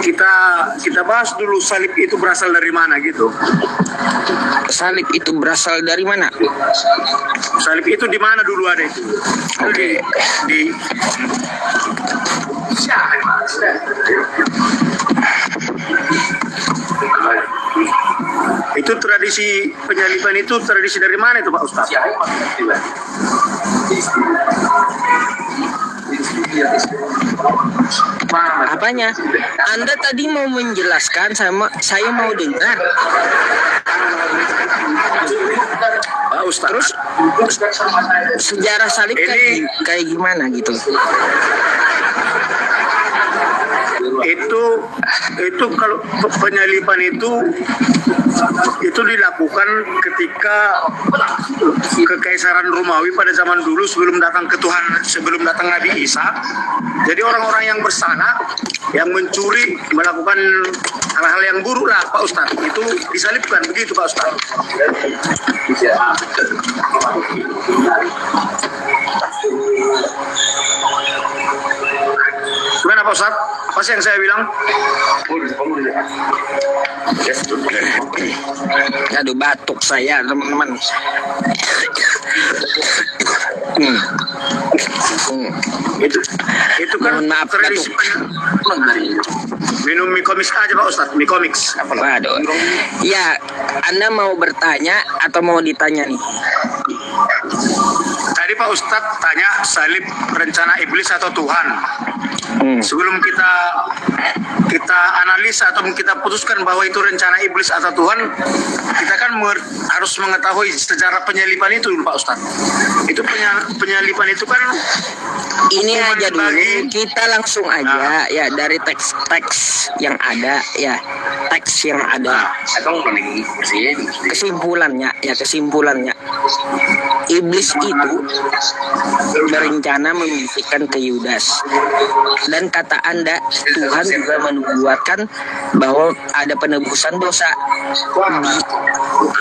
kita bahas dulu salib itu berasal dari mana gitu. Salib itu berasal dari mana? Salib itu di mana dulu ada itu? Oke. Di itu tradisi penyaliban itu tradisi dari mana itu Pak Ustadz? Apanya? Anda tadi mau menjelaskan sama saya mau dengar. Pak Ustadz. Terus sejarah salib kayak gimana gitu? Itu kalau penyaliban itu dilakukan ketika kekaisaran Romawi pada zaman dulu sebelum datang Nabi Isa. Jadi orang-orang yang bersalah, yang mencuri, melakukan hal-hal yang buruk lah Pak Ustadz, itu disalibkan begitu Pak Ustadz. Gimana Pak Ustadz? Apa sih yang saya bilang? Aduh, batuk saya teman-teman. Itu kan Mohon maaf, tradisi minum mie komiks aja Pak Ustadz, mie komiks. Waduh. Ya, Anda mau bertanya atau mau ditanya nih? Tadi Pak Ustadz tanya salib rencana iblis atau Tuhan. Sebelum kita analisa atau kita putuskan bahwa itu rencana iblis atau Tuhan, kita kan harus mengetahui sejarah penyaliban itu dulu Pak Ustadz. Itu penyaliban itu kan ini aja dulu, kita langsung aja ya dari teks-teks yang ada ya, teks yang ada. Kesimpulannya iblis itu berencana membisikkan ke Yudas, dan kata Anda Tuhan juga menubuatkan bahwa ada penebusan dosa di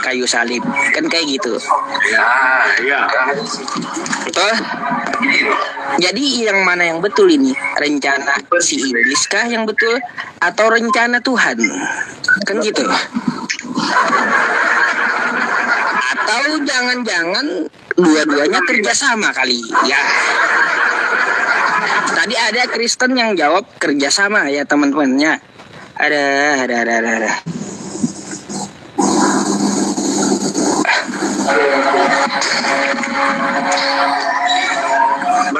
kayu salib, kan kayak gitu. Ya. Betul? Jadi yang mana yang betul ini? Rencana si iblis kah yang betul atau rencana Tuhan? Kan gitu. Atau jangan-jangan dua-duanya kerjasama kali ya. Tadi ada Kristen yang jawab kerjasama ya teman-temannya. Ada.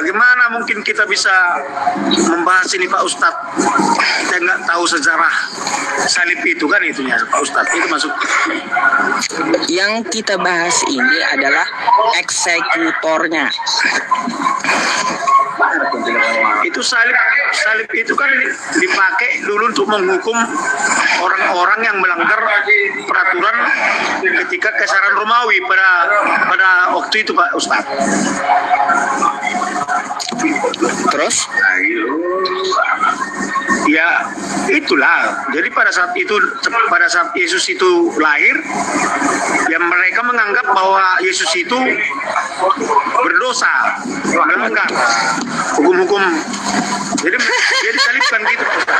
bagaimana mungkin kita bisa membahas ini Pak Ustadz? Kita nggak tahu sejarah salib itu kan itunya Pak Ustadz. Itu masuk. Yang kita bahas ini adalah eksekutornya. Itu salib itu kan dipakai dulu untuk menghukum orang-orang yang melanggar peraturan ketika Kekaisaran Romawi pada waktu itu Pak Ustadz. Terus? Ya itulah. Jadi pada saat Yesus itu lahir, ya mereka menganggap bahwa Yesus itu berdosa, melanggar hukum-hukum. Jadi dia disalibkan gitu Pak Ustaz.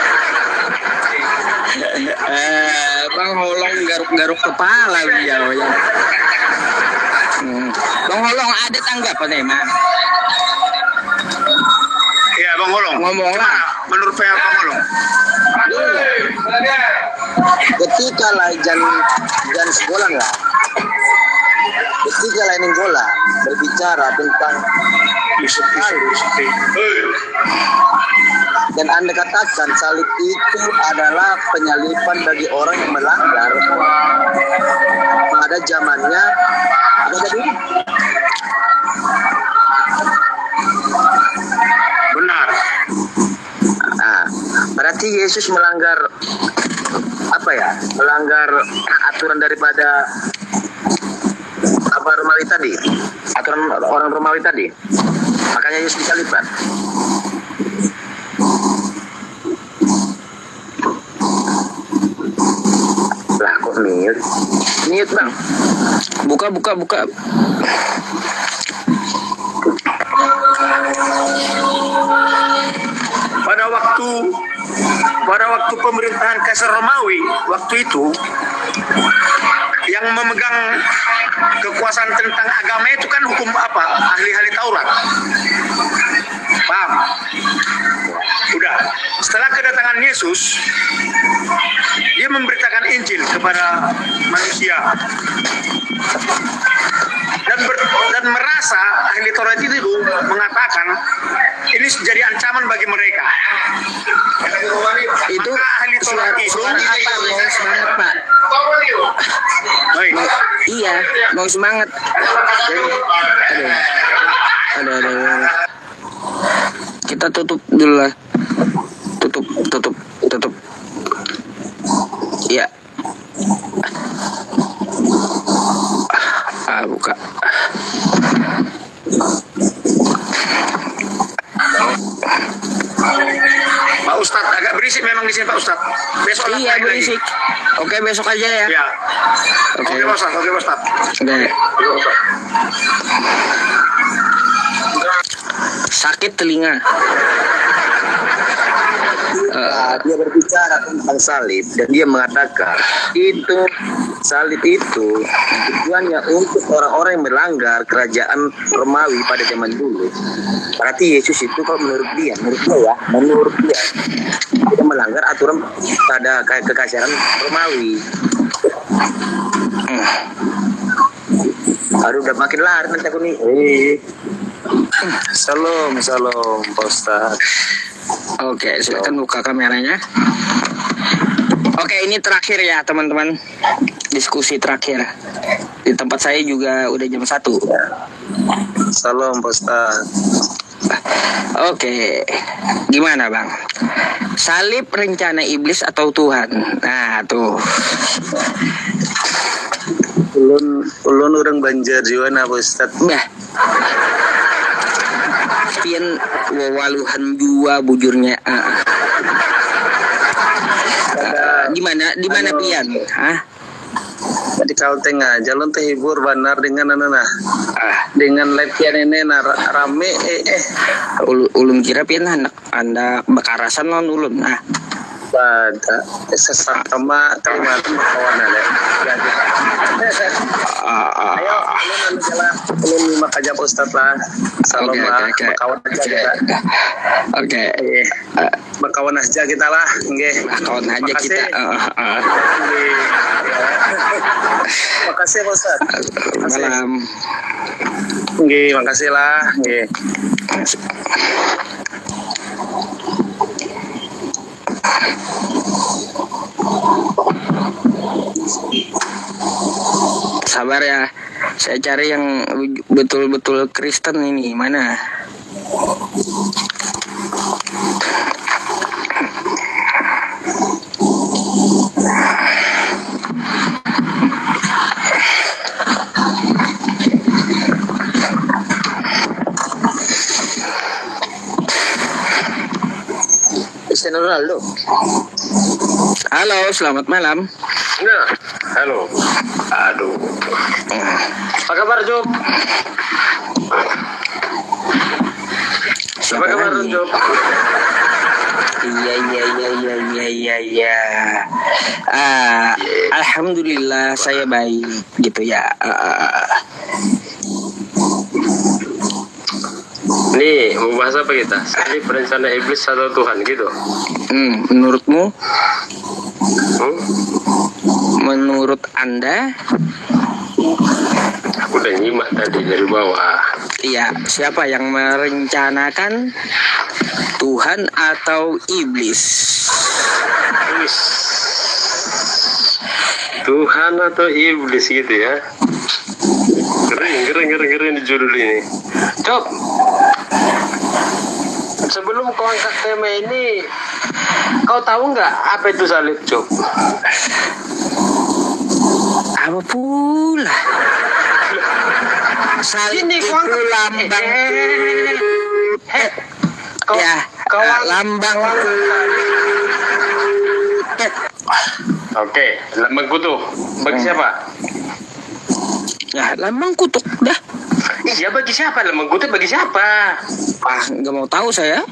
Bang Holong garuk-garuk kepala beliau ya. Bang Holong ada tanggapan emang? Ya Bang Holong. Ngomonglah. Menurut Bang Holong. Ketika lah jangan sekolah lah. Ketika lain bola berbicara tentang Yesus. dan Anda katakan salib itu adalah penyaliban bagi orang yang melanggar pada zamannya apa tadi? Benar. Nah, berarti Yesus melanggar apa ya? Melanggar aturan daripada apa Romawi tadi? Aturan orang Romawi tadi. Makanya Yesus disalibkan. Lah kok mute? Mute Bang. Buka. Pada waktu pemerintahan Kaisar Romawi waktu itu yang memegang kekuasaan tentang agama itu kan hukum apa? Ahli-ahli Taurat. Paham? Udah. Setelah kedatangan Yesus, dia memberitakan Injil kepada manusia. Dan merasa ahli Taurat itu mengatakan ini jadi ancaman bagi mereka. Itu maka ahli Taurat itu suara apa? Mau semangat Pak? Baik. Iya, mau semangat. Aduh. Kita tutup dulu lah. Tutup. Ya. Buka. Pak Ustadz agak berisik memang di sini Pak Ustadz. Besok Iya berisik. Oke besok aja ya. Ya. Oke. Oke Pak Ustadz. Oke. Sakit telinga. Dia berbicara tentang salib dan dia mengatakan itu salib itu tujuannya untuk orang-orang yang melanggar kerajaan Romawi pada zaman dulu. Berarti Yesus itu kalau menurut dia dia melanggar aturan pada kekaisaran Romawi. Aduh udah makin lari nanti aku nih. Salam Pak Ustaz. Oke, silakan buka kameranya. Oke, ini terakhir ya teman-teman. Diskusi terakhir. Di tempat saya juga udah jam 1. Salam Pak Ustaz. Oke, gimana Bang? Salib rencana iblis atau Tuhan? Nah, tuh. Ulun orang Banjar Jiwana Pak Ustaz. Bah. Pian wawaluhan jua bujurnya. Di mana pian? Hah? Di Kalteng aja lon teh hibur benar dengan dengan live pian ini rame Ulun kira pian anda bekarasan non ulun. pada sesat sama Kalimantan kawan ada. Ayo, ulun lima aja Pak Ustaz lah. Salam lah, kawan aja kita. Oke. Kawan aja kita lah, nggih. Kawan aja kita. Makasih Pak Ustaz. Malam. Nggih, makasih lah, nggih. Sabar ya, saya cari yang betul-betul Kristen ini. Mana? Cristiano Ronaldo. Halo, selamat malam. Nah, halo. Aduh. Apa kabar, Job? Apa kabar, lagi? Job? Iya. Alhamdulillah saya baik gitu ya. Nih, mau bahas apa kita? Salib rencana iblis atau Tuhan gitu? Menurutmu? Hmm? Menurut Anda? Aku udah nyimak tadi dari bawah. Iya, siapa yang merencanakan? Tuhan atau iblis? Iblis. Tuhan atau iblis gitu ya? Keren judul ini. Cob, sebelum kau angkat tema ini, kau tahu nggak apa itu salib, Cob? Apa pula? Salib Ini itu kau angkat lambang. Ya, lambang. Oke, lambang kutub. Bagi siapa? Ya, lambang kutuk dah. Iya, bagi siapa? Lambang kutub bagi siapa? Nggak mau tahu saya.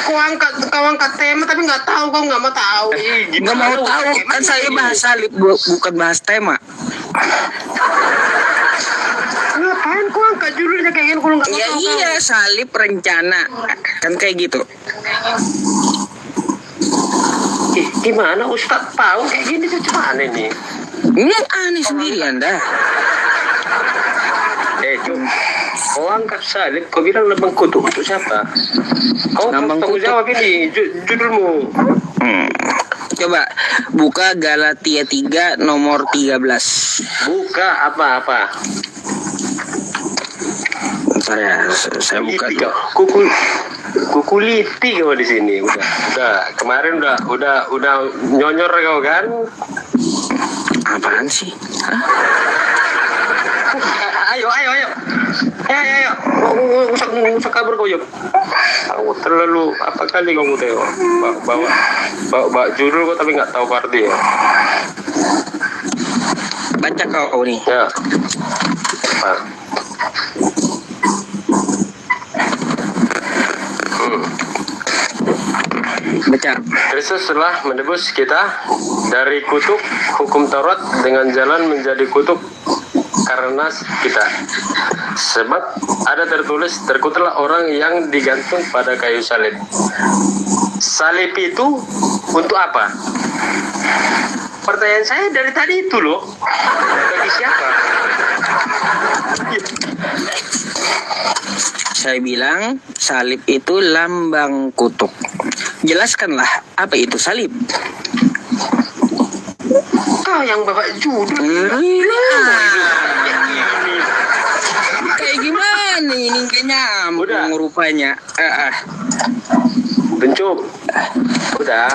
Kau angkat tema tapi nggak tahu, kau nggak mau tahu. Nggak mau tahu, kan saya bahas salib, bukan bahas tema. Ngapain kau angkat judulnya kayak gini kalau nggak mau tahu? Iya, salib rencana kan kayak gitu. Gimana Ustadz tahu kayak gini tuh cuman ini? Ini aneh sendiri Anda. Jom, kau angkat salib, kau bilang lambang kutub untuk siapa? Kau Lambang tanggung kutub. jawab ini judulmu. Coba buka Galatia 3 nomor 13. Buka apa-apa. Bentar ya, saya buka dulu. Kukuliti kau di sini. Udah. Kemarin udah nyonyor kau kan? Apaan sih? Hah? Ayo. Usah kabur kau, Yop. Kamu terlalu apa kali kamu tengok bawa judul kau tapi nggak tahu arti ya. Baca kau nih. Ya. Baca. Kristus telah menebus kita dari kutuk hukum Taurat dengan jalan menjadi kutuk karena kita. Sebab ada tertulis, terkutuklah orang yang digantung pada kayu salib. Salib itu untuk apa? Pertanyaan saya dari tadi itu loh. Bagi siapa? Saya bilang salib itu lambang kutuk. Jelaskanlah apa itu salib. Kau yang bawa judul. Kayak gimana ini nggak nyambung Udah. rupanya. Bencuk. Udah.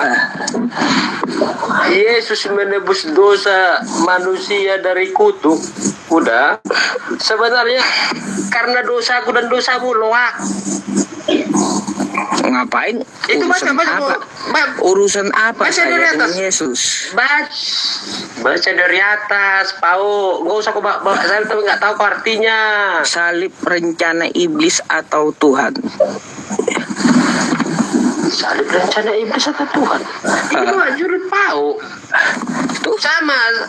Yesus menebus dosa manusia dari kutuk. Udah. Sebenarnya karena dosaku dan dosamu loak. Ngapain? Itu Urusan baca. Urusan apa Baca saya dari dengan atas. Yesus? Baca dari atas, Pau. Gak usah kau bawa salib tapi nggak tahu kau artinya. Salib rencana iblis atau Tuhan? Salib rencana iblis atau Tuhan? Ini bawa judul Pau. Tuh.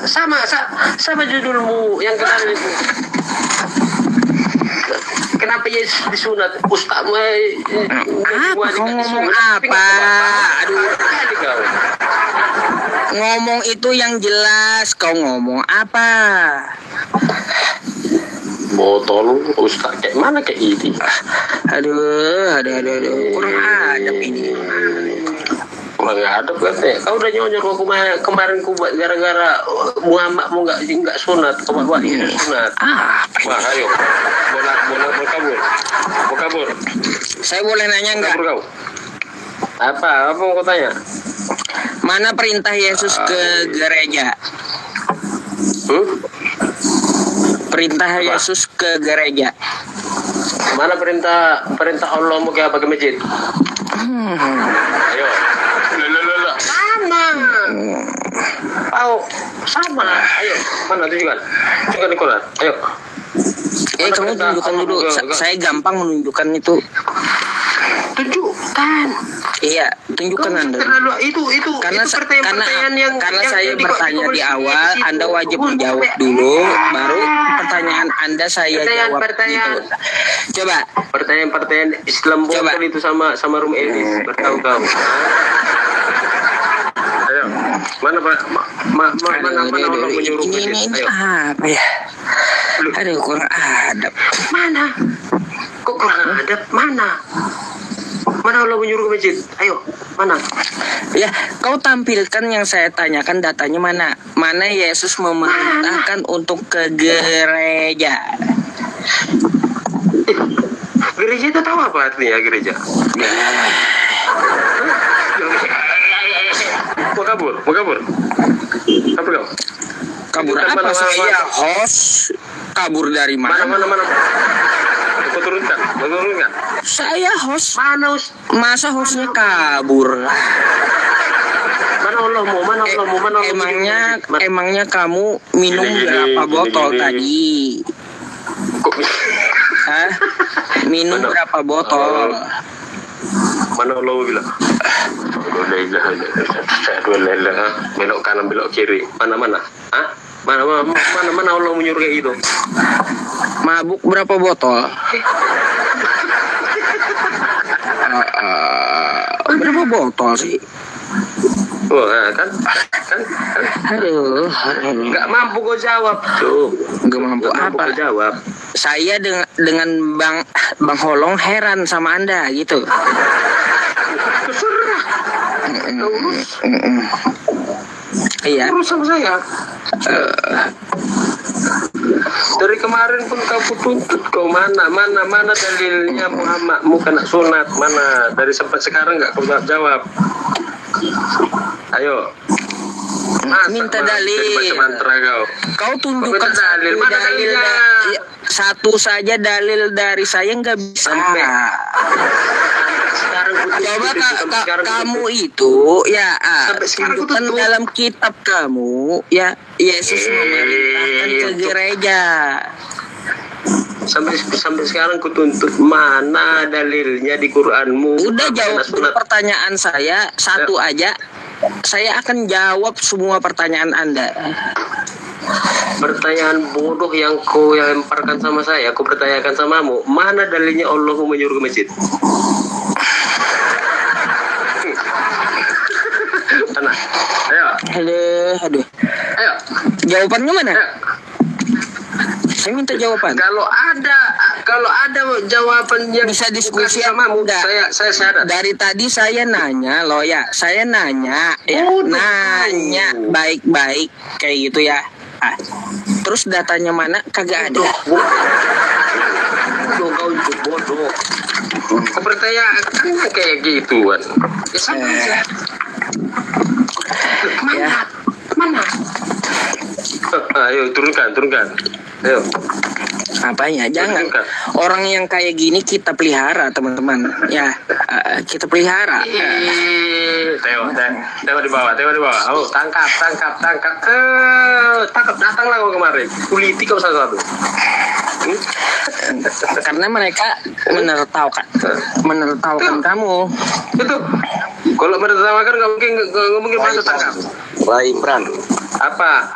Sama judulmu yang kemarin itu. Kenapa Yesus disunat? Ustaz, Apa kau ngomong apa? Aduh, ngomong itu yang jelas. Kau ngomong apa? botol Ustaz kayak mana kayak ini. Aduh, kurang adab ini. Kurang adab katanya. Kau udah nyonyor aku kemarin ku buat gara-gara Muhammad mau nggak sunat, kau buat sunat. Wah, ayo. Bola kabur. Saya boleh nanya nggak? Kabur kau. Apa mau kau tanya? Mana perintah Yesus ke gereja? Perintah Yesus ke gereja. Mana perintah Allah mau ke masjid? Ayo. Sama. Sama. Ayo, mana tunjukkan di Quran. Ayo. Kamu tunjukkan dulu. Saya gampang menunjukkan itu. Tunjukkan. Iya, tunjukkan Anda. Itu Karena pertanyaan yang saya bertanya di awal, Anda wajib menjawab dulu, baru pertanyaan Anda saya jawab gitu. Coba. Pertanyaan Islam botol itu sama Rum Elis, bertahu-tahu. Ayo, mana Allah menyuruh masjid? Ini Ayo. apa ya? Aduh, kurang adab. Mana? Kok kurang adab? Mana Allah menyuruh ke masjid? Ayo, mana? Ya, kau tampilkan yang saya tanyakan datanya mana? Mana Yesus memerintahkan untuk ke gereja? Gereja itu tahu apa artinya gereja? Mau kabur kau? Kabur apa? Saya host. Kabur dari mana? Mana? Kau turunkan. Saya host. Mana Masa hostnya kabur? Mana Allah mau? Emangnya kamu minum berapa botol tadi? Hah? Minum berapa botol? Mana Allah bilang? Belok kanan, belok kiri. Mana? Hah? Mana Allah menyuruh kayak gitu? Mabuk berapa botol? Berapa botol sih? Wah, kan? Aduh. Nggak mampu kau jawab tuh. Nggak mampu apa? Jawab. Saya dengan Bang Holong heran sama Anda gitu. Terserah. Iya. Urus sama saya. Dari kemarin pun kau tuntut kau mana dalilnya Muhammad mau kena sunat mana? Dari sampai sekarang nggak kau jawab. Ayo. Minta dalil. Mantra Kau tunjukkan dalil. Mana dalilnya? Satu saja dalil dari saya nggak bisa. Coba kamu itu ya tunjukkan dalam kitab kamu ya Yesus memerintahkan ke gereja. Sampai sekarang ku tuntut mana dalilnya di Quranmu? Udah jawab dulu pertanyaan saya satu aja. Saya akan jawab semua pertanyaan Anda. Pertanyaan bodoh yang kau lemparkan sama saya, aku pertanyakan samamu. Mana dalilnya Allah menyuruh ke masjid? Mana? Ayo. Aduh. Ayo. Jawabannya mana? Ayo. Saya minta jawaban. Kalau ada jawaban yang bisa diskusi samamu, enggak? Saya syarat. Dari tadi saya nanya loh ya. Saya nanya ya. Nanya baik-baik kayak gitu ya. Terus datanya mana? Kagak ada. Kau bodoh. Kau pertanyaan kayak gituan. Mana? Ayo turunkan. Ayo. Apanya? Jangan. Orang yang kayak gini kita pelihara, teman-teman. Ya, kita pelihara. Tengok di bawah. Oh, tangkap. Tangkap, datanglah kau kemarin. Kuliti kau satu-satu. Karena mereka menertawakan kamu. Itu. Kalau menertawakan nggak mungkin masuk tangkap. Baik, Pran. Apa?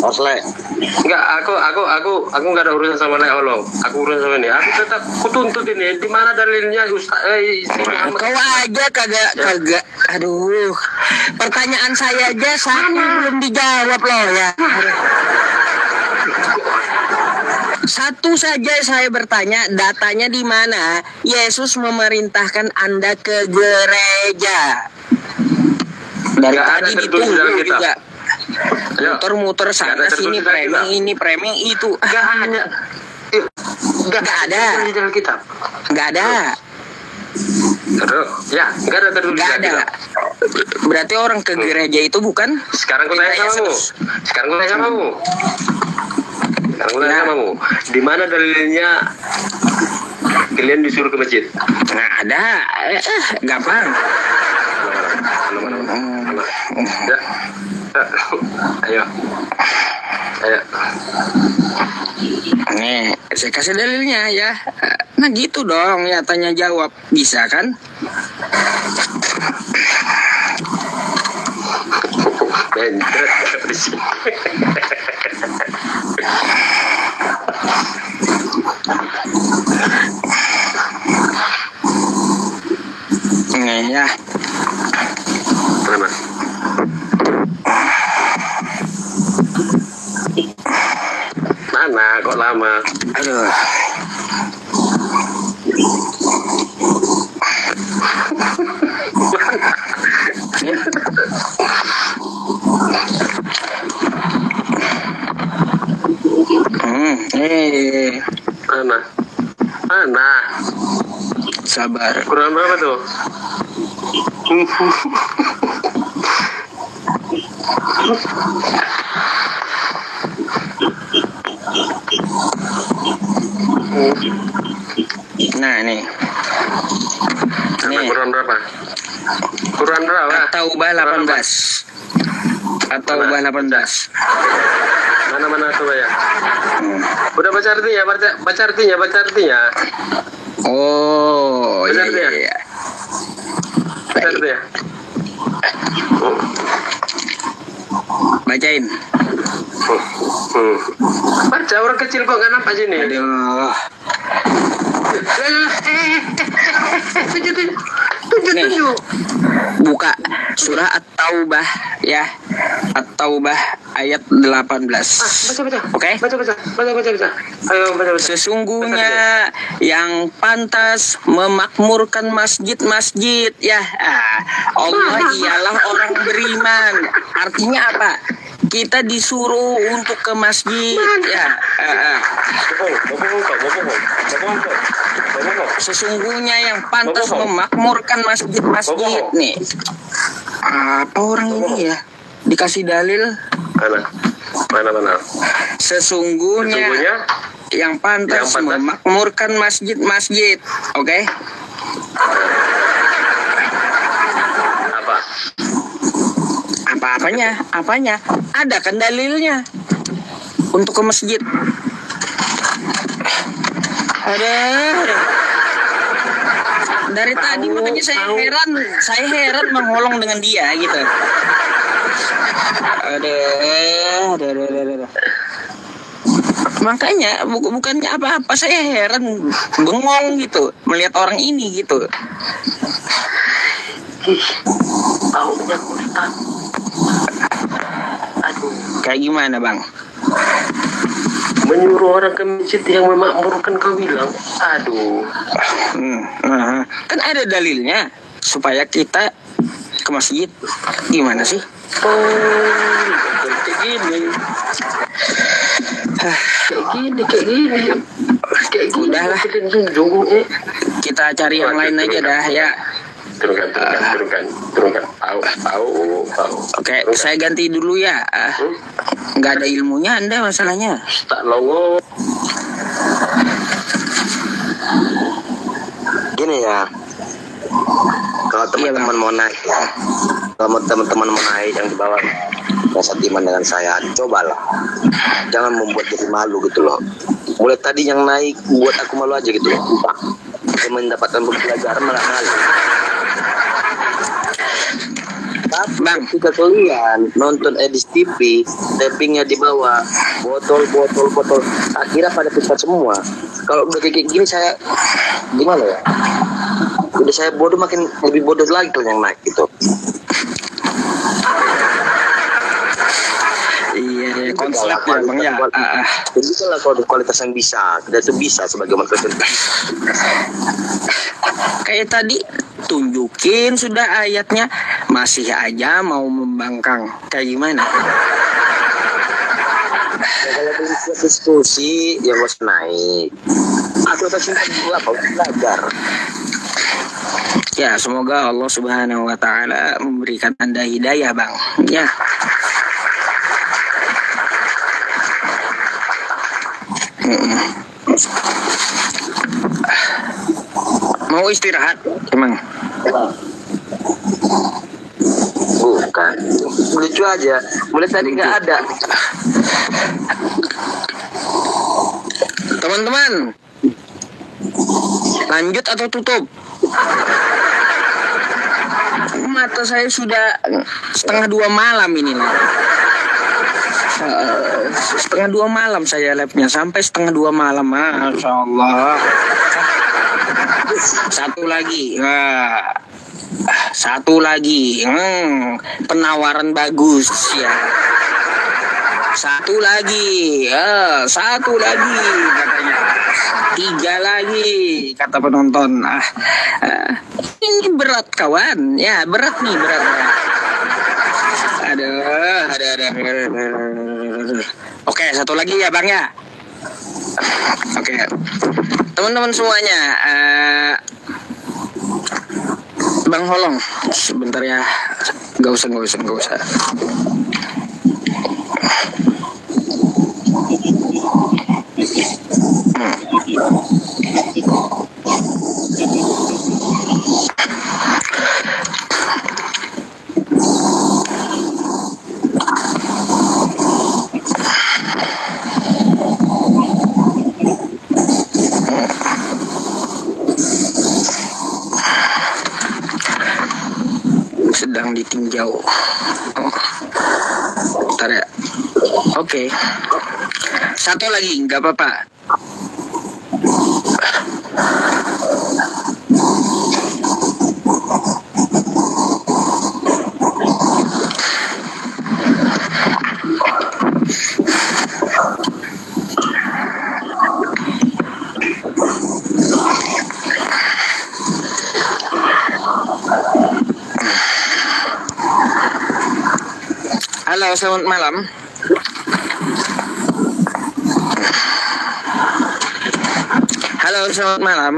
Osle. Enggak, aku enggak ada urusan sama Lek Holong. Aku urusan sama ini. Aku tetap kutuntut ini. Di mana dalilnya Ustaz? Kau aja kagak. Aduh. Pertanyaan saya aja satu belum dijawab loh ya. Satu saja saya bertanya, datanya di mana Yesus memerintahkan Anda ke gereja? Dari Nggak ada tadi tertulis ditunggu dalam kitab. juga. Ayo. Muter-muter sana Nggak ada sini, tertulis dalam kitab. framing ini, framing itu. Nggak ada. Nggak ada. Tertulis dalam kitab. Nggak ada. Terus, ya, nggak ada tertulis Nggak dalam ada. kitab. Berarti orang ke gereja itu bukan? Sekarang gue tanya sama kamu. Sekarang gue tanya sama kamu. Di mana dalilnya kalian disuruh ke masjid? Nggak ada. Gampang. Mana? Ya. Ayo. Nih, saya kasih dalilnya ya. Nah gitu dong ya, tanya jawab. Bisa kan? Benjret di sini. Nih ya. Mana? Mana kok lama? Aduh. Mana? Sabar. Kurang berapa tuh? Nah nih. Nih. Kurang berapa? Kurang berapa? At-Taubah 18. At-Taubah 18. Mana coba ya? Udah baca artinya, baca artinya. Oh, Baca iya, artinya. iya. Baca artinya. Bacain. Baca, orang kecil kok nggak nampak sini. Aduh. Tujuh. Buka surah At-Taubah ya. At-Taubah ayat 18. Baca. Oke? Baca. Ayo baca. Sesungguhnya yang pantas memakmurkan masjid-masjid ya. Allah ialah orang beriman. Artinya apa? Kita disuruh untuk ke masjid ya. Sesungguhnya yang pantas memakmurkan masjid-masjid nih. Apa orang ini ya? Dikasih dalil. Mana? Sesungguhnya yang pantas memakmurkan masjid-masjid. Oke? Apanya? Ada kan dalilnya untuk ke masjid. Ada. Dari tadi makanya saya heran mengolong dengan dia gitu. Ada. Makanya bukannya apa-apa, saya heran, bengong gitu melihat orang ini gitu. Baunya Ustaz. Aduh. Kayak gimana bang? Menyuruh orang ke masjid yang memakmurkan, kau bilang. Aduh. Kan ada dalilnya supaya kita ke masjid. Gimana sih? Kayak gini. Udahlah. Kita cari yang lain aja dah ya. Turunkan. Tahu. Oke, saya ganti dulu ya. Nggak ada ilmunya Anda masalahnya. Tak longo. Gini ya, kalau teman-teman mau naik ya, kalau teman-teman mau naik yang di bawah yang setiman dengan saya, cobalah jangan membuat jadi malu gitu loh. Mulai tadi yang naik buat aku malu aja gitu loh. Saya mendapatkan pelajaran malah malu. Tapi Bang, ketika kalian nonton edis TV, tappingnya di bawah, botol, akhirnya pada pisah semua. Kalau udah kayak gini saya gimana ya? Udah saya bodoh, makin lebih bodoh lagi kalau yang naik gitu. Iya. ya konslet ya bang ya. Jadi kalau kualitas yang bisa, kita tuh bisa sebagai manusia. Kayak tadi tunjukin sudah ayatnya, masih aja mau membangkang. Kayak gimana? Kalau diskusi yang harus naik. Aku pasti apa belajar. Ya, semoga Allah Subhanahu wa taala memberikan Anda hidayah, Bang. Ya. Mau istirahat, emang? Bukan. Lucu aja. Mulai tadi nggak ada. Teman-teman, lanjut atau tutup? Mata saya sudah 1:30 malam ini lah. 1:30 malam saya live-nya, sampai 1:30 malam. Masya Allah. Satu lagi, penawaran bagus ya. Satu lagi katanya. 3 lagi kata penonton. Ini berat kawan, ya berat. Ada. Oke, satu lagi ya bang ya. Oke, teman-teman semuanya, Bang Holong, sebentar ya, nggak usah. Sedang ditinjau. Bentar ya. Oke. Satu lagi, nggak apa-apa. Halo, selamat malam. Halo, selamat malam.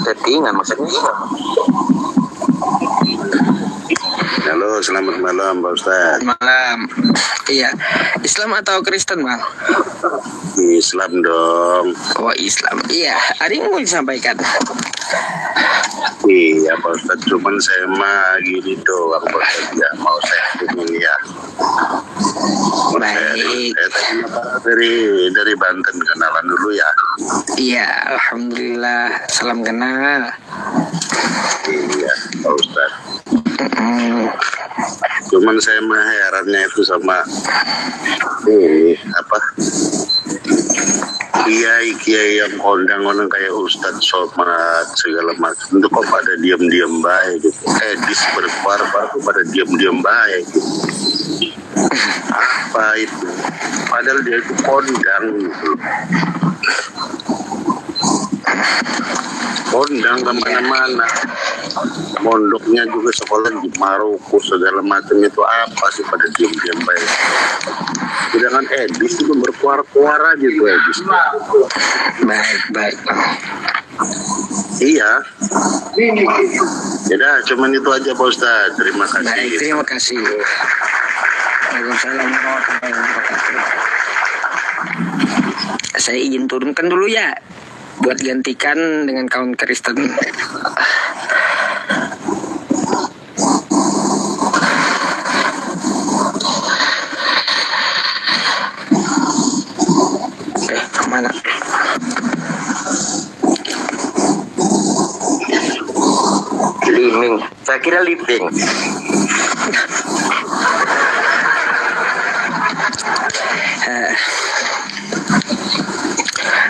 Settingan maksudnya. Halo, selamat malam Pak Ustaz. Malam. Iya. Islam atau Kristen, Bang? Islam dong. Oh, Islam. Iya, ada yang mau disampaikan. Iya Pak Ustaz, cuman saya mah gini doang Pak Ustaz, ya mau saya hubungin ya. Baik. Saya dari Banten, kenalan dulu ya. Iya, alhamdulillah. Salam kenal. Iya Pak Ustaz. Cuman saya mah herannya itu sama kiai yang kondang orang kayak Ustadz Somad segala macam itu kok pada diam-diam baik gitu. Edis berkuar-kuar tuh pada diam-diam baik gitu. Apa itu? Padahal dia itu kondang gitu. Kondang kemana-mana. Mondoknya juga sekolah di Maroko segala macam itu apa sih pada diam-diam baik. Sedangkan Edis itu berkuar-kuar aja tuh Edis. Baik. Iya. Ya cuman itu aja Pak Ustaz. Terima kasih. Baik, terima kasih. Waalaikumsalam warahmatullahi wabarakatuh. Saya izin turunkan dulu ya, buat gantikan dengan kaum Kristen. kira living.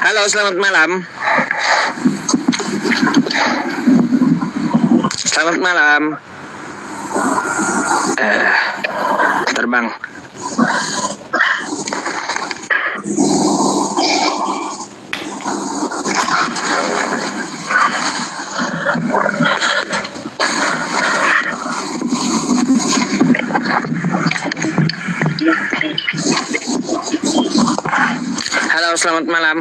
Halo, selamat malam. Selamat malam. Terbang. Halo, selamat malam.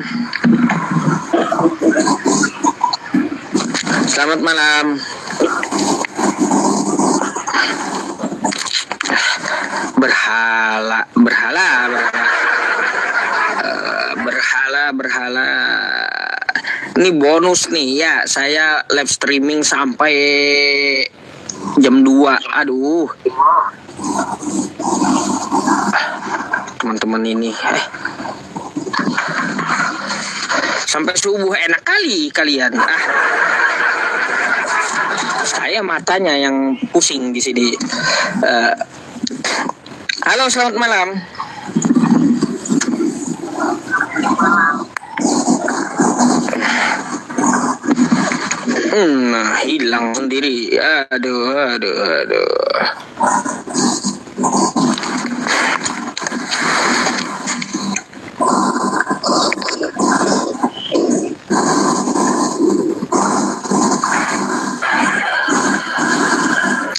Selamat malam. Berhala. Ini bonus nih ya. Saya live streaming sampai jam 2. Aduh. Teman-teman ini sampai subuh enak kali kalian. Saya matanya yang pusing di sini. Halo, selamat malam. Hilang sendiri. Aduh.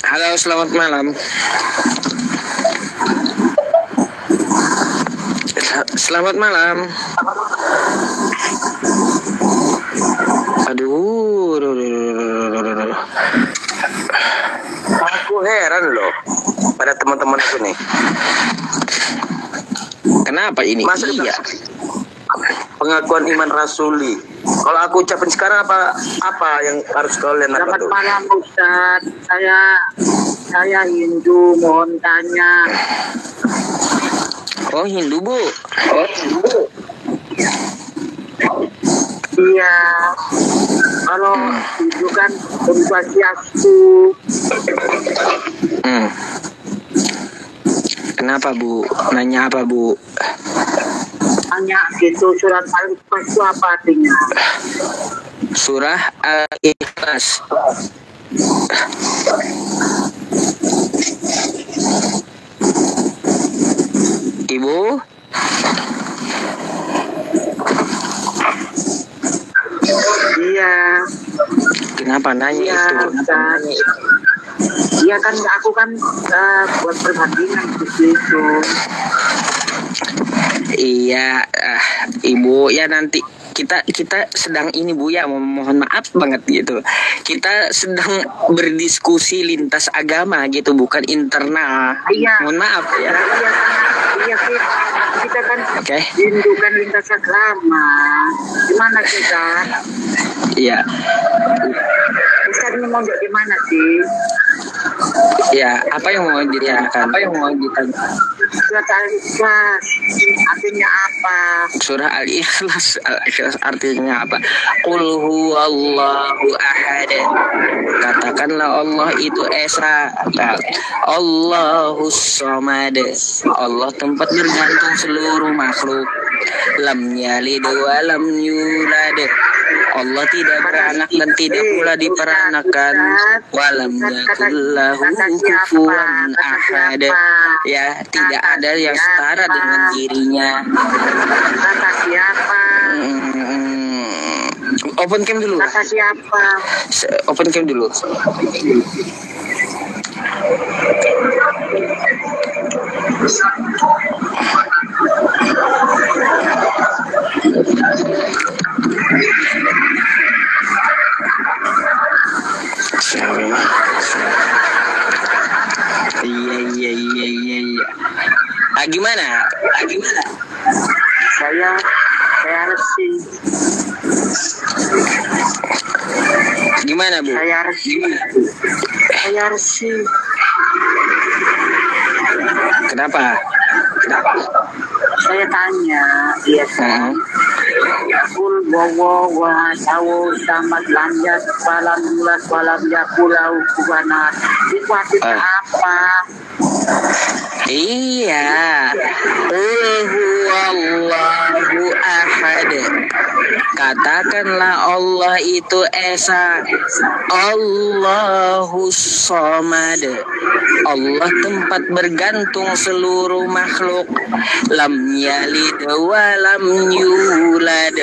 Halo, selamat malam. Selamat malam. Aduh. Aku heran loh pada teman-teman aku nih. Kenapa ini? Masa iya. Pengakuan iman rasuli. Kalau aku ucapin sekarang apa yang harus kalian lakukan? Selamat malam Ustaz. Saya Hindu, mohon tanya. Oh, Hindu, Bu. Iya. Kalau itu kan Swastiastu. Kenapa, Bu? Nanya apa, Bu? Tanya gitu, surat Al-Ikhlas itu apa artinya? Surah Al-Ikhlas. Ibu? Iya. Kenapa nanya Iya, itu? Ustaz. Iya kan, aku kan buat perbandingan gitu. Iya, Ibu ya nanti kita sedang ini Bu ya, mohon maaf banget gitu. Kita sedang berdiskusi lintas agama gitu, bukan internal. Iya. Mohon maaf ya. Iya kita kan Oke. Hindu kan lintas agama. Gimana kita? Iya. Ustaz ini mau di mana sih? Ya, apa yang mau ditanyakan? Surat Al-Ikhlas artinya apa? Surah Al-Ikhlas, Al-Ikhlas artinya apa? Qul huwallahu ahad. Katakanlah Allah itu esa. Allahus samad. Allah tempat bergantung seluruh makhluk. Lam yalid wa lam yulad. Allah tidak beranak dan tidak pula diperanakan. Walam yakullahu kufuwan ahad. Ya, tidak ada yang setara dengan dirinya. Kata siapa? Open cam dulu. Kata siapa? Open cam dulu. Iya. Gimana? Saya Resi. Gimana, Bu? Saya Resi. Kenapa? Saya tanya, iya kan? kul wawo wa tawo sama lanjat balam bulat balam ya pulau kubana itu artinya apa? Iya, huwallahu ahad. Katakanlah Allah itu esa, Allahus somad. Allah tempat bergantung seluruh makhluk. Lam yalid wa lam yulad.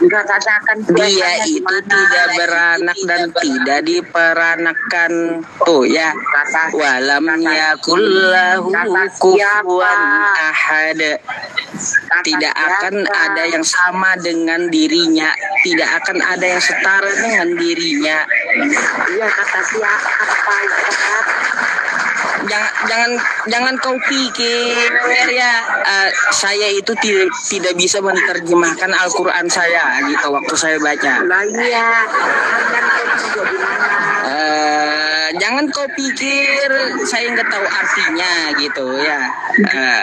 Enggak katakan Dia itu tidak beranak dan tidak diperanakkan. Tuh ya. Walam yakullahu kufuwan ahad. Tidak akan ada yang sama dengan dirinya, tidak akan ada yang setara dengan dirinya. Iya, kata siapa Ustaz? Jangan kau pikir ya saya itu tidak bisa menerjemahkan Al-Quran saya gitu waktu saya baca. Lah iya, Jangan kau pikir saya nggak tahu artinya gitu ya.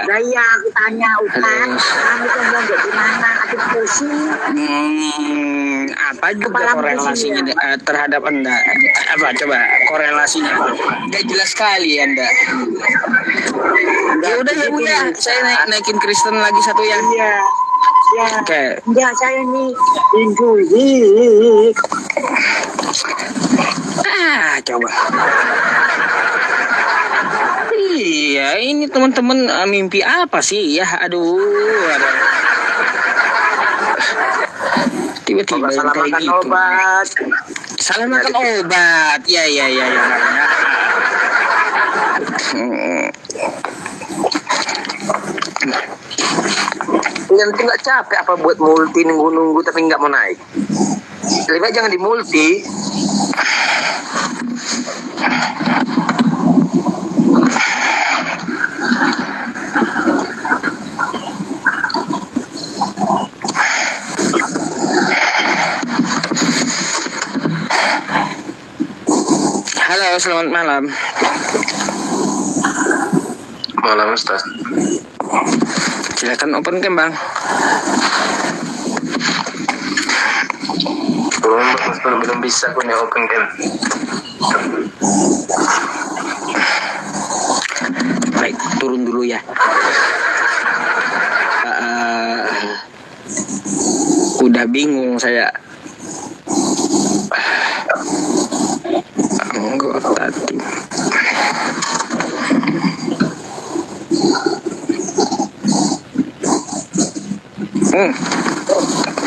lah iya, aku tanya Ustaz, kamu kan nggak gimana? Aku pusing. Apa juga korelasinya terhadap Anda? Apa coba korelasinya? Gak jelas sekali Anda. Ya udah ya Bu ya, saya naikin Kristen lagi satu ya. Iya. Ya, Oke. ya saya nih Hindu. Coba. Iya, ini teman-teman mimpi apa sih ya? Aduh. Tiba-tiba Salah kayak makan gitu. obat. Salah makan obat. Ya. Nanti nggak capek apa buat multi nunggu-nunggu tapi nggak mau naik. Lebih baik jangan di multi. Halo, selamat malam. Malam Ustaz. Silakan open cam Bang. Belum bisa punya open cam. Baik, turun dulu ya. Udah bingung saya. Anggota tim.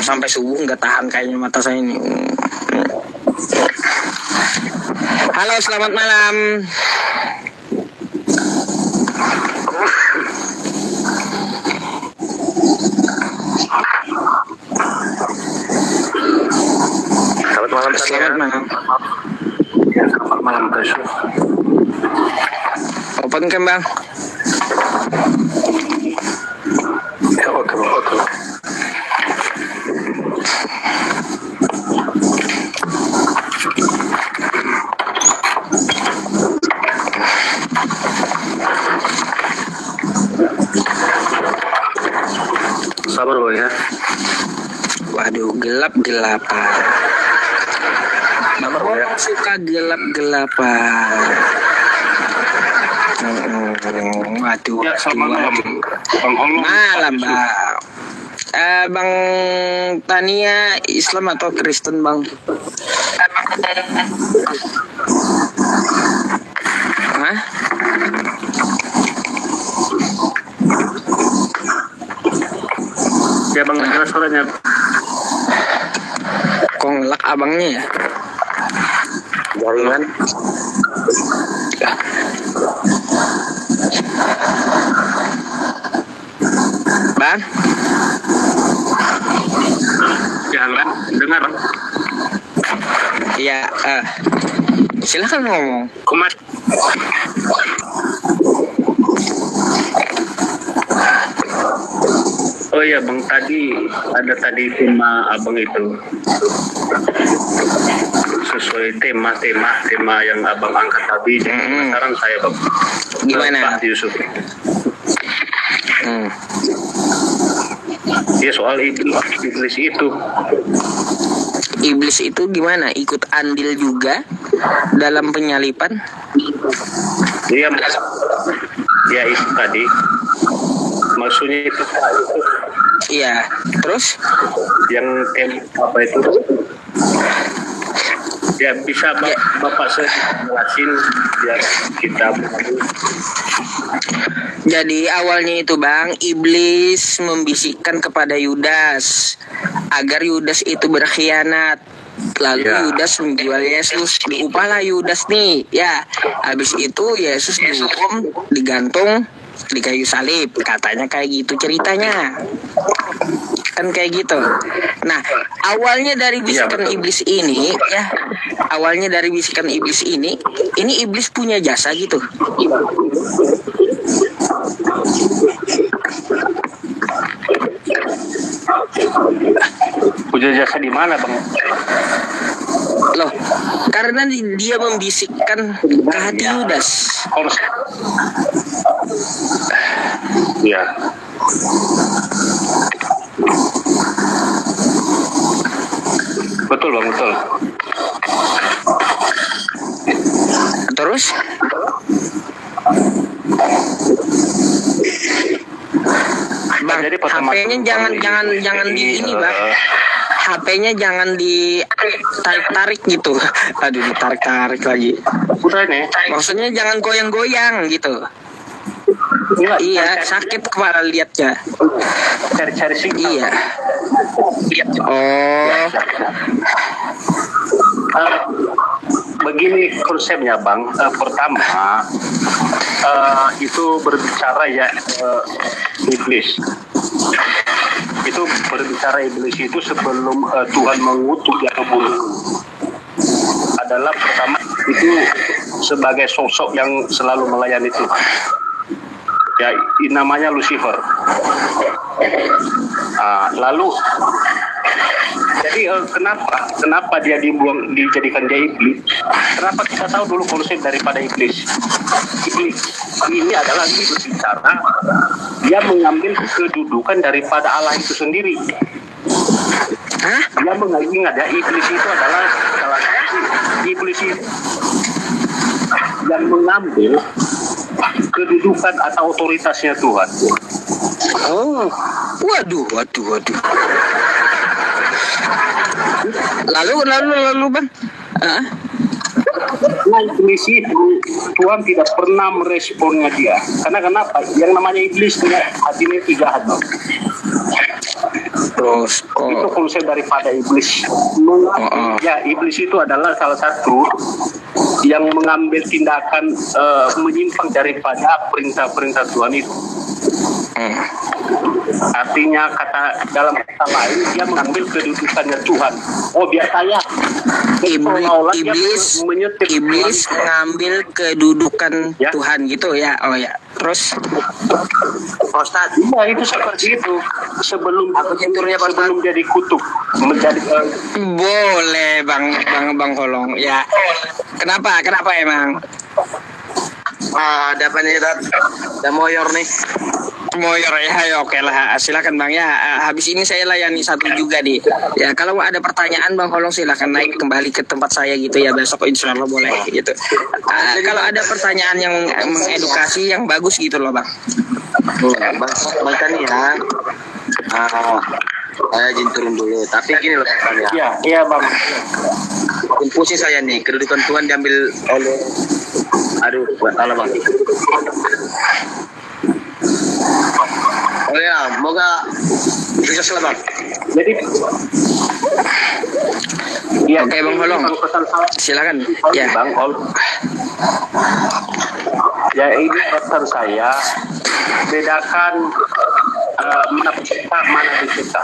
Sampai subuh nggak tahan kayaknya mata saya ini. Halo, selamat malam. Selamat malam. Selamat malam. Selamat malam Ustaz. Open cam Bang. Ya, oke. Sabar Boy ya. Waduh, gelap-gelapan. Orang suka gelap-gelapan. Waduh, Ya, selamat malam. Bang Holong. Malam, Bang. Bang Tania Islam atau Kristen, Bang? Hah? Ya Bang, jelas suaranya. Kok ngelak abangnya ya? Jaringan. Bang? Ya, dengar Bang. Iya, silakan ngomong. Kumas. Oh iya Bang, ada tema Abang itu sesuai tema yang Abang angkat tadi. Sekarang saya Bang. Gimana? Pak Yusuf. Ya soal iblis itu. Iblis itu gimana? Ikut andil juga dalam penyalipan? Dia ya itu tadi. Maksudnya itu. Iya. Terus? Yang apa itu? Ya bisa Bapak jelasin biar kita. Jadi awalnya itu Bang, iblis membisikkan kepada Yudas agar Yudas itu berkhianat. Lalu Yudas menjual Yesus, diupalah Yudas nih. Ya, habis itu Yesus dihukum, digantung di kayu salib. Katanya kayak gitu ceritanya. Kan kayak gitu. Nah, awalnya dari bisikan iblis ini, ya. Awalnya dari bisikan iblis ini iblis punya jasa gitu. Punya jasa di mana, Bang? Loh, karena dia membisikkan ke hati Yudas. Ya. Betul, Bang, betul. Terus? Bang, HP-nya jangan di ini, Bang. HP-nya jangan ditarik-tarik gitu. Aduh, ditarik-tarik lagi. Udah nih. Maksudnya jangan goyang-goyang gitu. Iya, sakit kepala liatnya. Cari-cari sih. Iya. Oh. Begini konsepnya, Bang. Pertama, itu berbicara iblis. Itu berbicara iblis itu sebelum Tuhan mengutuk atau bunuh. Adalah pertama itu sebagai sosok yang selalu melayani Tuhan. Ya, namanya Lucifer. Lalu jadi kenapa dia dijadikan dia iblis? Kenapa kita tahu dulu konsep daripada iblis? Iblis ini adalah berbicara, dia mengambil kedudukan daripada Allah itu sendiri. Dia mengingat ya, iblis itu adalah salah satu iblis itu yang mengambil kedudukan atau otoritasnya Tuhan. Oh, waduh. Lalu Bang. Nah, iblis itu Tuhan tidak pernah meresponnya dia. Karena kenapa? Yang namanya iblis hatinya itu jahat. Terus itu konsep daripada iblis. Ya, iblis itu adalah salah satu yang mengambil tindakan menyimpang daripada perintah-perintah Tuhan itu. Artinya dalam kata lain dia mengambil kedudukannya Tuhan. Oh, biar saya iblis mengambil kedudukan Tuhan gitu ya. Oh ya. Terus Ustaz, ya itu seperti itu. Sebelum dia dikutuk menjadi boleh Bang Holong. Ya. Kenapa emang? Ada apa nih, Tat? Ada moyor nih. Moyor ya, oke lah, silakan Bang ya. Habis ini saya layani satu juga nih. Ya, kalau ada pertanyaan Bang Holong silakan naik kembali ke tempat saya gitu ya, besok insya Allah boleh gitu. Kalau ada pertanyaan yang mengedukasi yang bagus gitu loh Bang. Bang kan ya. Saya izin turun dulu. Tapi gini loh Bang ya. Iya Bang. Pusing saya nih, kedudukan Tuhan diambil oleh. Aduh, buat Allah Bang. Oh ya, moga sukses lah Bang. Jadi ya, oke Bang Holong, silakan. Ya Bang Hol. Ya, ini pesan saya, bedakan mana peserta, mana peserta.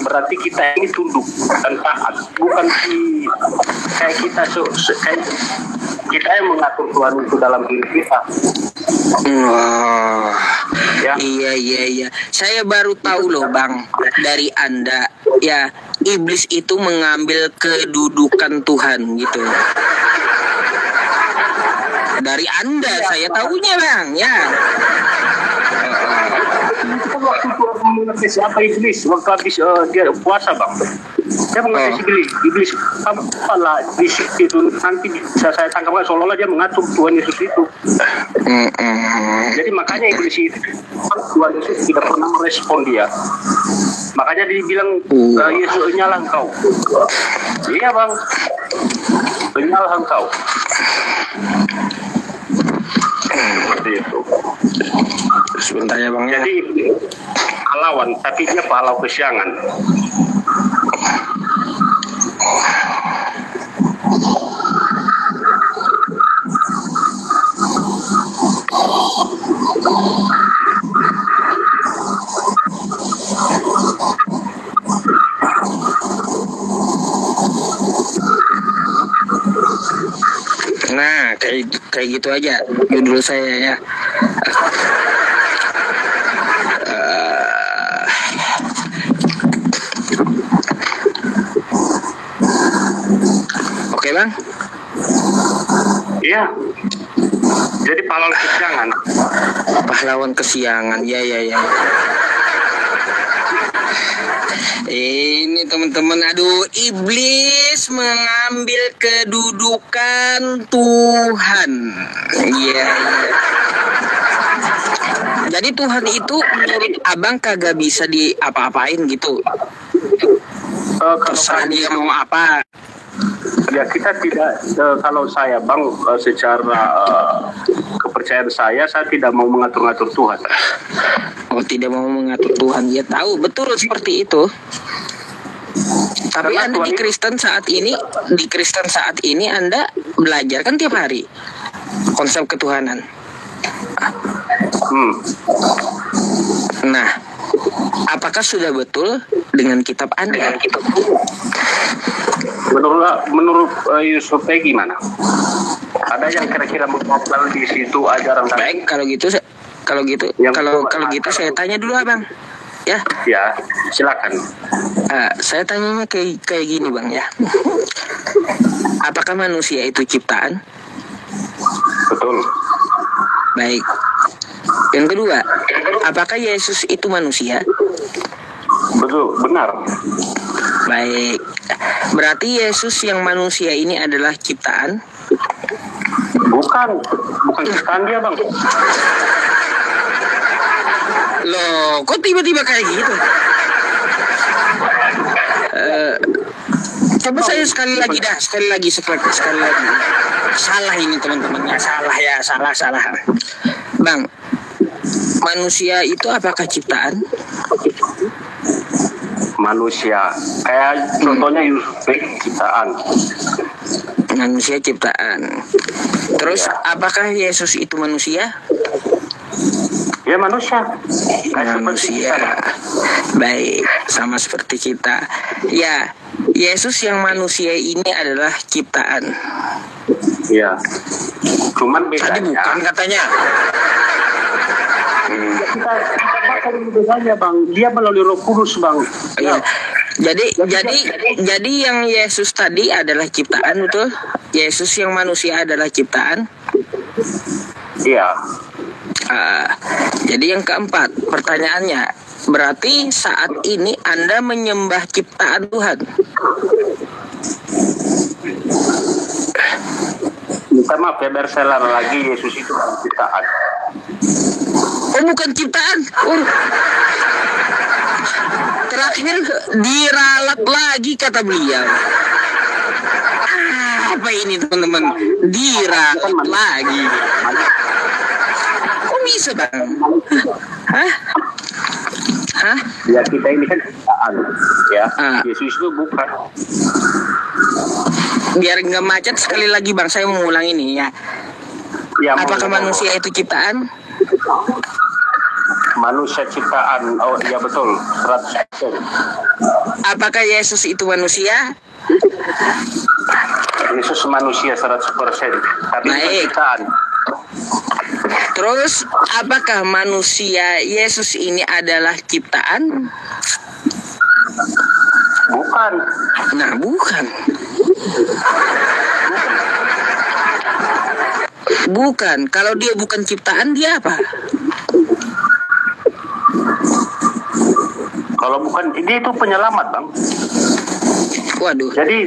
Berarti kita ini tunduk dan taat, bukan kayak kita kayak kita yang mengatur Tuhan itu dalam diri kita. Wah, ya. Iya. Saya baru tahu loh Bang dari Anda. Ya, iblis itu mengambil kedudukan Tuhan gitu. Dari Anda saya tahunya Bang, ya. Waktu Tuhan mengetes apa iblis waktu habis dia puasa bang. Dia mengetes iblis apalah iblis itu nanti bisa saya tangkapkan seolah-olah dia mengatur Tuhan Yesus itu. Jadi makanya iblis itu Tuhan Yesus tidak pernah merespon dia. Makanya dibilang Yesus nyala engkau. Iya bang, nyala engkau. Seperti itu. Sebentar ya bang. Jadi pahlawan, tapi dia pahlawan kesiangan. Nah, kayak gitu aja judul saya ya. Oke bang. Iya. Jadi pahlawan kesiangan. Pahlawan kesiangan, ya. Ini teman-teman, aduh, iblis mengambil kedudukan Tuhan. Iya. Jadi Tuhan itu menurut abang kagak bisa diapa-apain gitu. Terserah dia mau apa. Ya kita tidak, kalau saya bang, secara kepercayaan saya tidak mau mengatur-ngatur Tuhan. Oh, tidak mau mengatur Tuhan. Ya tahu, betul seperti itu. Tapi Karena Anda di Kristen saat ini Anda belajar kan tiap hari konsep ketuhanan. Nah, apakah sudah betul dengan kitab Anda? Menurut Yusuf gimana? Ada yang kira-kira mengobrol di situ ajaran? Baik, kalau gitu saya tanya dulu abang. Ya. Ya, silakan. Saya tanya kayak gini bang ya. Apakah manusia itu ciptaan? Betul. Baik. Yang kedua, apakah Yesus itu manusia? Betul, benar. Baik. Berarti Yesus yang manusia ini adalah ciptaan? Bukan ciptaan dia bang. Loh, kok tiba-tiba kayak gitu? Coba saya sekali lagi. Salah ini teman-teman, salah. Bang, manusia itu apakah ciptaan? Manusia, kayak contohnya Yusuf ciptaan. Manusia ciptaan. Terus apakah Yesus itu manusia? Ya manusia. Manusia. Baik, sama seperti kita. Ya, Yesus yang manusia ini adalah ciptaan. Ya. Cuman bedanya. Tadi bukan katanya. Kita bakal bedanya bang. Dia melalui Roh Kudus bang. Ya. Jadi yang Yesus tadi adalah ciptaan, betul? Yesus yang manusia adalah ciptaan. Iya. Jadi yang keempat, pertanyaannya, berarti saat ini Anda menyembah ciptaan Tuhan? Minta maaf ya, berselar lagi, Yesus itu bukan ciptaan. Oh, bukan ciptaan. Terakhir diralat lagi kata beliau. Apa ini teman-teman? Diralat lagi. Kok bisa bang? Hah? Ya kita ini kan ciptaan, ya. Yesus itu bukan. Biar nggak macet sekali lagi bang, saya mengulang ini ya. Apakah manusia itu ciptaan? Manusia ciptaan, oh iya betul, 100%. Apakah Yesus itu manusia? Yesus manusia 100%, tapi ciptaan. Terus, apakah manusia Yesus ini adalah ciptaan? Bukan. Nah, bukan. Bukan. Kalau dia bukan ciptaan, dia apa? Kalau bukan dia itu penyelamat, Bang. Waduh. Jadi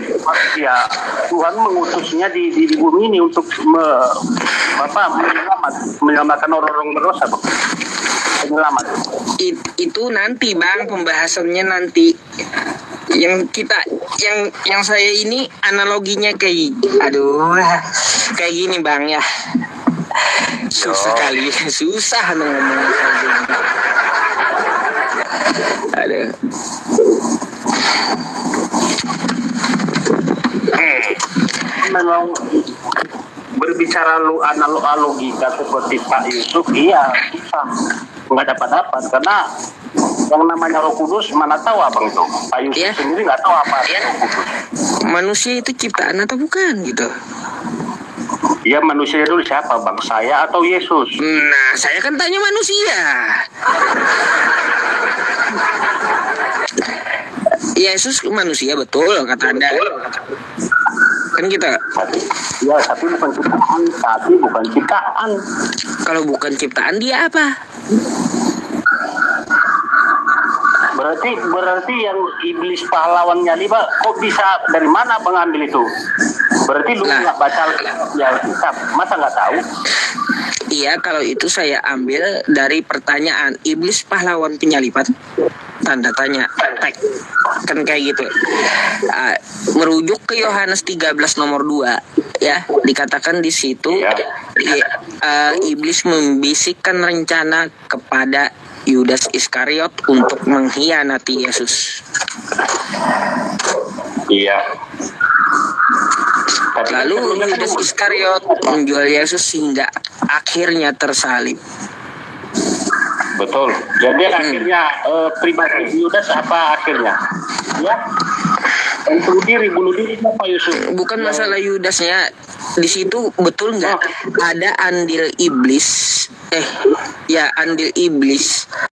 ya Tuhan mengutusnya di bumi ini untuk menyelamatkan orang-orang berdosa, Bang. Penyelamat. Itu nanti Bang, pembahasannya nanti. Yang saya ini analoginya kayak gini Bang ya. Susah kali, susah ngomong kayak gini. Aduh. Memang berbicara logika seperti Pak Yusuf, iya susah, nggak dapat karena yang namanya Roh Kudus mana tahu abang tuh, Pak Yusuf sendiri nggak tahu apa Roh Kudus. Manusia itu ciptaan atau bukan gitu? Ya manusia dulu siapa bang, saya atau Yesus? Nah saya kan tanya manusia. Yesus manusia betul kata Anda. Kan kita. Ya tapi bukan ciptaan. Kalau bukan ciptaan dia apa? Berarti yang iblis pahlawannya Liba kok bisa dari mana mengambil itu? Berarti lu nggak baca ya kitab, masa nggak tahu? Iya, kalau itu saya ambil dari pertanyaan iblis pahlawan penyalipan, tanda tanya, kan kayak gitu. Merujuk ke Yohanes 13 nomor 2, ya, dikatakan di situ iblis membisikkan rencana kepada Yudas Iskariot untuk mengkhianati Yesus. Iya. Lalu Yudas Iskariot menjual Yesus hingga akhirnya tersalib. Betul. Jadi akhirnya pribadi Yudas apa akhirnya? Ya. Bunuh diri Pak Yusuf. Bukan masalah Yudasnya. Di situ betul nggak ada andil iblis? Andil iblis